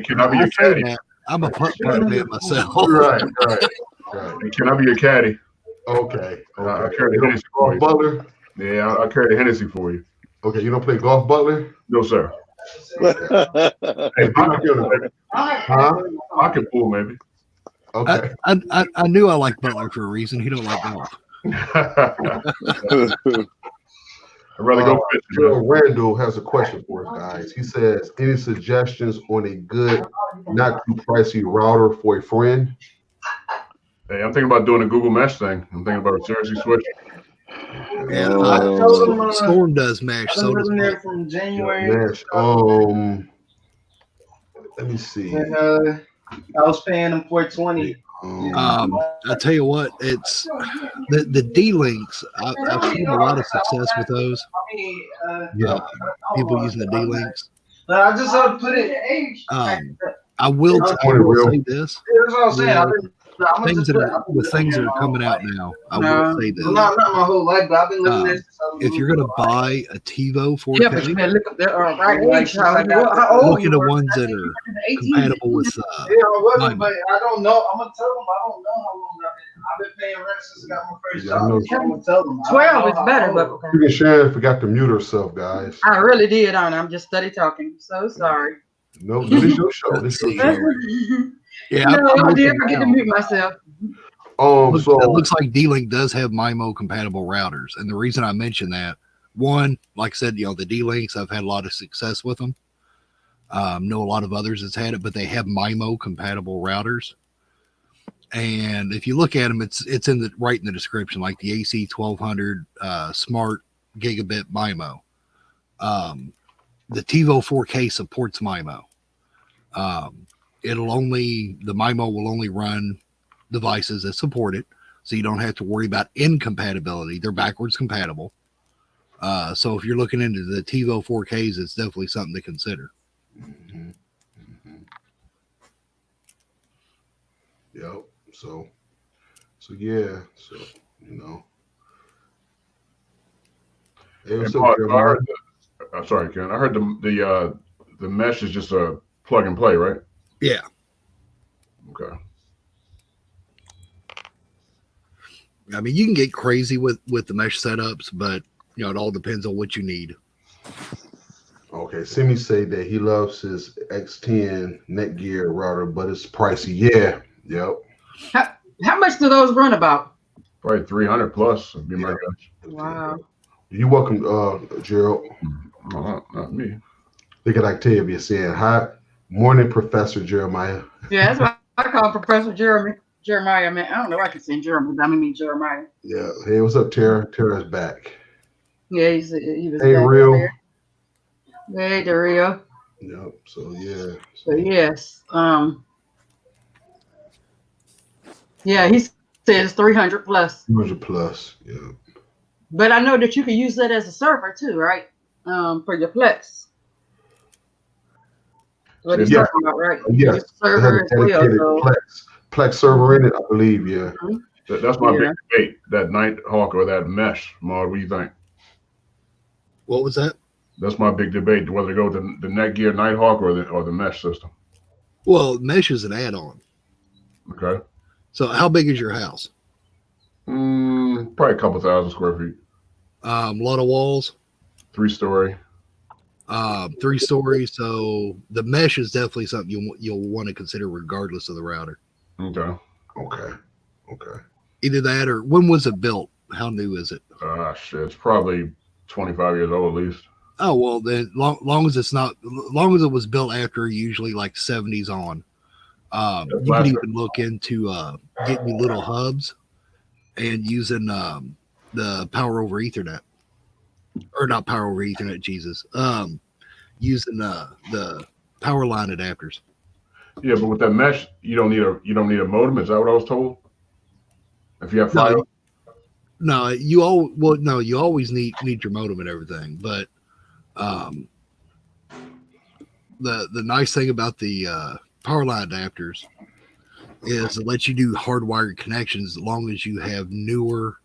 Can I be your caddy? I'm a putt man myself. Right. Can I be your caddy? Okay. I carry the Hennessy for you. Butler? Yeah, I'll carry the Hennessy for you. Okay, you don't play golf, Butler? No, sir. Hey, pocket pool, maybe. Okay. I knew I liked Butler for a reason. He don't like golf. I'd rather go fishing. Randall has a question for us, guys. He says, any suggestions on a good, not too pricey router for a friend? Hey, I'm thinking about doing a Google Mesh thing. I'm thinking about seriously switching. Yeah, Storm does mesh. So does there from January. Mesh. Let me see. And, I was paying them $420. I tell you what, it's the D-Links. I've seen a lot of success with those. Yeah, people using the D-Links. But I just put it. I will say this. That's what I'm saying. Things that are coming out now, I will say this. Not my whole life, but I've been looking at this. If you're gonna buy a TiVo 4K, but you look at the look at the ones that are compatible with. But I don't know. I'm gonna tell them I don't know how long I've been paying rent since I got my first job. I'm gonna tell them 12 is better, but Sharon forgot to mute herself, guys. I really did, I'm just study talking. So sorry. No, this is your show. This is your show. Yeah, no, I did forget to mute myself. So it looks like D-Link does have MIMO compatible routers, and the reason I mention that, one, like I said, the D-Links, I've had a lot of success with them. Know a lot of others that's had it, but they have MIMO compatible routers. And if you look at them, it's right in the description, like the AC 1200 smart gigabit MIMO. The TiVo 4K supports MIMO. The MIMO will only run devices that support it, so you don't have to worry about incompatibility. They're backwards compatible. So if you're looking into the TiVo 4Ks, it's definitely something to consider. Mm-hmm. Yep. So yeah. So Hey, what's up, I'm sorry, Ken. I heard the mesh is just a plug and play, right? Yeah. Okay. I mean, you can get crazy with the mesh setups, but it all depends on what you need. Okay, Simi say that he loves his X10 Netgear router, but it's pricey. Yeah. Yep. How much do those run about? Probably 300 plus. Would be my guess. Wow. You welcome, Gerald. Not me. Look at Octavia saying, "Hi, morning, Professor Jeremiah." Yeah, that's what I call Professor Jeremiah. Man, I don't know. I can say Jeremiah, but I mean Jeremiah. Yeah. Hey, what's up, Tara? Tara's back. Yeah, he was. Hey, back real. there. Hey, Dario. Yep. So yeah. So yes. Yeah, he said it's 300 plus. 200 plus. Yeah. But I know that you can use that as a server too, right? For your Plex. What he's Yes. talking about, right? Yes. Use the server as well. Dedicated So. Plex server in it, I believe. Yeah. Mhm. That's my big debate. That Nighthawk or that mesh mod. What do you think? What was that? That's my big debate. Whether to go to the Netgear Nighthawk or the mesh system. Well, mesh is an add-on. Okay. So how big is your house? Probably a couple thousand square feet. A lot of walls. 3-story. 3 stories. So the mesh is definitely something you'll want to consider regardless of the router. Okay. Either that or when was it built? How new is it? Shit, it's probably 25 years old at least. Oh well, then long as it's not, long as it was built after usually like 70s on. You can even look into getting little hubs and using the power over Ethernet, or not power over Ethernet. Jesus, using the power line adapters. Yeah, but with that mesh, you don't need a modem. Is that what I was told? If you have Fios? No, you always need your modem and everything. But the nice thing about the power line adapters is it lets you do hardwired connections as long as you have newer,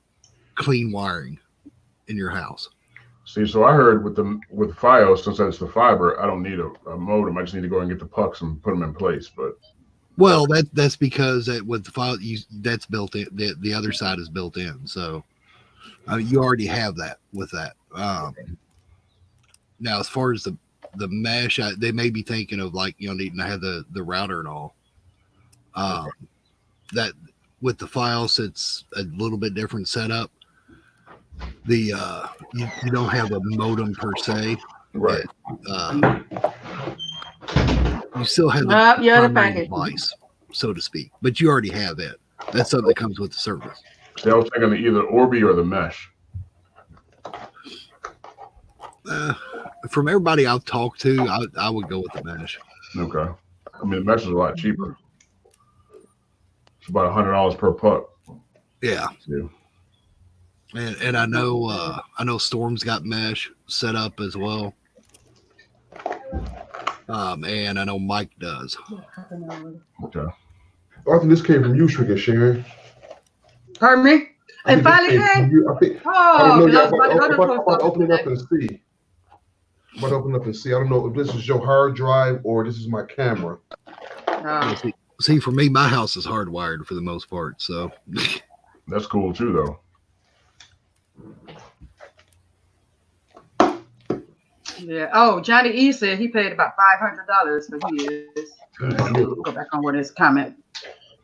clean wiring in your house. See, so I heard with Fios, since that's the fiber, I don't need a modem. I just need to go and get the pucks and put them in place. But well, that's because with the file, that's built in. The other side is built in, so you already have that with that. Now, as far as the mesh, they may be thinking of like needing to have the router and all. That with the Fios, it's a little bit different setup. The you don't have a modem per se, right? You still have the primary device, so to speak, but you already have it. That's something that comes with the service. See, I was thinking of either Orbi or the mesh. From everybody I've talked to, I would go with the mesh. Okay. I mean, the mesh is a lot cheaper. It's about $100 per puck. Yeah. And I know Storm's got mesh set up as well. And I know Mike does. Okay. I think this came from you, Trick and Sharon. Pardon me? And finally came? I don't know. I'm about to open it up and see. I don't know if this is your hard drive or this is my camera. See, for me, my house is hardwired for the most part, so that's cool too, though. Yeah. Oh, Johnny E said he paid about $500 for his. Go back on what his comment.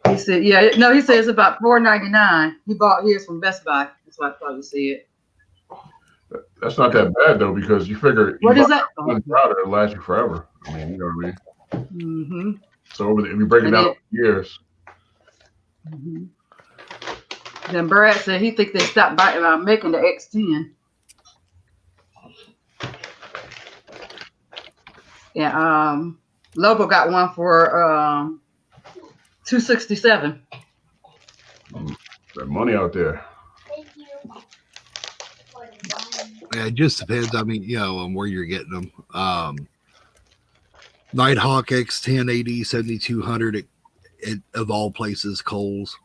He said, yeah, no, he says about $4.99. He bought his from Best Buy. That's what I thought you said. That's not that bad though, because you figure what is that? One router, it lasts you forever. I mean, you know what I mean? Mm-hmm. So if you break it down years. Mm-hmm. Then Brad said he think they stopped making the X10. Yeah, Lobo got one for $267. That money out there. Yeah, it just depends. I mean, on where you're getting them. Nighthawk X1080 7200 of all places, Kohl's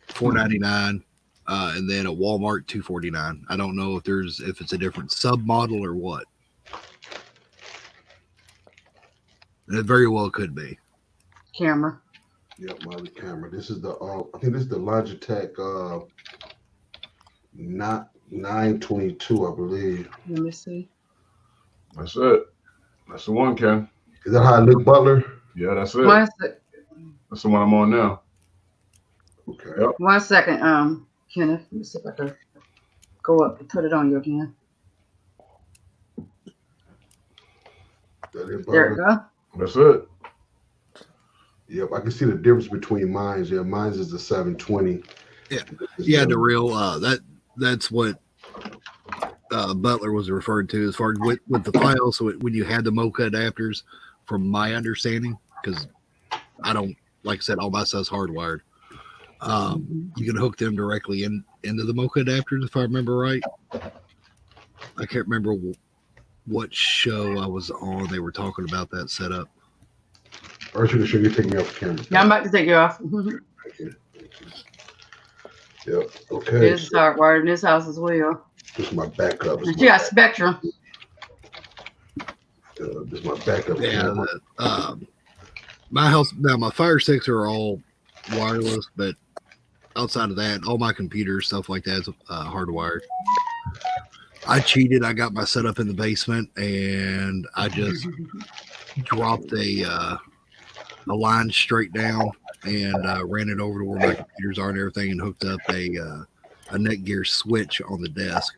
$499, and then at Walmart $249. I don't know if it's a different sub model or what. It very well could be. Camera. Yeah, my camera. This is the I think this is the Logitech not 922, I believe. Let me see. That's it. That's the one, Ken. Is that how I look, Butler? Yeah, that's it. That's the one I'm on now. Okay. Yep. 1 second, Kenneth. Let me see if I can go up and put it on you again. There we go. That's it. Yep, I can see the difference between mine. Yeah, mine is the 720. Yeah, the real that's what Butler was referred to as far as with the file. So when you had the Mocha adapters, from my understanding, because I don't, like I said, all my stuff's hardwired. You can hook them directly into the Mocha adapters, if I remember right. I can't remember what show I was on. They were talking about that setup. Or should you take me off camera? Yeah, I'm about to take you off. Yep. Okay. This is hardwired in this house as well. This is my backup. She got Spectrum. This is my backup. Yeah. My house now. My Fire Sticks are all wireless, but outside of that, all my computers, stuff like that, is hardwired. I cheated. I got my setup in the basement, and I just dropped a line straight down and ran it over to where my computers are and everything, and hooked up a Netgear switch on the desk,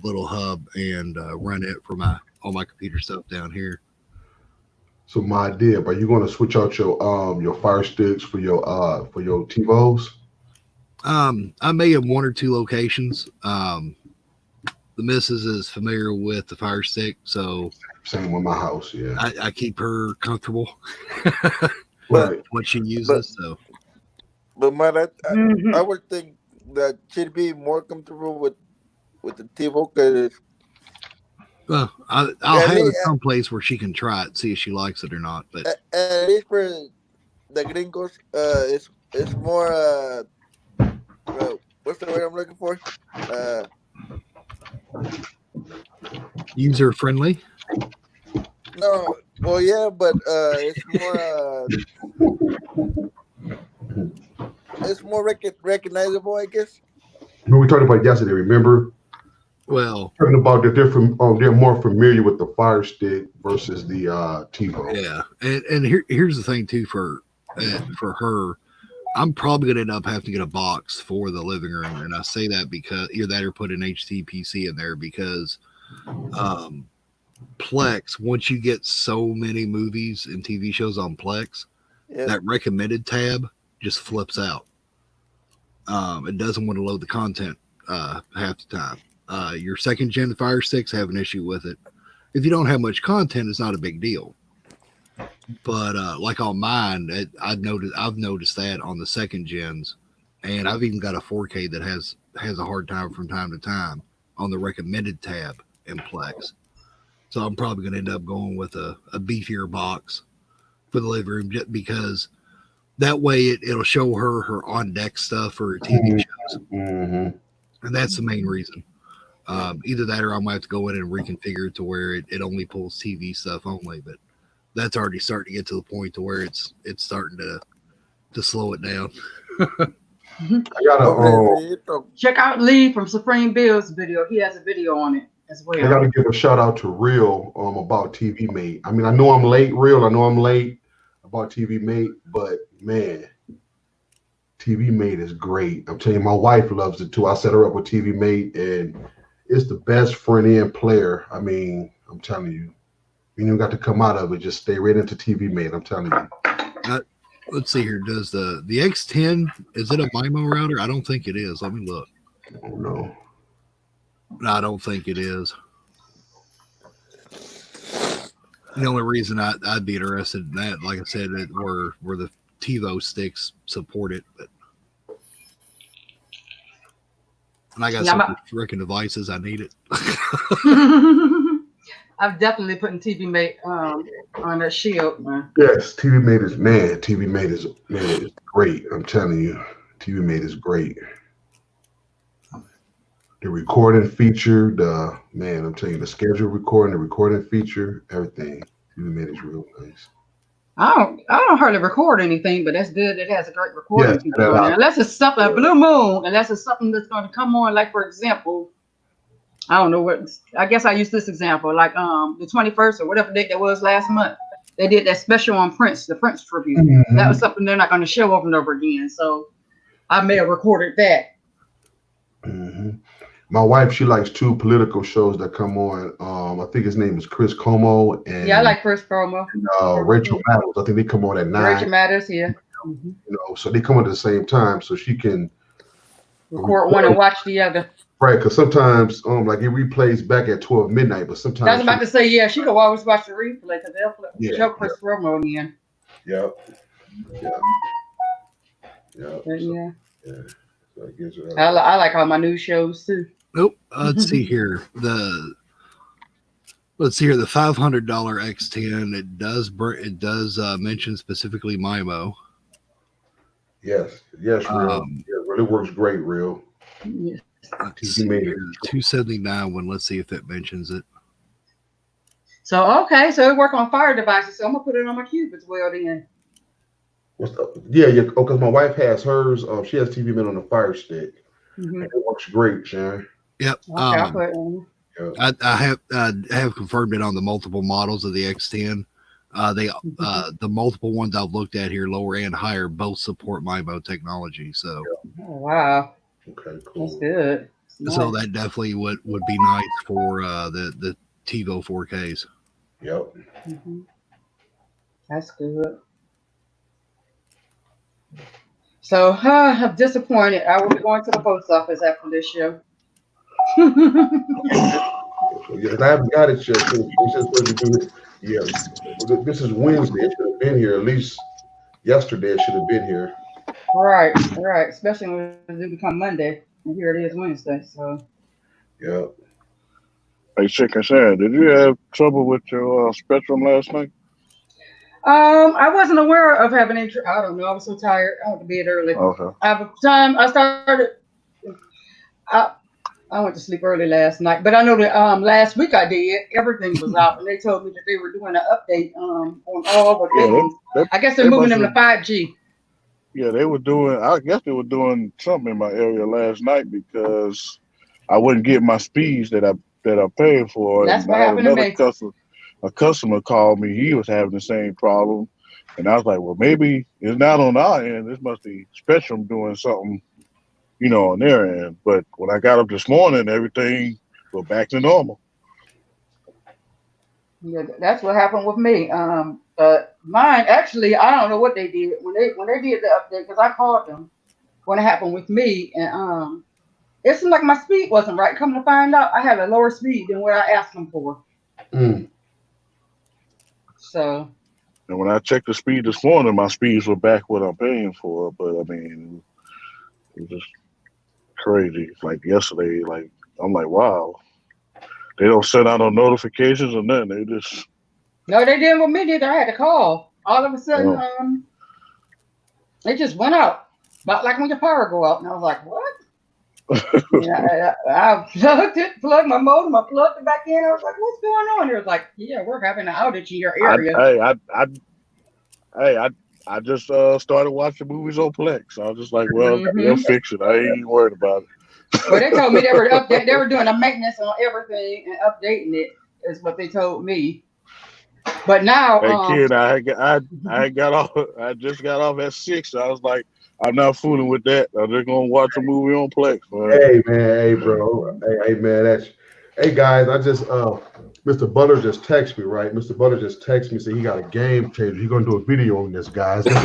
little hub, and run it for all my computer stuff down here. So my idea, are you going to switch out your Fire Sticks for your TiVos? I may have one or two locations. The missus is familiar with the Fire Stick, so same with my house. Yeah, I keep her comfortable. Right. What she uses. But Matt, I would think that she'd be more comfortable with the TiVo because. Well, I'll have her someplace where she can try it, see if she likes it or not. But at least for the gringos, it's more what's the word I'm looking for? User friendly. No, well, yeah, but it's more recognizable, I guess. We talked about yesterday. Remember? Well, talking about that they're more familiar with the Fire Stick versus the TiVo. Yeah, and here's the thing too for her. I'm probably gonna end up having to get a box for the living room, and I say that because either that or put an HTPC in there because Plex, once you get so many movies and TV shows on Plex, that recommended tab just flips out. It doesn't want to load the content half the time. Your second gen Fire Sticks have an issue with it. If you don't have much content, it's not a big deal. But like on mine, I've noticed that on the second gens, and I've even got a 4K that has a hard time from time to time on the recommended tab in Plex. So I'm probably going to end up going with a beefier box for the living room just because that way it'll show her on deck stuff for her TV shows. And that's the main reason. Either that or I might have to go in and reconfigure it to where it only pulls TV stuff only, but that's already starting to get to the point to where it's starting to slow it down. I gotta check out Lee from Supreme Bill's video. He has a video on it as well. I gotta give a shout out to Real about TV Mate. I mean, I know I'm late, Real. I know I'm late about TV Mate, but man, TV Mate is great. I'm telling you, my wife loves it too. I set her up with TV Mate, and it's the best front-end player. I mean, I'm telling you, you don't got to come out of it. Just stay right into TV Mate. I'm telling you. Let's see here. Does the X10, is it a MIMO router? I don't think it is. Let me look. Oh, no. I don't think it is. The only reason I'd be interested in that, like I said, were the TiVo sticks support it, but and I got some freaking devices. I need it. I've definitely putting TV Mate on that shield, man. Yes, TV Mate is TV Mate is great. I'm telling you, TV Mate is great. The recording feature, I'm telling you, the schedule recording, the recording feature, everything. TV Mate is real nice. I don't hardly record anything, but that's good. It has a great recording feature on it. Unless it's something, a blue moon, unless it's something that's going to come on, like for example, I don't know what. I guess I use this example, like the 21st or whatever date that was last month. They did that special on Prince, the Prince tribute. Mm-hmm. That was something they're not going to show over and over again. So I may have recorded that. Mm-hmm. My wife, she likes two political shows that come on. I think his name is Chris Como, and I like Chris Como. And, Rachel Maddows. I think they come on at 9. Rachel Maddows, yeah. You know, so they come on at the same time, so she can record one and watch the other. Right, because sometimes, like it replays back at 12 midnight, but sometimes I was about to say, yeah, she could always watch the replay because they'll show Chris Como again. Yeah. Yeah. But yeah. So it gives you I like all my new shows too. Nope. Let's see here. The $500 X10. It does mention specifically MIMO. Yes, real. It works great, real. Yes. Let's see here. 279 one. Let's see if it mentions it. So okay, so it work on Fire devices. So I'm gonna put it on my Cube as well then. Yeah. Oh, because my wife has hers. She has TV Mint on the Fire Stick. And it works great, Sharon. Yep. Okay, I'll put it on. I have confirmed it on the multiple models of the X10. The multiple ones I've looked at here, lower and higher, both support MIMO technology. So, oh, wow, okay, cool. That's good. That's so nice. that definitely would be nice for the TiVo 4Ks. Yep. That's good. So I'm disappointed. I will be going to the post office after this show. Yes, I haven't got it yet. So it's just supposed to do it. Yeah. This is Wednesday. It should have been here. At least yesterday it should have been here. All right. Especially when it become Monday. And here it is Wednesday. So. Yeah. Hey, Chicken Sharon, did you have trouble with your Spectrum last night? I wasn't aware of having any. I don't know. I was so tired. I went to bed early. Okay. I went to sleep early last night, but I know that last week I did. Everything was out, and they told me that they were doing an update on all the things. I guess they're moving them to 5G. Yeah, they were doing. I guess they were doing something in my area last night because I wouldn't get my speeds that I paid for. That's and what happened to me. A customer called me. He was having the same problem, and I was like, "Well, maybe it's not on our end. This must be Spectrum doing something." On their end. But when I got up this morning, everything was back to normal. Yeah, that's what happened with me. Mine actually, I don't know what they did when they did the update because I called them when it happened with me, and it seemed like my speed wasn't right. Come to find out, I had a lower speed than what I asked them for. So. And when I checked the speed this morning, my speeds were back what I'm paying for. But I mean, it was just crazy. Like yesterday, I'm like, wow. They don't send out no notifications or nothing. They just No, they didn't with me, did I had to call. All of a sudden, it just went out. About like when your power go out. And I was like, what? I plugged my modem, I plugged it back in. I was like, what's going on? It was like, yeah, we're having an outage in your area. I just started watching movies on Plex. I was just like, well, they'll fix it. I ain't worried about it. Well, they told me they were doing a maintenance on everything and updating it, is what they told me. But now, hey kid, I just got off at 6. So I was like, I'm not fooling with that. I'm just gonna watch a movie on Plex. Man. Hey man, hey bro, hey man, hey guys, I just Mr. Butter just texted me, right? Mr. Butter just texted me, said he got a game changer. He's gonna do a video on this, guys. He's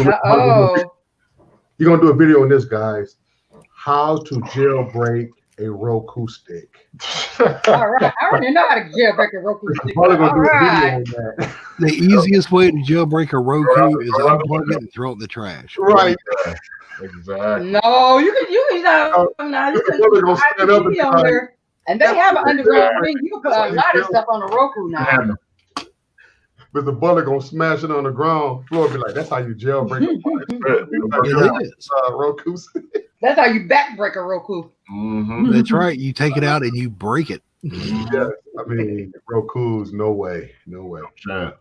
gonna do a video on this, guys. How to jailbreak a Roku stick. All right, I already know how to jailbreak a Roku stick. All right. The easiest way to jailbreak a Roku is unplug it and throw it in the trash. Right. Exactly. No, you can stand up on there, and they have an underground thing. You can put a lot of stuff on the Roku now. But the bullet gonna smash it on the ground. Floor be like, that's how you jailbreak a Roku. That's how you backbreak a Roku. That's right. You take it out and you break it. Yeah, I mean Roku's no way. Chance.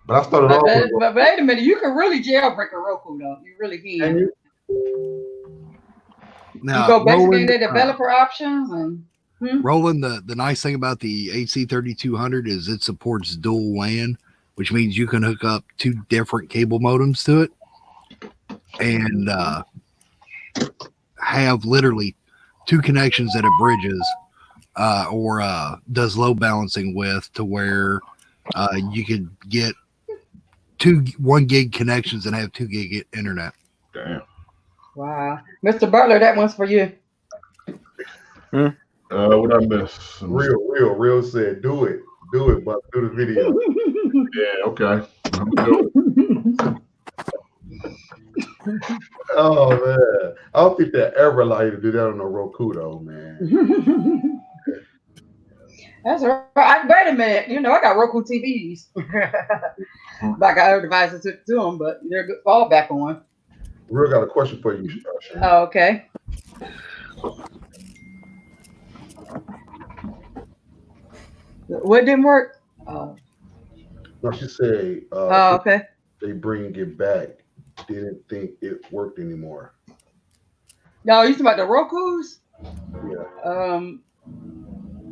But I started off. But wait a minute, you can really jailbreak a Roku though. You really can. Now, you go basically in the developer options and. Roland, the nice thing about the HC3200 is it supports dual LAN, which means you can hook up 2 different cable modems to it and have literally 2 connections that it bridges or does load balancing with, to where you could get 2 1 gig connections and have 2 gig internet. Damn. Wow. Mr. Butler, that one's for you. What I miss? Real said, do it, but do the video. Yeah, okay. Oh man, I don't think they ever allow you to do that on a Roku though, man. That's right. Wait a minute. You know, I got Roku TVs. But I got other devices to them, but they're good fallback on. Real got a question for you, Shane. Oh, okay. What didn't work? Oh, No, she said okay. they bring it back. Didn't think it worked anymore. No, you talking about the Roku's? Yeah.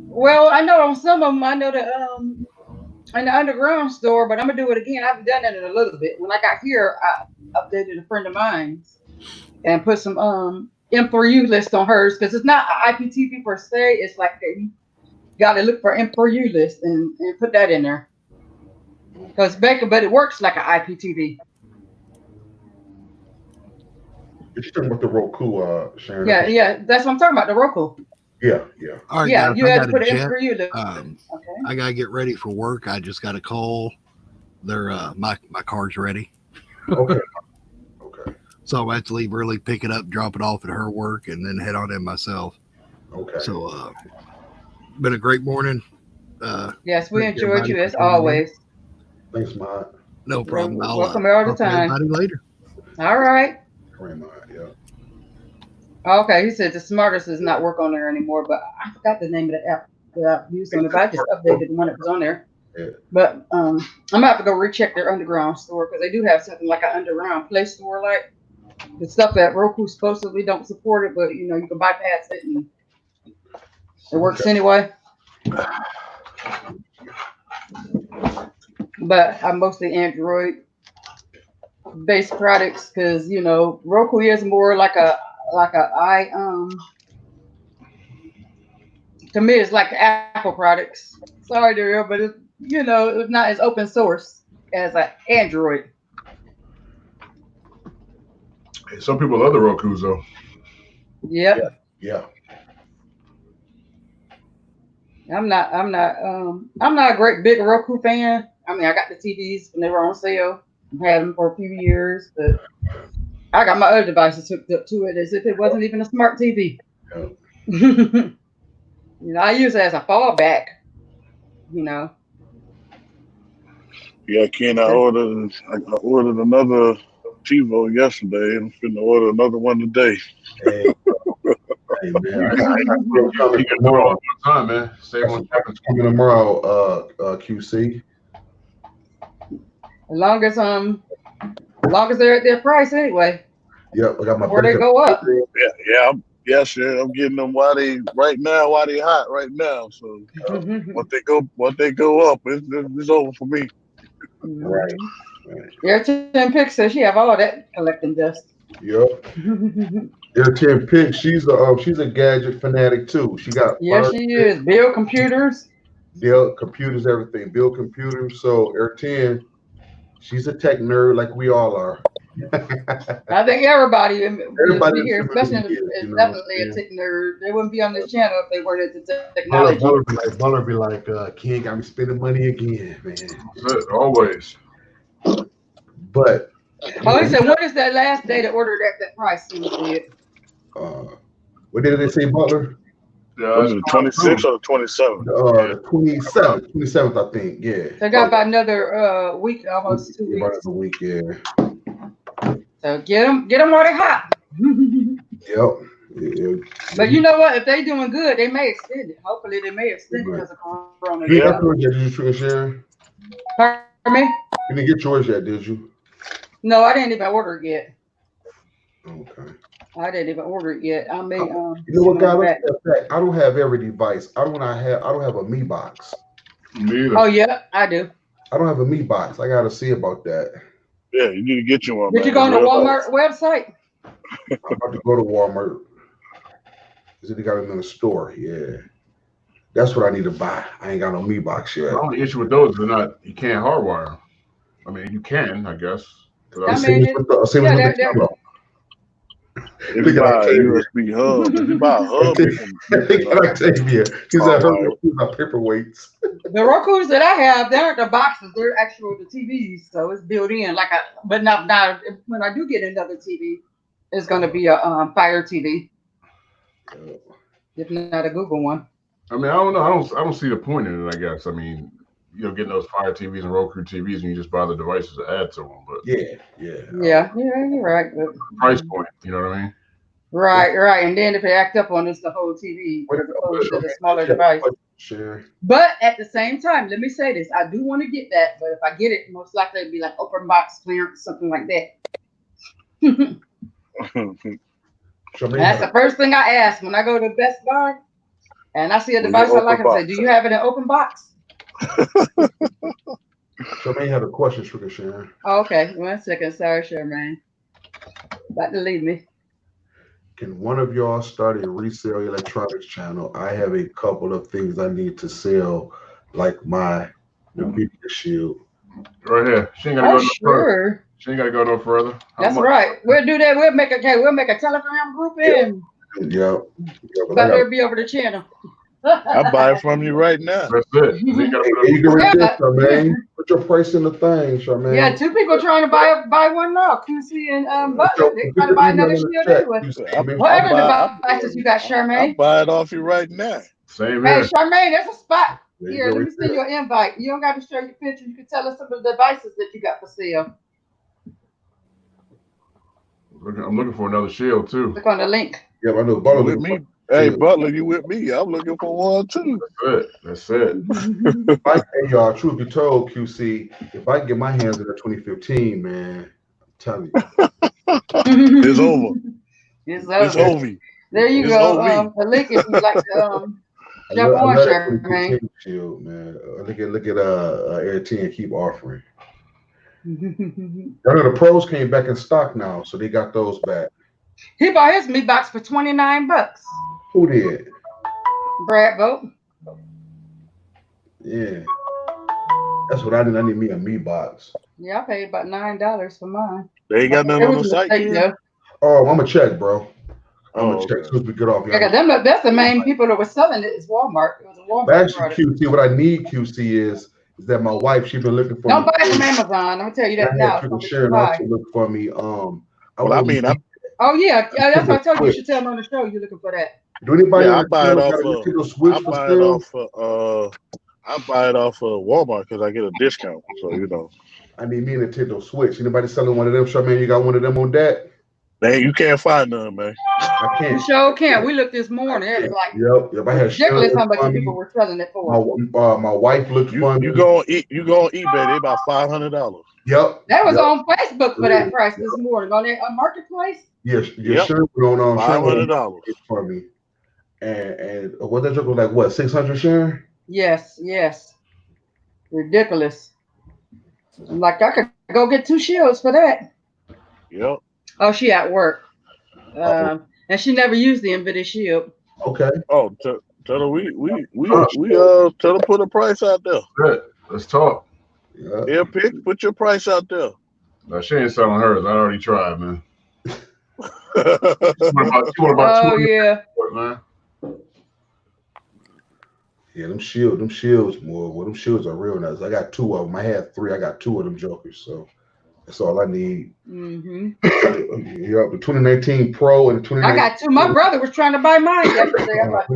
Well, I know on some of them, I know that in the underground store, but I'm gonna do it again. I haven't done it in a little bit. When I got here, I updated a friend of mine's and put some M4U list on hers because it's not IPTV per se. It's like you got to look for M4U list and put that in there because but it works like an IPTV. You're talking about the Roku, Sharon. Yeah, that's what I'm talking about. The Roku. Yeah. All right, Yeah, guys, you I have to gotta put an jet. M4U list. Okay. I gotta get ready for work. I just got a call. They're my car's ready. Okay. So I have to leave early, pick it up, drop it off at her work, and then head on in myself. Okay. So been a great morning. Yes, we enjoyed you as always. Thanks, Matt. No problem. I'll welcome all the talk to time. everybody later. All right. Yeah. Okay, he said the smartest does not work on there anymore, but I forgot the name of the app that I used on it. But I just updated the one that was on there. Yeah. But I'm gonna have to go recheck their underground store because they do have something like an underground Playstore, like the stuff that Roku supposedly don't support it, but you know you can bypass it and it works anyway. But I'm mostly Android based products because you know Roku is more like a to me it's like Apple products. Sorry, Daryl, but it's it's not as open source as an Android. Hey, some people love the Rokus though. Yep. Yeah. I'm not a great big Roku fan. I mean, I got the TVs when they were on sale. I've had them for a few years, but I got my other devices hooked up to it as if it wasn't even a smart TV. I use it as a fallback. Yeah, Ken, I ordered another TiVo yesterday, and I'm finna order another one today. Hey, man. You get more all the time, man. Save on shipping. Coming tomorrow, QC. As long as they're at their price anyway. Yep, I got my. Before they go up. Yes, I'm getting them while they hot right now. So once they go up, it's over for me. Right. Air 10 Pick says she have all that collecting dust. Yep. Air 10 Pick, she's a gadget fanatic too. She got she is. Build computers. Build computers, everything. Build computers. So Air 10, she's a tech nerd like we all are. I think everybody here, especially is definitely a tech nerd. They wouldn't be on this channel if they weren't into technology. Buller be like, King got me spending money again, man. Always. But he said, what is that last day to order that price? What did they say, Butler? Was it the 26th or the 27th? The 27th, I think. Yeah. They got about another week, almost 2 weeks. About a week, yeah. So get them while they're hot. Yep. Yeah. But you know what? If they doing good, they may extend it. Hopefully, they may extend it because of Corona. You got yours yet, did you, Sharon? Pardon me? You didn't get yours yet, did you? No, I didn't even order it yet. Okay. I didn't even order it yet. I may. You know what, guys? I don't have every device. I don't have a Me box. Me either. Oh yeah, I do. I don't have a Me box. I gotta see about that. Yeah, you need to get you one. Did you go on the Walmart website? I'm about to go to Walmart. Is it got it in the store? Yeah. That's what I need to buy. I ain't got no Me box yet. The only issue with those is you can't hardwire them. I mean, you can, I guess. If you buy a USB hub, if you buy a hub, you can. Octavia. He's at her paperweights. The Rokus that I have, they aren't the boxes; they're actual the TVs, so it's built in. But now when I do get another TV, it's going to be a Fire TV, if not a Google one. I mean, I don't know. I don't see the point in it. I guess. I mean, getting those Fire TVs and Roku TVs, and you just buy the devices to add to them. But yeah, you're right. But, price point, you know what I mean? Right. And then if they act up on it's the whole TV as opposed to the smaller device. Sure. But at the same time, let me say this: I do want to get that, but if I get it, most likely it'd be like open box clearance, something like that. That's the first thing I ask when I go to Best Buy and I see a device I like. I say, "Do you have it in open box?" Charmaine had a question for Sharon. Oh, okay, 1 second. Sorry, Charmaine. About to leave me. Can one of y'all start a resale electronics channel? I have a couple of things I need to sell, like my Nvidia Shield. Right here. She ain't gotta go no further. She ain't gotta go no further. That's right. We'll do that. We'll make a Telegram group in. Yep. But it'll be over the channel. I'll buy it from you right now. That's it. You can resist, Charmaine. Put your price in the thing, Charmaine. Yeah, 2 people trying to buy one now. QC and Butler. They're trying to buy another shield anyway. Whatever devices you got, Charmaine. I'll buy it off you right now. Same here. Hey, Charmaine, there's a spot. Here, let me send you an invite. You don't got to show your picture. You can tell us some of the devices that you got for sale. I'm looking for another shield too. Look on the link. Yeah, I know. Butler with me. Hey, Butler, you with me? I'm looking for one too. That's it. Hey, y'all, truth be told, QC, if I can get my hands on the 2015, man, I'm telling you. It's over. It's over. There you go. The link is like jump on, Charmaine. Shield, man. Look at Air 10 keep offering. I know the pros came back in stock now, so they got those back. He bought his meat box for $29. Who did? Brad Boat. Yeah. That's what I need. I need me a meat box. Yeah, I paid about $9 for mine. They ain't got nothing on the site here? Oh, I'm gonna check, bro. I'm gonna check as soon as we get off. Yeah, that's the main people that were selling it is Walmart. It was a Walmart. Actually, QC, what I need, QC, is that my wife, she's been looking for Don't buy it from Amazon. I'm gonna tell you that now. Sharon also look for me. Oh yeah, that's what I told you. You should tell them on the show you're looking for that. Do anybody? I buy it off of Walmart because I get a discount. So I need me a Nintendo Switch. Anybody selling one of them? Charmaine, you got one of them on that? Man, you can't find none, man. I can't. You sure can't. We looked this morning. It was like yep. I had ridiculous how much people were selling it for. My wife looked funny. You go on eBay, they about $500. Yep. That was on Facebook for that price this morning on that marketplace. Yes, sure. On $500 for me. And what that joke was like? What, 600, Sharon? Yes. Ridiculous. Like I could go get 2 shields for that. Yep. Oh, she at work. And she never used the Nvidia Shield. Okay. Oh, tell her we tell her put a price out there. Good. Let's talk. Yeah, put your price out there. No, she ain't selling hers. I already tried, man. Oh yeah. Man. Yeah, them shields more. Well, them shields are real nice. I got 2 of them. I had 3. I got 2 of them jokers. So that's all I need. Mm-hmm. Yeah, the 2019 Pro and the 2019. I got 2. My brother was trying to buy mine yesterday. I'm like,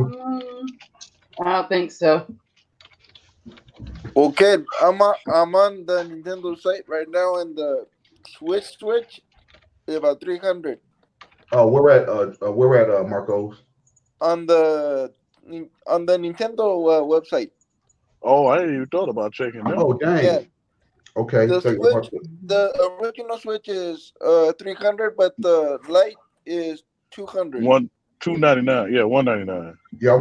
I don't think so. Okay, I'm on the Nintendo site right now, and the Switch is about 300. Oh, we're at Marcos. On the Nintendo website. Oh, I ain't even thought about checking that. Oh, dang. Yeah. Okay. The original Switch is 300, but the Lite is 200. $299. Yeah, $199. Yeah, I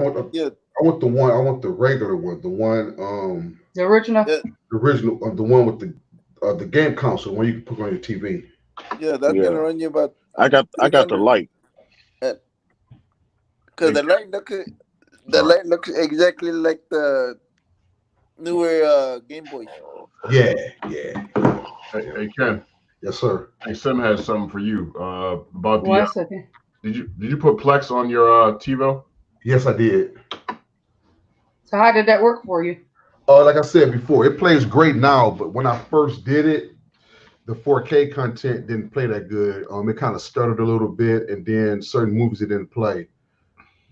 want the one. I want the regular one. The one. The original. The original. The one with the game console, one you can put on your TV. Yeah, that's gonna run you about. I got the Lite. Because the Lite looks exactly like the newer Game Boy. Yeah. Hey, Ken. Yes, sir. Hey, Sim has something for you. About the 1 second. Did you put Plex on your TiVo? Yes, I did. So how did that work for you? Like I said before, it plays great now, but when I first did it, the 4K content didn't play that good. It kind of stuttered a little bit, and then certain movies it didn't play.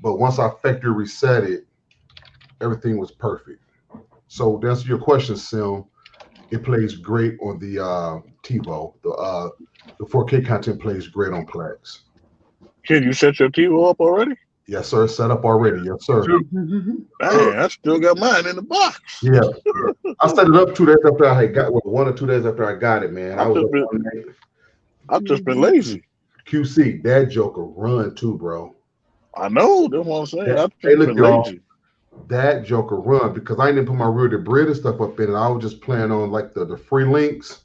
But once I factory reset it, everything was perfect. So to answer your question, Sim, it plays great on the TiVo. The 4K content plays great on Plex. Kid, you set your TiVo up already? Yes, sir. Set up already. Yes, sir. Dang, I still got mine in the box. Yeah, I set it up 2 days after I had got 1 or 2 days after I got it, man. I've just been lazy. QC, that Joker run too, bro. I know. That's what I'm saying. I've Hey, just look, been y'all. lazy. That Joker run because I didn't put my real bread and stuff up in it. I was just playing on like the free links.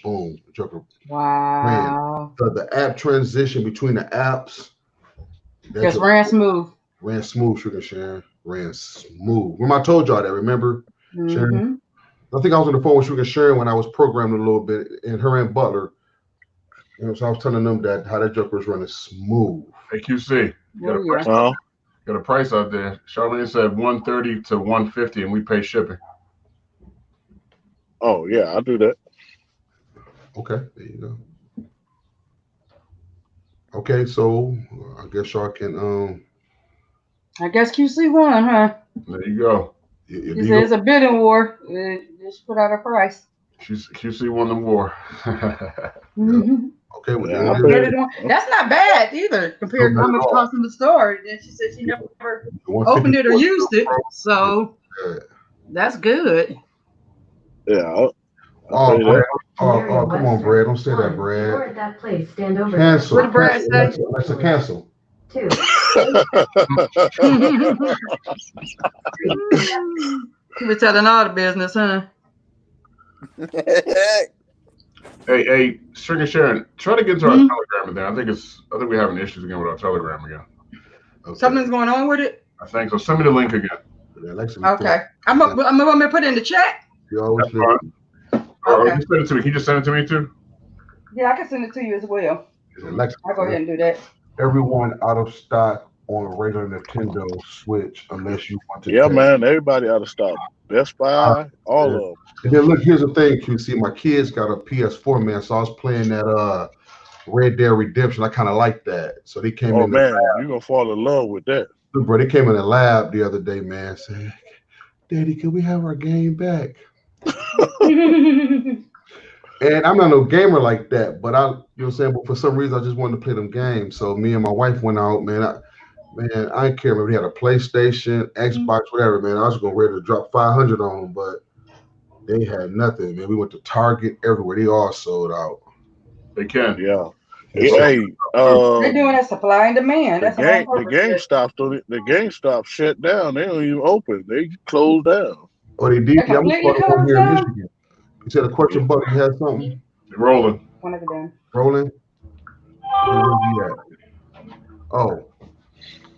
Boom, Joker. Wow. The app transition between the apps. Just ran smooth. Ran smooth, Sugar Sharon. Ran smooth. Remember I told y'all that, remember? Sharon? I think I was on the phone with Sugar Sharon when I was programming a little bit, and her and Butler. So I was telling them that how that Joker was running smooth. Hey, QC. Got a price out there. Charlene said $130 to $150, and we pay shipping. Oh yeah, I'll do that. Okay, there you go. Okay, so I guess y'all can I guess QC won, huh? There you go. He said it's a bidding war. Just put out a price. QC won the war. Okay, well, that's not bad either compared to how much it cost in the store. And she said she never opened it or used it, so that's good. Yeah. Oh, come on, Brad! Don't say that, Brad. You're at that place. Stand over. Cancel. What did Brad say? Alexa, cancel. 2. He was telling all the business, huh? Hey, Stringer Sharon, try to get to our Telegram again. I think we're having issues again with our Telegram again. Okay. Something's going on with it. I think so. Send me the link again. Okay, I'm gonna put it in the chat. You always okay. You send it to me. Can you just send it to me too? Yeah, I can send it to you as well. Alexa, I'll go ahead and do that. Everyone out of stock on a regular Nintendo Switch unless you want to. Yeah, man, everybody out of stock. Best Buy, all of them. And then look, here's the thing, QC. My kids got a PS4, man, so I was playing that Red Dead Redemption. I kind of like that. So they came in. Oh man, you're gonna fall in love with that. Look, bro, they came in the lab the other day, man, saying, Daddy, can we have our game back? And I'm not no gamer like that, but you know what I'm saying? But for some reason, I just wanted to play them games. So me and my wife went out, man. I didn't care if we had a PlayStation, Xbox, whatever, man. I was going ready to drop 500 on them, but they had nothing, man. We went to Target, everywhere. They all sold out. They can. Yeah. They're doing that supply and demand. That's the GameStop shut down. They don't even open. They closed down. Oh, they did? Yeah, I'm over here in Michigan. You said a question, Buck, you had something? Rolling. One of them. Rolling? Oh.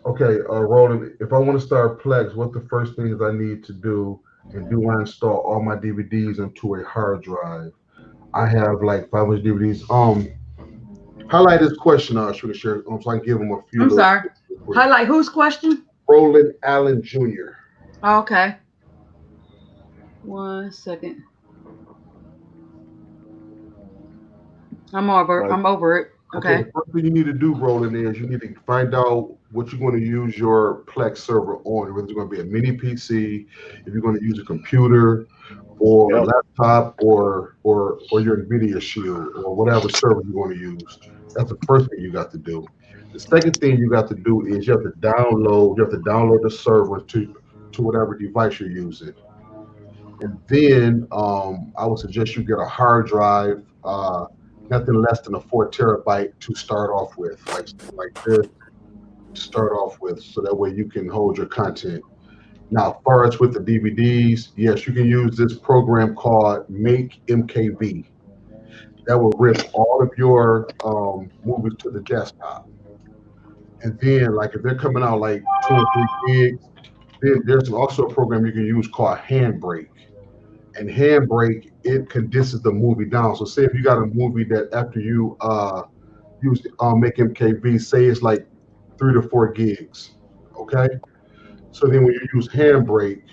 Okay, Roland, if I want to start Plex, what the first things I need to do, and do I install all my DVDs into a hard drive? I have like 500 DVDs. Highlight this question, Sugar Share, so I can give them a few. I'm sorry. Highlight whose question? Roland Allen Jr. Okay. 1 second. I'm over it. Okay. The first thing you need to do, Roland, is you need to find out what you're going to use your Plex server on. Whether it's going to be a mini PC, if you're going to use a computer, or a laptop, or your NVIDIA Shield, or whatever server you're going to use. That's the first thing you got to do. The second thing you got to do is you have to download the server to whatever device you're using. And then I would suggest you get a hard drive, nothing less than a 4 terabyte to start off with, like this, to start off with, so that way you can hold your content. Now, as far as with the DVDs, yes, you can use this program called Make MKV. That will rip all of your movies to the desktop. And then, like, if they're coming out like 2 or 3 gigs, then there's also a program you can use called Handbrake. And Handbrake, it condenses the movie down. So say if you got a movie that after you use make MKV, say it's like 3 to 4 gigs. Okay. So then when you use Handbrake,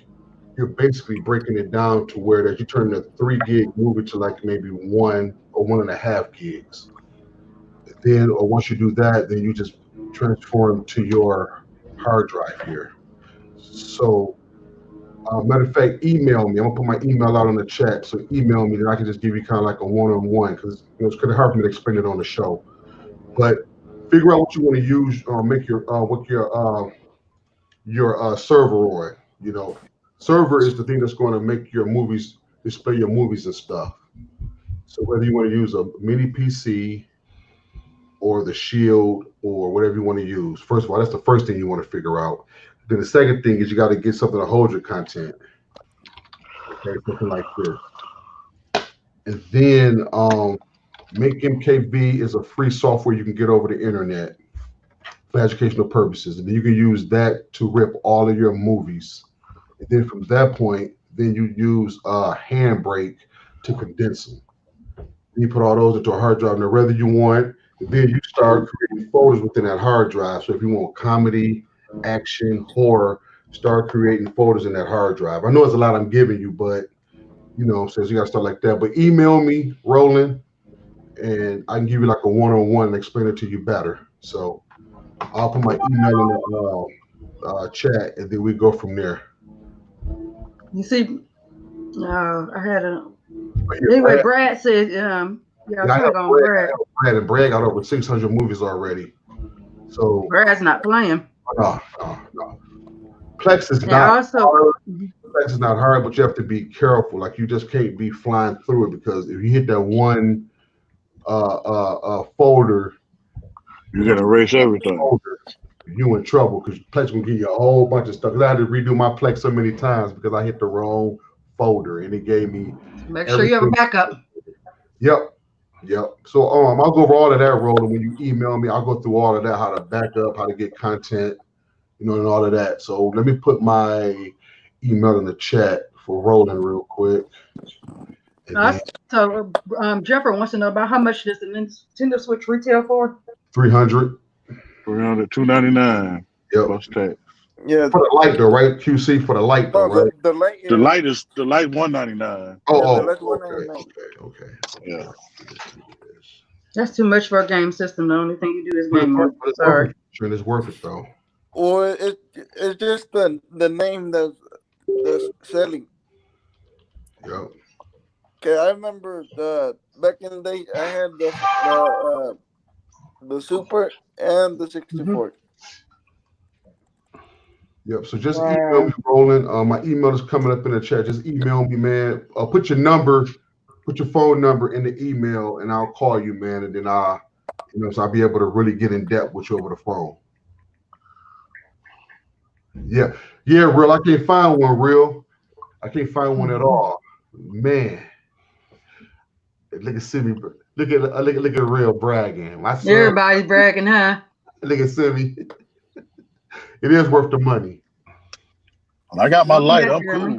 you're basically breaking it down to where that you turn the 3 gig movie to like maybe 1 or 1.5 gigs. Then, or once you do that, then you just transform to your hard drive here. So, matter of fact, email me. I'm gonna put my email out on the chat. So email me, then I can just give you kind of like a one-on-one because it's kind of hard for me to explain it on the show. But figure out what you want to use. Make your what your server on. You know, server is the thing that's going to make your movies display your movies and stuff. So whether you want to use a mini PC or the Shield or whatever you want to use, first of all, that's the first thing you want to figure out. Then the second thing is you got to get something to hold your content. Okay, something like this. And then Make MKV is a free software you can get over the internet for educational purposes. And then you can use that to rip all of your movies. And then from that point, then you use Handbrake to condense them. You put all those into a hard drive. Now, whether you want, then you start creating folders within that hard drive. So if you want comedy, action, horror, start creating folders in that hard drive. I know it's a lot I'm giving you, but you know, so you got to start like that. But email me, Roland, and I can give you like a one-on-one and explain it to you better. So I'll put my email in the chat, and then we go from there. You see, I had a. Anyway, Brad said, yeah, I click on Brad. And Brad got over 600 movies already. So Brad's not playing. No. Plex is not hard. Plex is not hard, but you have to be careful. Like you just can't be flying through it because if you hit that one folder, you're gonna erase everything. You in trouble because Plex will give you a whole bunch of stuff. Because I had to redo my Plex so many times because I hit the wrong folder and it gave me. Make sure you have a backup. Yep. So I'll go over all of that, Roland. When you email me, I'll go through all of that, how to back up, how to get content, you know, and all of that. So let me put my email in the chat for Roland real quick. So Jeffrey wants to know about how much does the Nintendo Switch retail for? $300. $299. Yep. Plus tax. Yeah. For the light though, right? QC for the light though, right? The light is $199. Okay. Yeah. That's too much for a game system. The only thing you do is game mode. Sorry. It's worth it though. Or it's just the name that's selling. Yep. Okay, I remember back in the day I had the Super and the 64. Yep. So just email me, Roland. My email is coming up in the chat. Just email me, man. Put your phone number in the email, and I'll call you, man. And then so I'll be able to really get in depth with you over the phone. Yeah, real. I can't find one, real. I can't find one at all, man. Look at Simi. Look at real bragging. Everybody's bragging, huh? Look at Simi. It is worth the money. I got my light. I'm cool.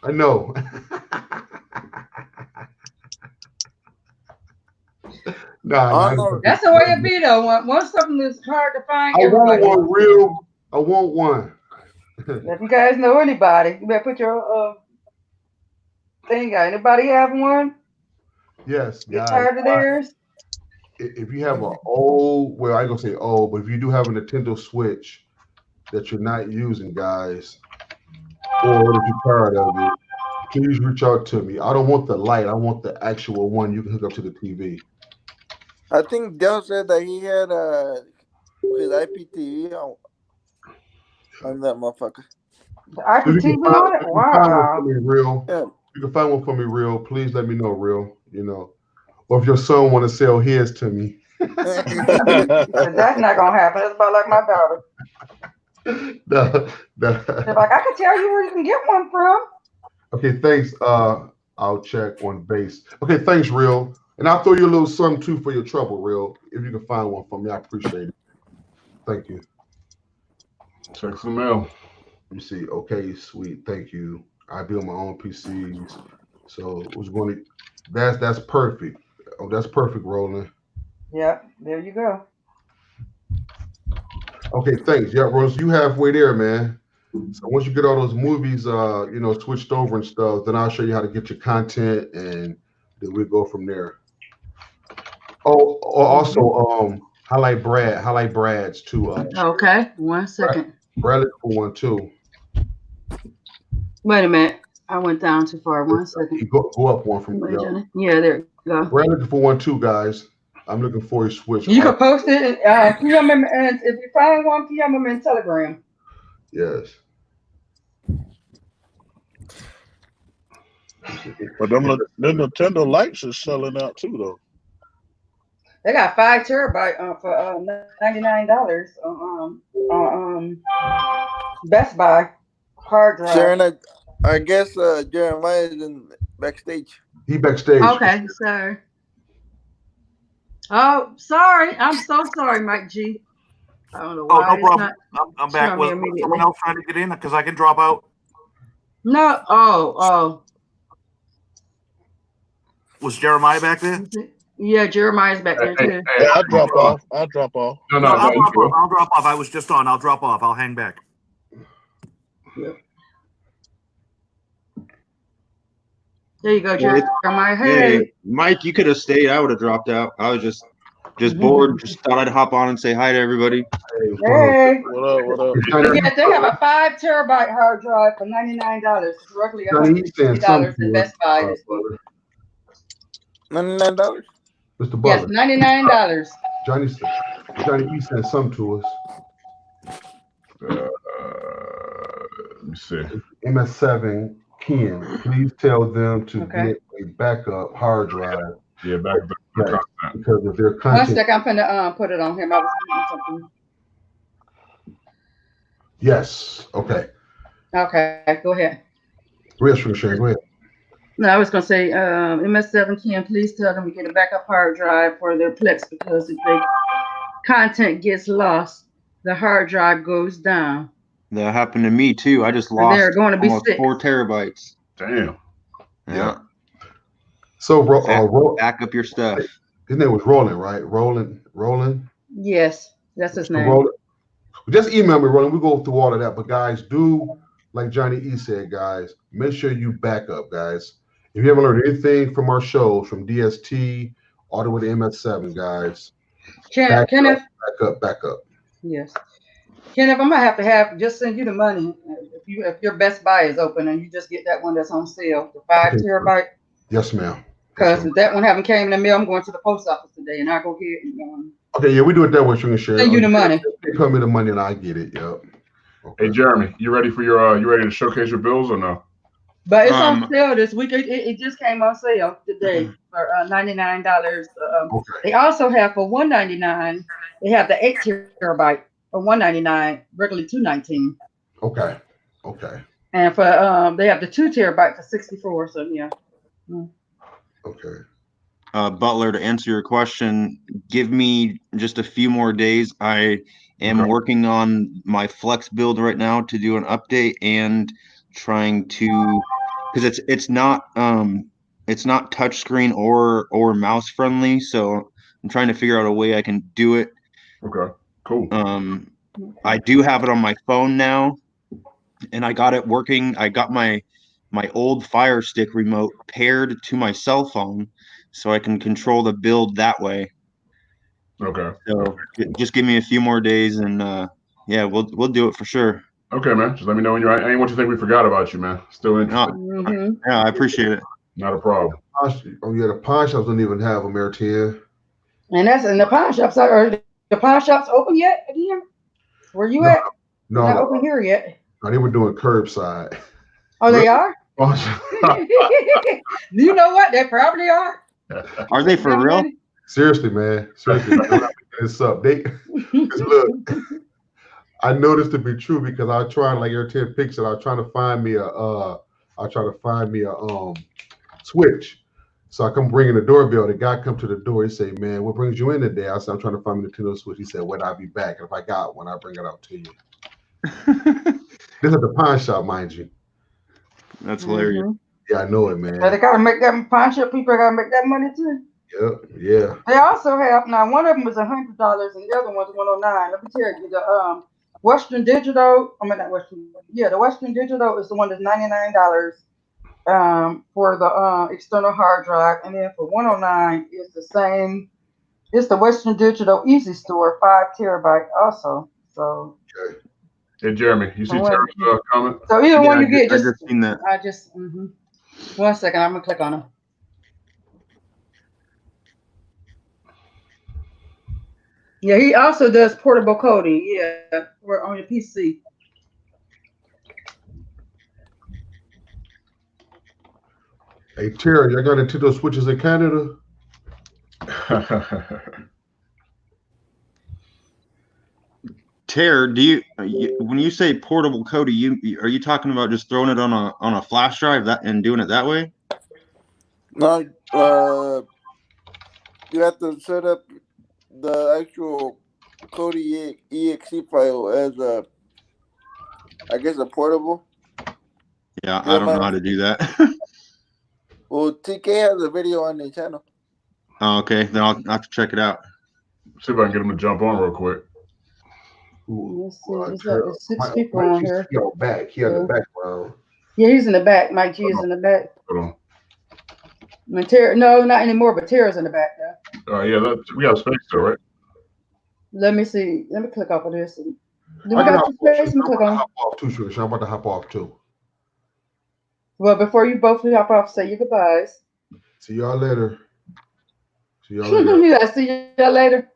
I know. That's the way it be though. Once something is hard to find, I want one, real. I want one. If you guys know anybody, you better put your thing out. Anybody have one? Yes. Get tired of theirs? If you have an old, well, I ain't gonna say old, but if you do have a Nintendo Switch that you're not using, guys, or if you're tired of it, please reach out to me. I don't want the light. I want the actual one you can hook up to the TV. I think Dell said that he had his IPTV on that motherfucker. The IPTV on it? Wow. You can find one for me, real. Please let me know, real. You know, or if your son want to sell his to me. That's not gonna happen. It's about like my daughter. They're like, I can tell you where you can get one from. Okay, thanks. I'll check on base. Okay, thanks, real. And I'll throw you a little something too for your trouble, real. If you can find one for me, I appreciate it. Thank you. Check the mail. Let me see. Okay, sweet. Thank you. I build my own PCs, so it was going to. That's perfect. Oh, that's perfect, Roland. Yep, there you go. Okay, thanks. Yeah, Rose, you halfway there, man. So once you get all those movies, switched over and stuff, then I'll show you how to get your content, and then we'll go from there. Oh, also, highlight Brad's too. Okay, 1 second. Brad for one too. Wait a minute. I went down too far. 1 second. You go up one from Yeah, there you go. Brad looking for one too, guys. I'm looking for a switch. You can post it. PM him, and if you find one, PM him in Telegram. Yes. But them Nintendo lights is selling out too, though. They got 5 terabyte for $99 on Best Buy hard drive. Sharon, I guess Jeremiah is in backstage. He backstage. Okay, sir. Oh, sorry. I'm so sorry, Mike G. I don't know why. Oh, no problem. I'm back. Was someone else trying to get in? Because I can drop out. No. Oh. Was Jeremiah back there? Yeah, Jeremiah's back there too. Hey, I'll drop off. I'll drop off. No, I'll drop off. I was just on. I'll drop off. I'll hang back. Yep. There you go, Jeremiah. Hey, Mike, you could have stayed. I would have dropped out. I was just bored. Just thought I'd hop on and say hi to everybody. Hey. What up? Yeah, they have a 5 terabyte hard drive for $99. It's roughly $150 in Best Buy this week. $99. Mr. Yes, Butler. $99. Johnny E sent some to us. Let me see. MS7 Ken, please tell them to get a backup hard drive. Yeah, backup content. Because of their content. 1 second, I'm gonna put it on him. I was reading something. Yes. Okay. Okay, go ahead. Go ahead. No, I was gonna say, MS7 Ken, please tell them to get a backup hard drive for their Plex, because if the content gets lost, the hard drive goes down. That happened to me too. I just lost they're going to be almost 4 terabytes. Damn. Yeah. So, back up your stuff. His name was Roland, right? Roland. Yes, that's his name. Roland. Just email me, Roland. We go through all of that. But guys, do like Johnny E said, guys. Make sure you back up, guys. If you haven't learned anything from our shows, from DST all the way to MS7, guys, Kenneth, back up. Yes, Kenneth, I'm gonna have just send you the money if your Best Buy is open and you just get that one that's on sale, the 5 terabyte. Yes, ma'am. Because if that one haven't came in the mail, I'm going to the post office today, and I'll go get it. Okay, yeah, we do it that way. You can share. Send you the money. Pay me the money and I get it. Yep. Okay. Hey, Jeremy, you ready for your? You ready to showcase your bills or no? But it's on sale this week. It just came on sale today for $99. They also have for $199. They have the 8 terabyte for $199, regularly $219. Okay. And for they have the 2 terabyte for $64. So yeah. Okay. Butler, to answer your question, give me just a few more days. I am working on my Flex build right now to do an update and trying to, because it's not touchscreen or mouse friendly, so I'm trying to figure out a way I can do it. Okay, cool. I do have it on my phone now, and I got it working. I got my old Fire Stick remote paired to my cell phone, so I can control the build that way. Okay. So just give me a few more days, and yeah, we'll do it for sure. Okay, man. Just let me know when you're right. I ain't what you think we forgot about you, man. Still interested. Yeah, I appreciate it. Not a problem. Oh yeah, the pawn shops don't even have them here, Tia. And that's in the pawn shops. Are the pawn shops open yet again? Where you at? No, not open here yet. No, they were doing curbside. Oh, they are? You know what? They probably are. Are they for real? Seriously, man. Seriously, it's up. Look, I know this to be true because I was trying, like your 10 pictures, I was trying to find me a switch. So I come bringing the doorbell. The guy come to the door. He say, "Man, what brings you in today?" I said, "I'm trying to find me the Nintendo Switch." He said, "Well, I'll be back. And if I got one, I'll bring it out to you." This is at the pawn shop, mind you. That's hilarious. Yeah, I know it, man. But they gotta make that pawn shop. People gotta make that money too. Yeah. They also have now. One of them was $100, and the other one's 109. Let me tell you, the Western Digital. I mean, not Western. Yeah, the Western Digital is the one that's $99 for the external hard drive, and then for 109 is the same. It's the Western Digital Easy Store, 5 terabyte also. So. Okay. Hey, Jeremy, you see Terry's comment? So either one you get, I just seen that. I just 1 second. I'm gonna click on them. Yeah, he also does portable coding. Yeah, we're on your PC. Hey Terry, I got Nintendo Switches in Canada. Tear, when you say portable code, are you talking about just throwing it on a flash drive and doing it that way? No, you have to set up the actual Kodi exe file as I guess a portable. Yeah, I don't know how to do that. Well, TK has a video on the channel. Oh, okay, then I'll have to check it out. See if I can get him to jump on real quick. Let's see. There's 6 people on here. He on back. He on the background. Yeah, he's in the back. Mike G is in the back. Hold on. No, not anymore. But Tara's in the back though. Yeah, we got space though, right? Let me see. Let me click off of this. Do we I got space? I'm about to hop off too, Trish. I'm about to hop off too. Well, before you both hop off, say your goodbyes. See y'all later. Yeah, see y'all later.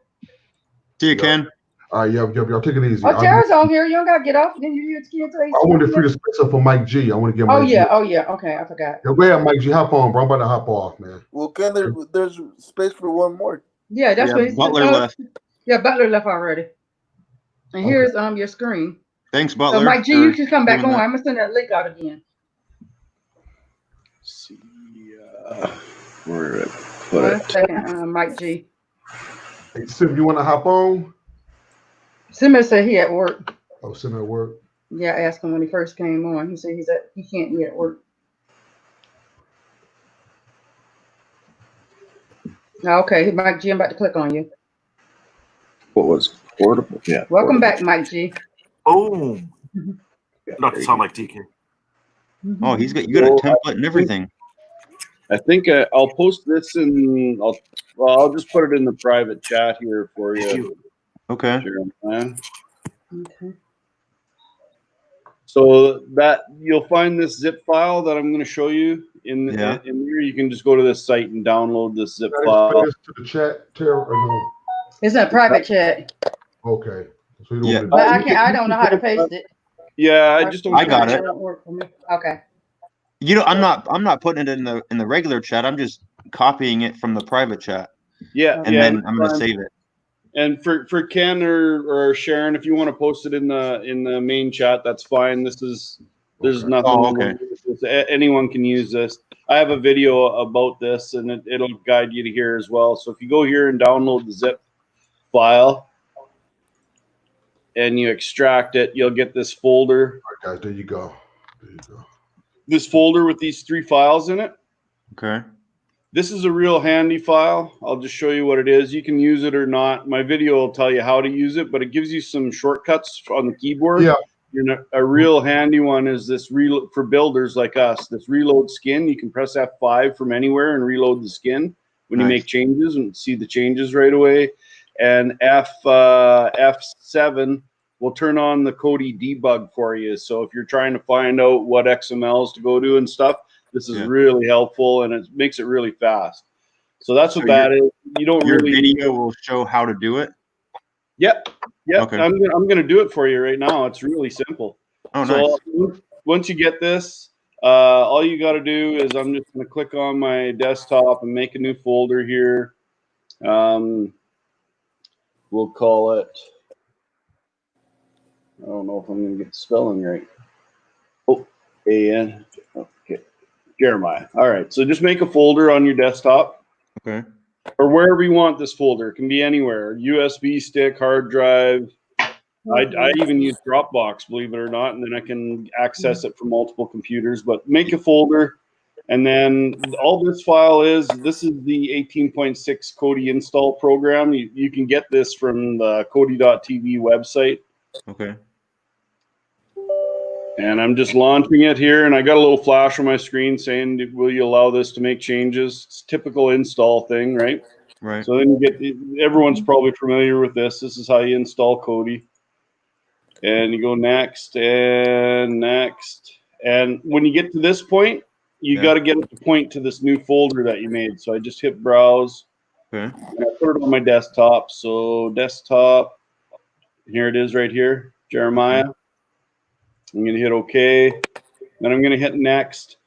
See you, Ken. All right, y'all take it easy. Oh, Tara's on here. You don't gotta get off. Then you can't say. I want to free the space up for Mike G. I want to get Oh Mike yeah. G. Oh yeah. Okay, I forgot. Yo, go ahead, Mike G. Hop on, bro. I'm about to hop off, man. Well, Ken, there's space for one more. Yeah, that's what he's Butler left. Yeah, Butler left already. And here's your screen. Thanks, Butler. So Mike G, you can come back on. I'm gonna send that link out again. Let's see, where did I put it? 1 second, Mike G. Hey, Sim, you want to hop on? Simmer said he at work. Oh, Sim at work. Yeah, I asked him when he first came on. He said he can't be at work. Okay, Mike G, I'm about to click on you. What was portable? Yeah. Welcome back, Mike G. Oh, not to sound like TK. Oh, you got a template and everything. I think I'll post this I'll just put it in the private chat here for you. Okay. Okay. So that you'll find this zip file that I'm going to show you in here. You can just go to this site and download this zip file. This to the chat, Tara, or no? It's a private chat. Okay. So you don't But I don't know how to paste it. Yeah, I just don't. I got it. Okay. I'm not putting it in the regular chat. I'm just copying it from the private chat. Yeah. And then I'm gonna save it. And for Ken or Sharon, if you want to post it in the main chat, that's fine. There's nothing. Oh, okay. Anyone can use this. I have a video about this, and it'll guide you to here as well. So if you go here and download the zip file, and you extract it, you'll get this folder. All right, guys, there you go. This folder with these 3 files in it. Okay. This is a real handy file. I'll just show you what it is. You can use it or not. My video will tell you how to use it, but it gives you some shortcuts on the keyboard. Yeah. A real handy one is this for builders like us. This reload skin. You can press F5 from anywhere and reload the skin when you make changes and see the changes right away. And F7 will turn on the Kodi debug for you. So if you're trying to find out what XMLs to go to and stuff, this is really helpful, and it makes it really fast. So that's what that is. You don't your really. Video will show how to do it. Yep. Okay. I'm gonna do it for you right now. It's really simple. Oh, so nice. Once you get this, all you got to do is I'm just gonna click on my desktop and make a new folder here. We'll call it. I don't know if I'm gonna get the spelling right. Oh, A-N. Okay. Jeremiah. All right. So just make a folder on your desktop. Okay. Or wherever you want this folder. It can be anywhere. USB stick, hard drive. I even use Dropbox, believe it or not, and then I can access it from multiple computers. But make a folder And then all this file is, this is the 18.6 Kodi install program. You can get this from the Kodi.tv website. Okay. And I'm just launching it here, and I got a little flash on my screen saying, will you allow this to make changes? It's typical install thing, right? Right. So then you get, everyone's probably familiar with this. This is how you install Kodi. And you go next and next. And when you get to this point, you got to get it to point to this new folder that you made. So I just hit browse. Okay. And I put it on my desktop. So desktop, here it is right here, Jeremiah. Okay. I'm going to hit OK. Then I'm going to hit next.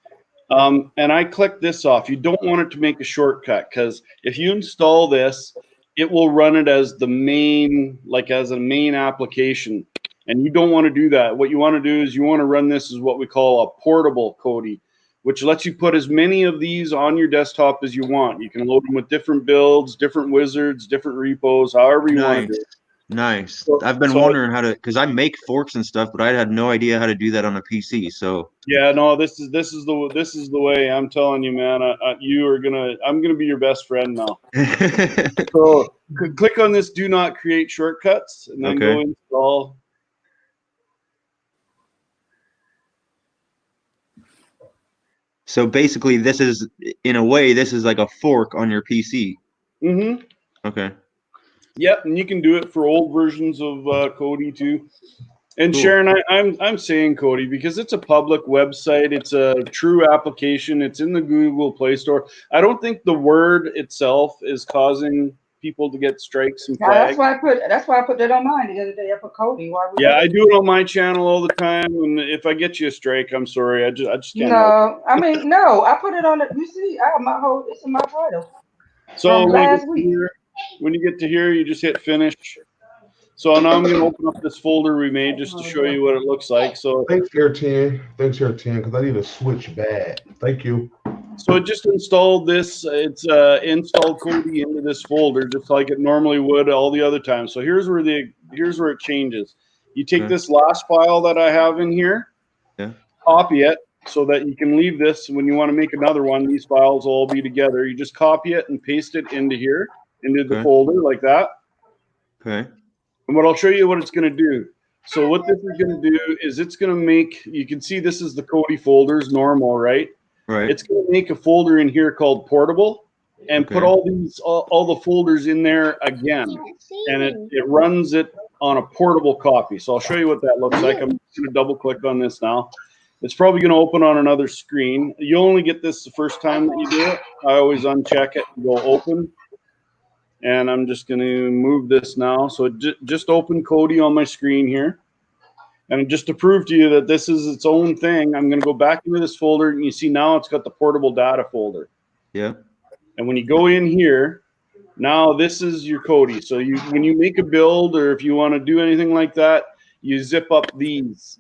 And I click this off. You don't want it to make a shortcut, because if you install this, it will run it as the main, like as a main application. And you don't want to do that. What you want to do is you want to run this as what we call a portable Kodi, which lets you put as many of these on your desktop as you want. You can load them with different builds, different wizards, different repos, however you want to do it. Nice. So, I've been wondering how to, because I make forks and stuff, but I had no idea how to do that on a PC. So yeah, no, this is the way. I'm telling you, man. I'm gonna be your best friend now. So click on this. Do not create shortcuts, and then go install. So basically, this is, in a way, this is like a fork on your PC. Mm-hmm. Okay. Yep, and you can do it for old versions of Kodi too. And cool. Sharon, I'm saying Kodi because it's a public website. It's a true application. It's in the Google Play Store. I don't think the word itself is causing people to get strikes and flags. That's why I put that on mine the other day. I put Kodi. Yeah, I do it on my channel all the time. And if I get you a strike, I'm sorry. I just can't. No, I mean, no. I put it on it. You see, I have my whole. It's in my title. So when you get to here, you just hit finish. So now I'm going to open up this folder we made just to show you what it looks like. So thanks here, 10. Thanks here, 10, because I need a switch bad. Thank you. So it just installed this. It's installed Kodi into this folder just like it normally would all the other times. So here's where it changes. You take this last file that I have in here, copy it so that you can leave this when you want to make another one. These files will all be together. You just copy it and paste it into here, into the folder like that. Okay. And what I'll show you what it's going to do. So what this is going to do is it's going to make, you can see this is the Kodi folders normal, right? Right. It's going to make a folder in here called portable and put all the folders in there again. And it runs it on a portable copy. So I'll show you what that looks like. I'm just going to double click on this now. It's probably going to open on another screen. You only get this the first time that you do it. I always uncheck it and go open. And I'm just going to move this now. So just open Kodi on my screen here. And just to prove to you that this is its own thing, I'm going to go back into this folder. And you see now it's got the portable data folder. Yeah. And when you go in here, now this is your Kodi. So when you make a build or if you want to do anything like that, you zip up these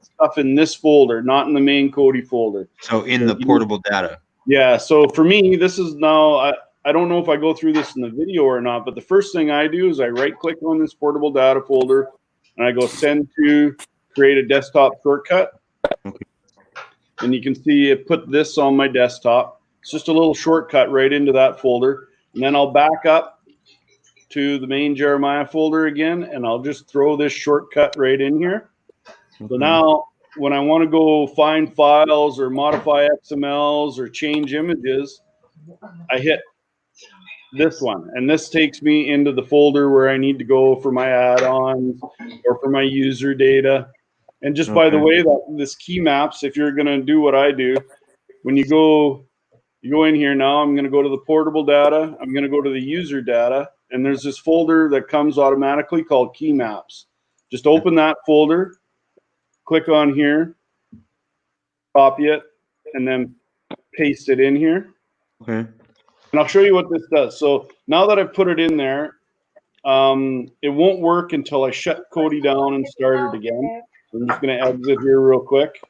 stuff in this folder, not in the main Kodi folder. So in the portable data. Yeah. So for me, this is now... I don't know if I go through this in the video or not, but the first thing I do is I right-click on this portable data folder, and I go send to create a desktop shortcut. Okay. And you can see it put this on my desktop. It's just a little shortcut right into that folder. And then I'll back up to the main Jeremiah folder again, and I'll just throw this shortcut right in here. So now when I want to go find files or modify XMLs or change images, I hit this one, and this takes me into the folder where I need to go for my add-ons or for my user data. And just by the way, that this key maps, if you're going to do what I do, when you go in here now, I'm going to go to the portable data, I'm going to go to the user data, and there's this folder that comes automatically called key maps. Just open that folder, click on here, copy it, and then paste it in here. Okay. And I'll show you what this does. So now that I've put it in there, it won't work until I shut Kodi down and start it again. So I'm just going to exit here real quick,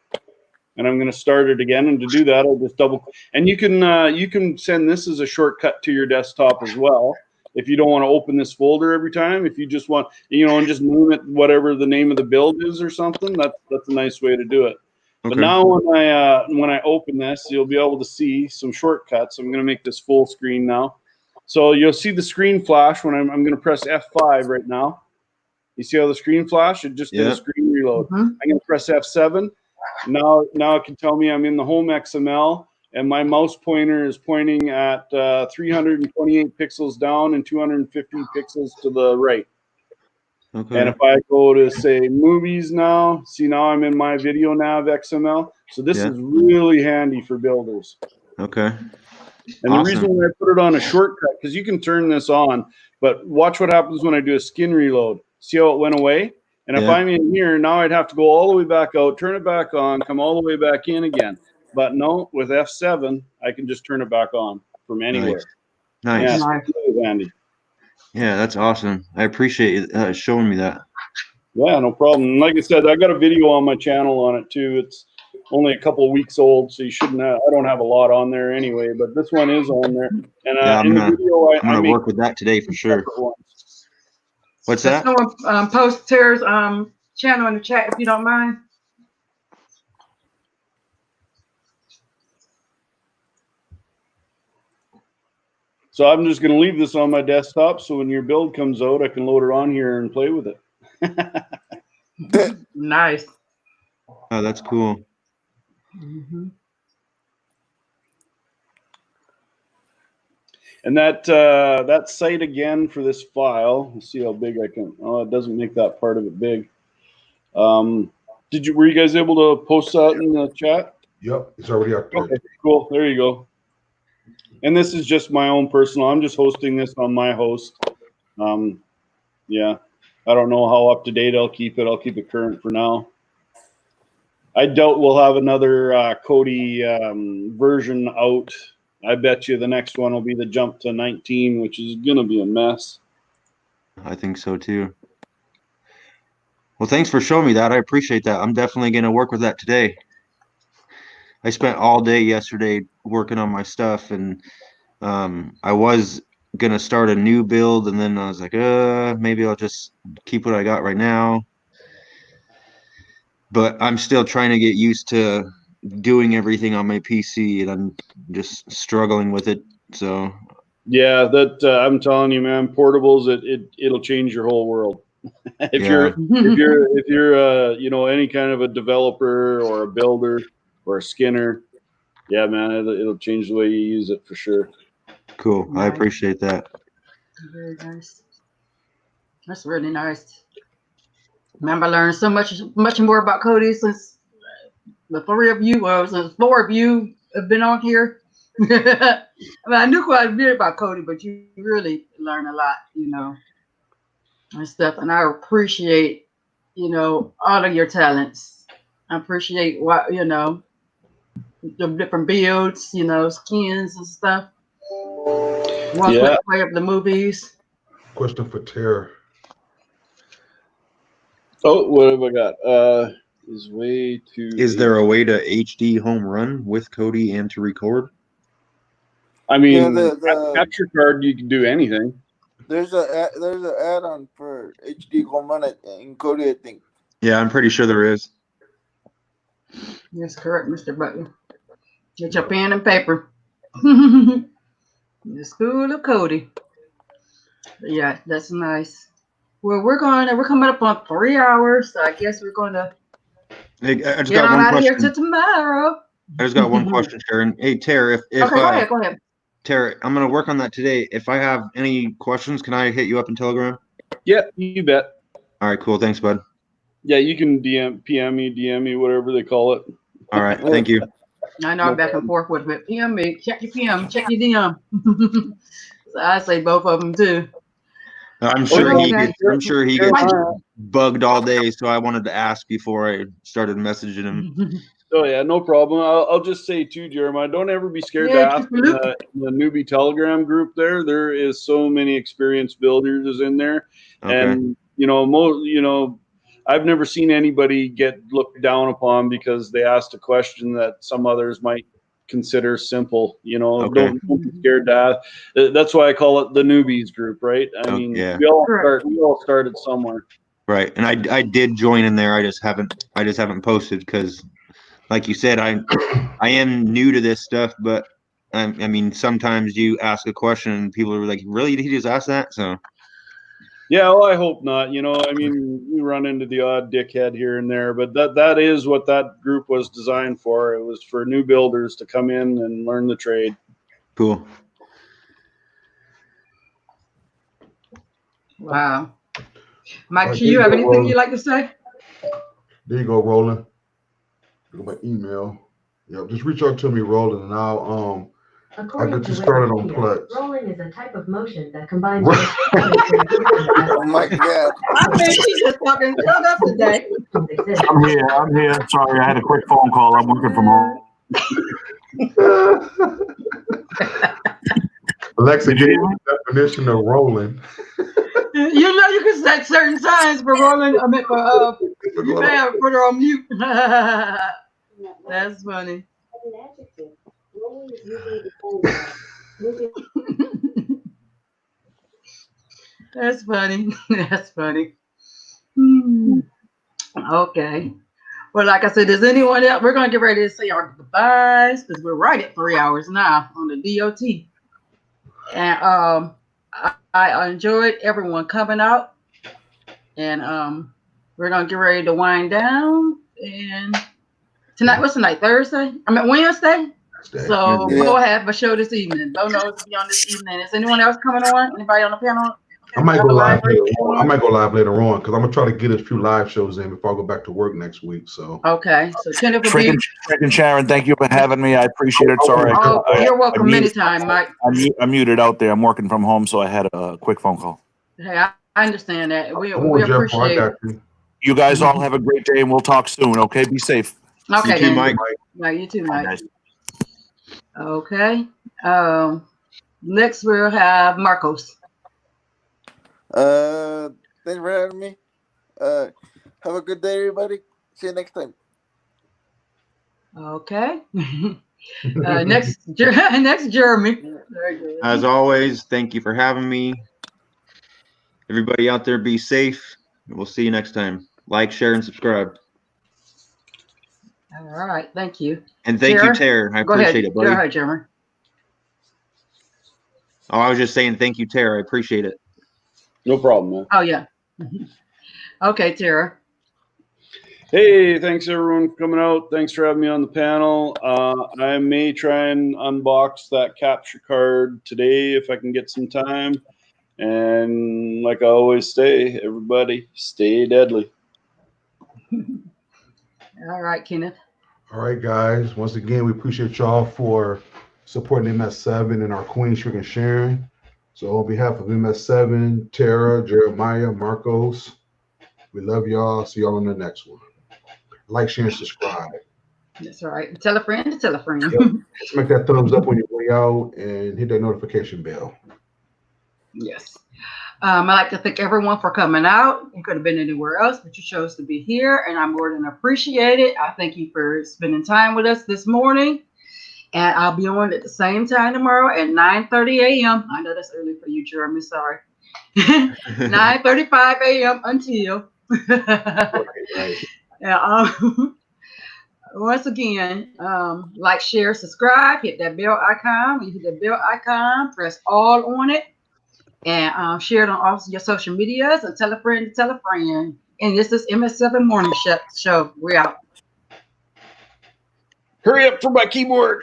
and I'm going to start it again. And to do that, I'll just double. And you can send this as a shortcut to your desktop as well. If you don't want to open this folder every time, if you just want, and just name it whatever the name of the build is or something, that's a nice way to do it. But now when I open this, you'll be able to see some shortcuts. I'm going to make this full screen now. So you'll see the screen flash when I'm going to press F5 right now. You see how the screen flash? It just did a screen reload. I'm going to press F7. Now it can tell me I'm in the home XML, and my mouse pointer is pointing at 328 pixels down and 250 pixels to the right. Okay. And if I go to say movies now, see now I'm in my video nav XML. So this is really handy for builders. Okay. And the reason why I put it on a shortcut, because you can turn this on, but watch what happens when I do a skin reload. See how it went away? And if I'm in here, now I'd have to go all the way back out, turn it back on, come all the way back in again. But no, with F7, I can just turn it back on from anywhere. Nice. Yeah, it's really handy. Yeah, that's awesome. I appreciate you showing me that. Yeah, no problem. Like I said, I got a video on my channel on it too. It's only a couple of weeks old, so you shouldn't have, I don't have a lot on there anyway, but this one is on there. And in the video, I'm gonna work with that today for sure. What's that? Someone post Tara's channel in the chat if you don't mind. So I'm just going to leave this on my desktop, so when your build comes out, I can load it on here and play with it. Nice. Oh, that's cool. And that site again for this file. Let's see how big I can. Oh, it doesn't make that part of it big. Were you guys able to post that in the chat? Yep, it's already up there. Okay, cool. There you go. And this is just my own personal. I'm just hosting this on my host. Yeah, I don't know how up to date I'll keep it. I'll keep it current for now. I doubt we'll have another Kodi version out. I bet you the next one will be the jump to 19, which is going to be a mess. I think so too. Well, thanks for showing me that. I appreciate that. I'm definitely going to work with that today. I spent all day yesterday working on my stuff, and I was going to start a new build, and then I was like, maybe I'll just keep what I got right now. But I'm still trying to get used to doing everything on my PC, and I'm just struggling with it. So yeah, that I'm telling you, man, portables, it'll change your whole world. if you're any kind of a developer or a builder or a skinner, yeah, man, it'll change the way you use it for sure. Cool. Nice. I appreciate that. Very nice. That's really nice. Remember, I learned so much more about Kodi since the four of you have been on here. I mean, I knew quite a bit about Kodi, but you really learn a lot, and stuff. And I appreciate, all of your talents. I appreciate the different builds, skins and stuff. Play up the movies. Question for Tara. Oh, what have I got? Is there a way to HD home run with Kodi and to record? I mean, the capture card, you can do anything. There's an add-on for HD home run in Kodi, I think. Yeah, I'm pretty sure there is. That's correct, Mr. Butler. Get your pen and paper. The School of Kodi. Yeah, that's nice. Well, we're coming up on 3 hours, so I guess we're going to get on out of here till tomorrow. I just got one question, Sharon. Hey, Tara, if go ahead. Tara, I'm going to work on that today. If I have any questions, can I hit you up in Telegram? Yeah, you bet. All right, cool. Thanks, bud. Yeah, you can PM me, whatever they call it. All right, thank you. I know I'm back and forth with it. PM me, check your PM, check your DM. So I say both of them too. I'm sure he gets bugged all day, so I wanted to ask before I started messaging him. Oh yeah, no problem. I'll just say too, Jeremiah, don't ever be scared to ask in the newbie Telegram group. There is so many experienced builders in there, and I've never seen anybody get looked down upon because they asked a question that some others might consider simple. Don't be scared to ask. That's why I call it the newbies group, right? I mean, we all started somewhere. Right, and I did join in there. I just haven't posted because like you said, I am new to this stuff, but I mean, sometimes you ask a question and people are like, "Really? Did he just ask that?" So. Yeah, well, I hope not. You know, I mean, we run into the odd dickhead here and there, but that is what that group was designed for. It was for new builders to come in and learn the trade. Cool. Wow. Mike, do you have anything you'd like to say? There you go, Roland. My email. Yep, just reach out to me, Roland, and I'll get you started on Plex. Rolling is a type of motion that combines. Oh my God! I mean, she's just fucking shut up today. I'm here. Sorry, I had a quick phone call. I'm working from home. Alexa, give me the definition of rolling. You know, you can set certain times for rolling. I mean, you may have to put her on mute. That's funny. That's funny. That's funny. Okay. Well, like I said, does anyone else? We're gonna get ready to say our goodbyes because we're right at 3 hours now on the DOT. And I enjoyed everyone coming out, and we're gonna get ready to wind down. And tonight, what's tonight? Thursday? I mean Wednesday. So we'll have a show this evening. Don't know to be on this evening. Is anyone else coming on? Anybody on the panel? I might go live later on. Because I'm gonna try to get a few live shows in before I go back to work next week. So okay. So Freaking Sharon, thank you for having me. I appreciate it. Sorry. You're welcome anytime, Mike. I'm muted out there. I'm working from home, so I had a quick phone call. Hey, I understand that. We appreciate it. You guys all have a great day, and we'll talk soon. Okay, be safe. Okay, you too, Mike. No, you too, Mike. Okay. Next we'll have Marcos. Thanks for having me. Have a good day, everybody. See you next time. Okay. Next, Jeremy. As always, thank you for having me. Everybody out there, be safe. We'll see you next time. Like, share, and subscribe. All right. Thank you. And thank you, Tara. I appreciate it, buddy. Go ahead, Jeremy. Oh, I was just saying thank you, Tara. I appreciate it. No problem, man. Oh, yeah. Okay, Tara. Hey, thanks everyone for coming out. Thanks for having me on the panel. I may try and unbox that capture card today if I can get some time. And like I always say, everybody, stay deadly. All right, Kenneth. All right, guys. Once again, we appreciate y'all for supporting MS7 and our queen, Sugar Sharon. So on behalf of MS7, Tara, Jeremiah, Marcos, we love y'all. See y'all on the next one. Like, share, and subscribe. That's all right. Tell a friend to tell a friend. Yep. Smack that thumbs up on your way out and hit that notification bell. Yes. I'd like to thank everyone for coming out. You could have been anywhere else, but you chose to be here, and I more than appreciate it. I thank you for spending time with us this morning. And I'll be on at the same time tomorrow at 9:30 a.m. I know that's early for you, Jeremy. Sorry. 9:35 a.m. until. Once again, like, share, subscribe, hit that bell icon. You hit the bell icon, press all on it, and share it on all your social medias, and tell a friend to tell a friend. And this is Ms7 Morning Show. We're out. Hurry up for my keyboard.